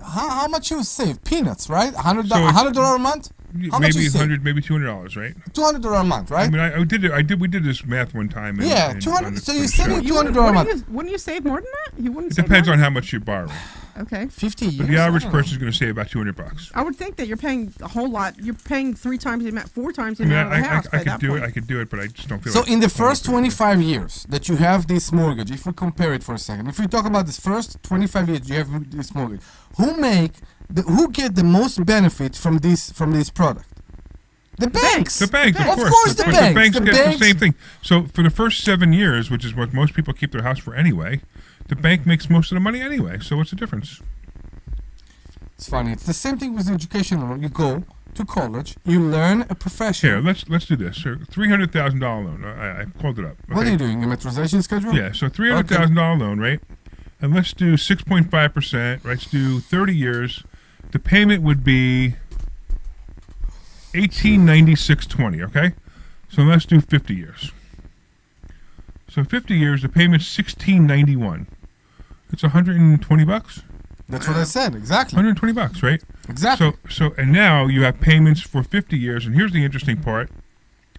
How much you save? Peanuts, right? $100 a month. How much maybe you save? maybe $200, right? $200 a month, right? I mean, we did this math one time. Yeah, 200. So you're saving $200 a month. Wouldn't you save more than that? You wouldn't. It depends on how much you're borrowing. Okay. 50 years. But the average person is going to save about $200. I would think that you're paying a whole lot. You're paying 3 times the amount, 4 times the amount of the house. I could do it, but I just don't feel. So like in the first 25 years that you have this mortgage, if we compare it for a second, if we talk about this first 25 years you have this mortgage, who get the most benefit from this product? The banks. The banks, of course. Course the banks. The banks get the same thing. So for the first 7 years, which is what most people keep their house for anyway, the bank makes most of the money anyway. So what's the difference? It's funny. It's the same thing with education loan. You go to college, you learn a profession. Here, let's do this. So $300,000 loan. I pulled it up. Okay? What are you doing? A memorization schedule? Yeah. So $300,000 loan, right? And let's do 6.5%. Right? Let's do 30 years. The payment would be $1896.20. Okay. So let's do 50 years. So 50 years, the payment's $1691. It's $120. That's what I said. Exactly. $120, right? Exactly. So and now you have payments for 50 years, and here's the interesting part: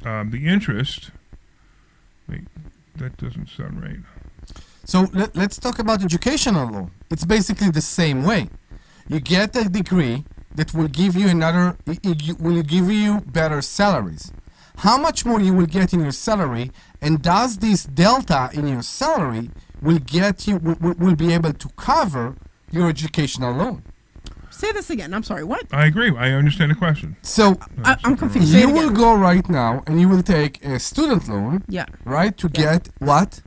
the interest. Wait, that doesn't sound right. So let's talk about educational loan. It's basically the same way. You get a degree that will give you will give you better salaries. How much more you will get in your salary, and does this delta in your salary will be able to cover your educational loan? Say this again. I'm sorry. What? I agree. I understand the question. So I'm confused. You will go right now and you will take a student loan. Yeah. Right, to get what?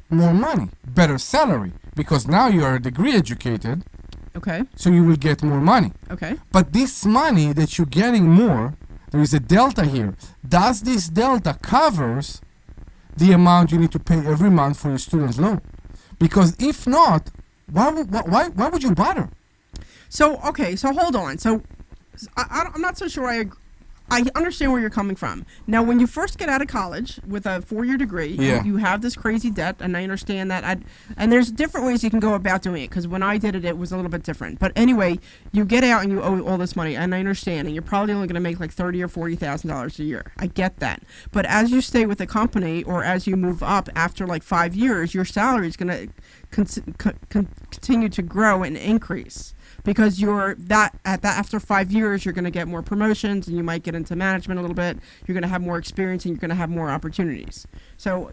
More money, better salary, because now you are degree educated. Okay. So you will get more money. Okay. But this money that you're getting more, there is a delta here. Does this delta covers the amount you need to pay every month for your student loan? Because if not, why would you bother? So hold on. So I'm not so sure I understand where you're coming from. Now, when you first get out of college with a 4-year degree, you have this crazy debt, and I understand that. And there's different ways you can go about doing it, because when I did it, it was a little bit different. But anyway, you get out and you owe all this money, and I understand, and you're probably only going to make like $30,000 or $40,000 a year. I get that. But as you stay with the company, or as you move up after like 5 years, your salary is going to continue to grow and increase. Because after 5 years, you're going to get more promotions, and you might get into management a little bit. You're going to have more experience, and you're going to have more opportunities. So,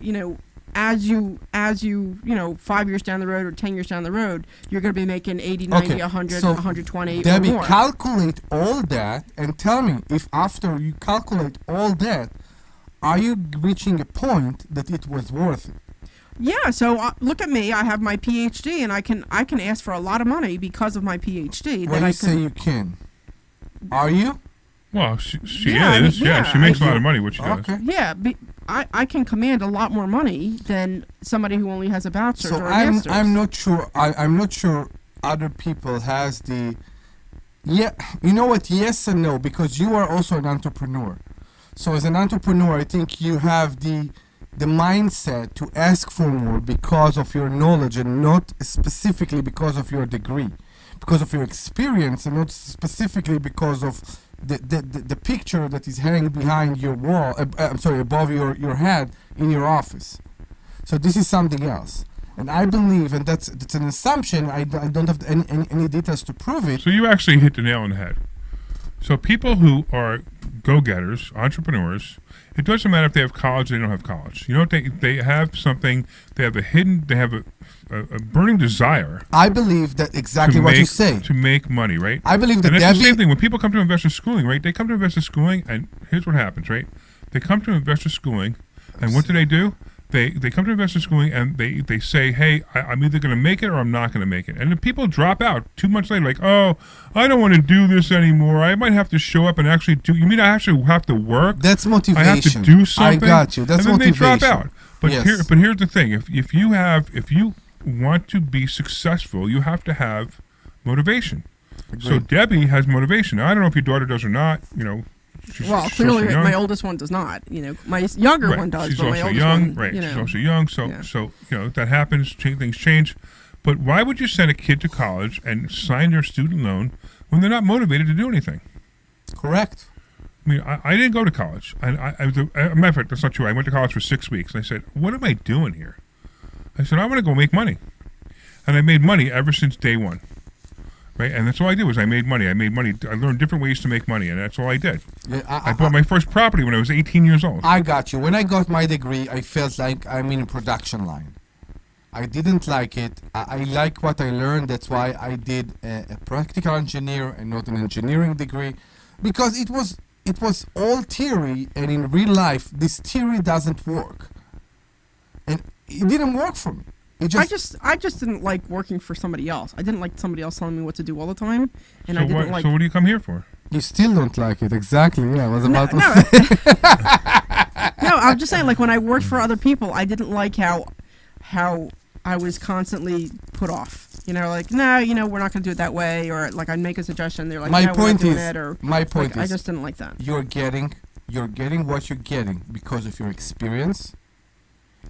as you 5 years down the road or 10 years down the road, you're going to be making 80, 90, 100, so 120 Debbie, or more. Calculate all that and tell me if after you calculate all that, are you reaching a point that it was worth it? Yeah, so look at me. I have my PhD, and I can ask for a lot of money because of my PhD. When you say you can, are you? Well, she is. She makes a lot of money, which she does. Yeah, I can command a lot more money than somebody who only has a bachelor's or a master's. I'm not sure. I'm not sure other people has the. Yeah, you know what? Yes and no, because you are also an entrepreneur. So as an entrepreneur, I think you have the mindset to ask for more because of your knowledge and not specifically because of your degree, because of your experience and not specifically because of the picture that is hanging behind your wall, above your head in your office. So this is something else. And I believe, and that's an assumption, I don't have any details to prove it. So you actually hit the nail on the head. So people who are go-getters, entrepreneurs, it doesn't matter if they have college or they don't have college. You know, they have something, they have a burning desire. I believe that exactly what you say. To make money, right? I believe that and that's the same thing. When people come to investor schooling, right? They come to investor schooling, and here's what happens, right? They come to investor schooling, and what do? They come to investor schooling and they say, hey, I'm either going to make it or I'm not going to make it. And the people drop out 2 months later, like, oh, I don't want to do this anymore. I might have to show up and actually do. You mean I actually have to work? That's motivation. I have to do something. I got you. That's and then motivation. they drop out. But yes. Here's the thing: if you want to be successful, you have to have motivation. Agreed. So Debbie has motivation. Now, I don't know if your daughter does or not. You know. Well, clearly my oldest one does not. You know, my younger one does, but my oldest one, right? You know, she's also young, so you know that happens. Things change, but why would you send a kid to college and sign their student loan when they're not motivated to do anything? Correct. I mean, I didn't go to college. I was a matter of fact, that's not true. I went to college for 6 weeks, and I said, "What am I doing here?" I said, "I want to go make money," and I made money ever since day one. Right, and that's all I did was I made money. I learned different ways to make money, and that's all I did. Yeah, I bought my first property when I was 18 years old. I got you. When I got my degree, I felt like I'm in a production line. I didn't like it. I like what I learned. That's why I did a practical engineer and not an engineering degree, because it was all theory, and in real life, this theory doesn't work, and it didn't work for me. I just didn't like working for somebody else. I didn't like somebody else telling me what to do all the time, and I didn't like. So what do you come here for? You still don't like it, exactly? Yeah, I was about to say. No, I'm just saying. Like when I worked for other people, I didn't like how I was constantly put off. You know, like no, we're not going to do it that way, or like I'd make a suggestion, they're like, my no, point we're not is, doing it, or my point like, is, I just didn't like that. You're getting what you're getting because of your experience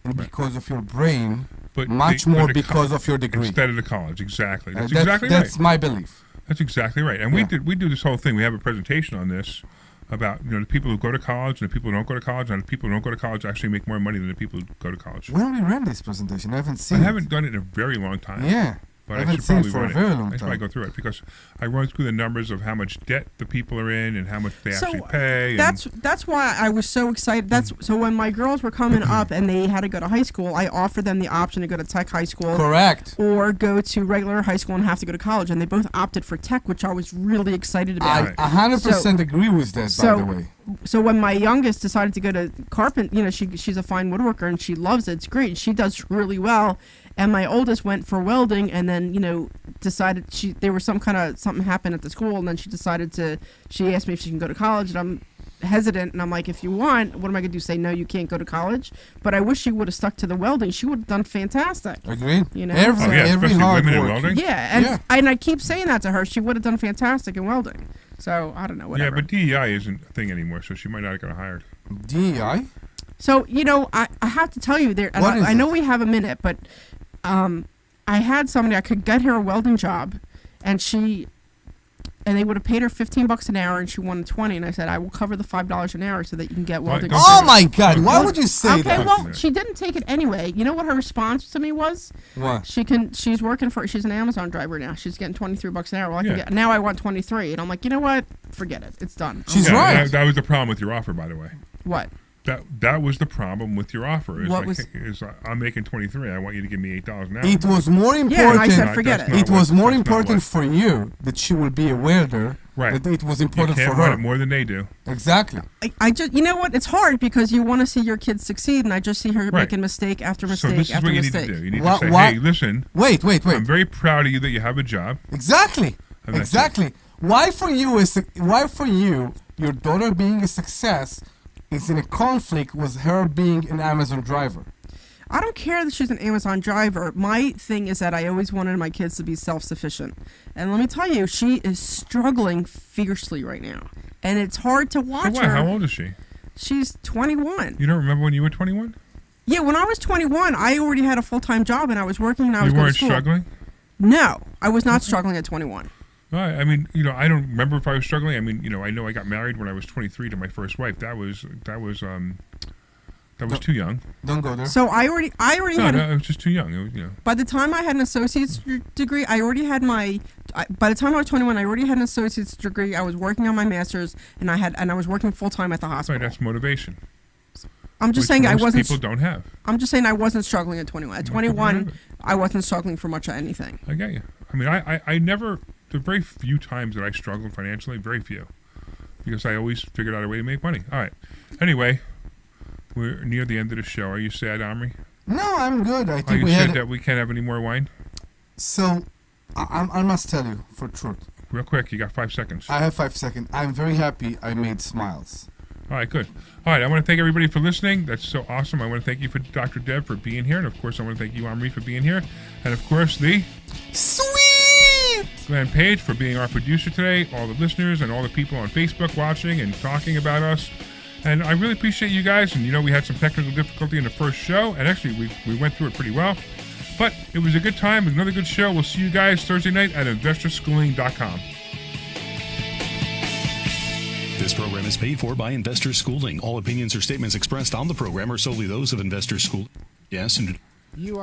and because of your brain. But more because of your degree. Instead of the college, exactly. That's exactly right. That's my belief. That's exactly right. And we do this whole thing. We have a presentation on this about the people who go to college and the people who don't go to college, and the people who don't go to college actually make more money than the people who go to college. When we ran this presentation, I haven't seen I haven't done it in a very long time. Yeah. But I haven't seen it for a very long time. That's why I go through it, because I run through the numbers of how much debt the people are in and how much they actually pay. That's why I was so excited. So when my girls were coming up and they had to go to high school, I offered them the option to go to tech high school. Correct. Or go to regular high school and have to go to college, and they both opted for tech, which I was really excited about. I 100% agree with that, by the way. So when my youngest decided to go to she's a fine woodworker and she loves it. It's great. She does really well. And my oldest went for welding, and then decided there was something happened at the school, and then she asked me if she can go to college, and I'm hesitant, and I'm like, if you want, what am I going to do? Say no, you can't go to college? But I wish she would have stuck to the welding. She would have done fantastic. Agreed. Every hard work. Welding? Yeah, and I keep saying that to her. She would have done fantastic in welding. So I don't know. Whatever. Yeah, but DEI isn't a thing anymore, so she might not get hired. DEI? So I have to tell you there. I know we have a minute, but. I had somebody, I could get her a welding job, and they would have paid her $15 an hour, and she wanted $20, and I said, I will cover the $5 an hour so that you can get welding. Oh my God! Why would you say that? Okay, well, she didn't take it anyway. You know what her response to me was? What? She's working she's an Amazon driver now. She's getting $23 an hour. Well, now I want 23, and I'm like, you know what? Forget it. It's done. She's right. That was the problem with your offer, by the way. What? That was the problem with your offer. I'm making 23. I want you to give me $8 an hour. It was more important. Yeah, I said forget it. It was more important for you that she will be a welder. Right. That it was important you can't for her. It more than they do. Exactly. I just, you know what? It's hard because you want to see your kids succeed, and I just see her making mistake after mistake so this after is what mistake. You need to do. You need to say, hey, listen. Wait. I'm very proud of you that you have a job. Exactly. Why for you, your daughter being a success is in a conflict with her being an Amazon driver? I don't care that she's an Amazon driver. My thing is that I always wanted my kids to be self-sufficient. And let me tell you, she is struggling fiercely right now. And it's hard to watch her. How old is she? She's 21. You don't remember when you were 21? Yeah, when I was 21, I already had a full-time job and I was working and I was going to school. You weren't struggling? No, I was not struggling at 21. I mean, I don't remember if I was struggling. I mean, I know I got married when I was 23 to my first wife. That was That was too young. Don't go there. So I already had. No, it was just too young. It was, By the time I had an associate's degree, I already had my. By the time I was 21, I already had an associate's degree. I was working on my master's, and I was working full time at the hospital. Right, that's motivation. I'm just saying I wasn't. People don't have. I'm just saying I wasn't struggling at 21. At 21, I wasn't struggling for much of anything. I get you. I mean, I never. The very few times that I struggled financially, very few, because I always figured out a way to make money. All right. Anyway, we're near the end of the show. Are you sad, Omri? No, I'm good. I think you said that we can't have any more wine? So, I must tell you, for truth. Real quick, you got 5 seconds. I have 5 seconds. I'm very happy I made smiles. All right, good. All right, I want to thank everybody for listening. That's so awesome. I want to thank you for Dr. Deb for being here. And, of course, I want to thank you, Omri, for being here. And, of course, the sweet Glenn Page for being our producer today, all the listeners and all the people on Facebook watching and talking about us. And I really appreciate you guys. And, we had some technical difficulty in the first show. And, actually, we went through it pretty well. But it was a good time. Another good show. We'll see you guys Thursday night at investorschooling.com. This program is paid for by Investor Schooling. All opinions or statements expressed on the program are solely those of Investor Schooling. Yes, and you are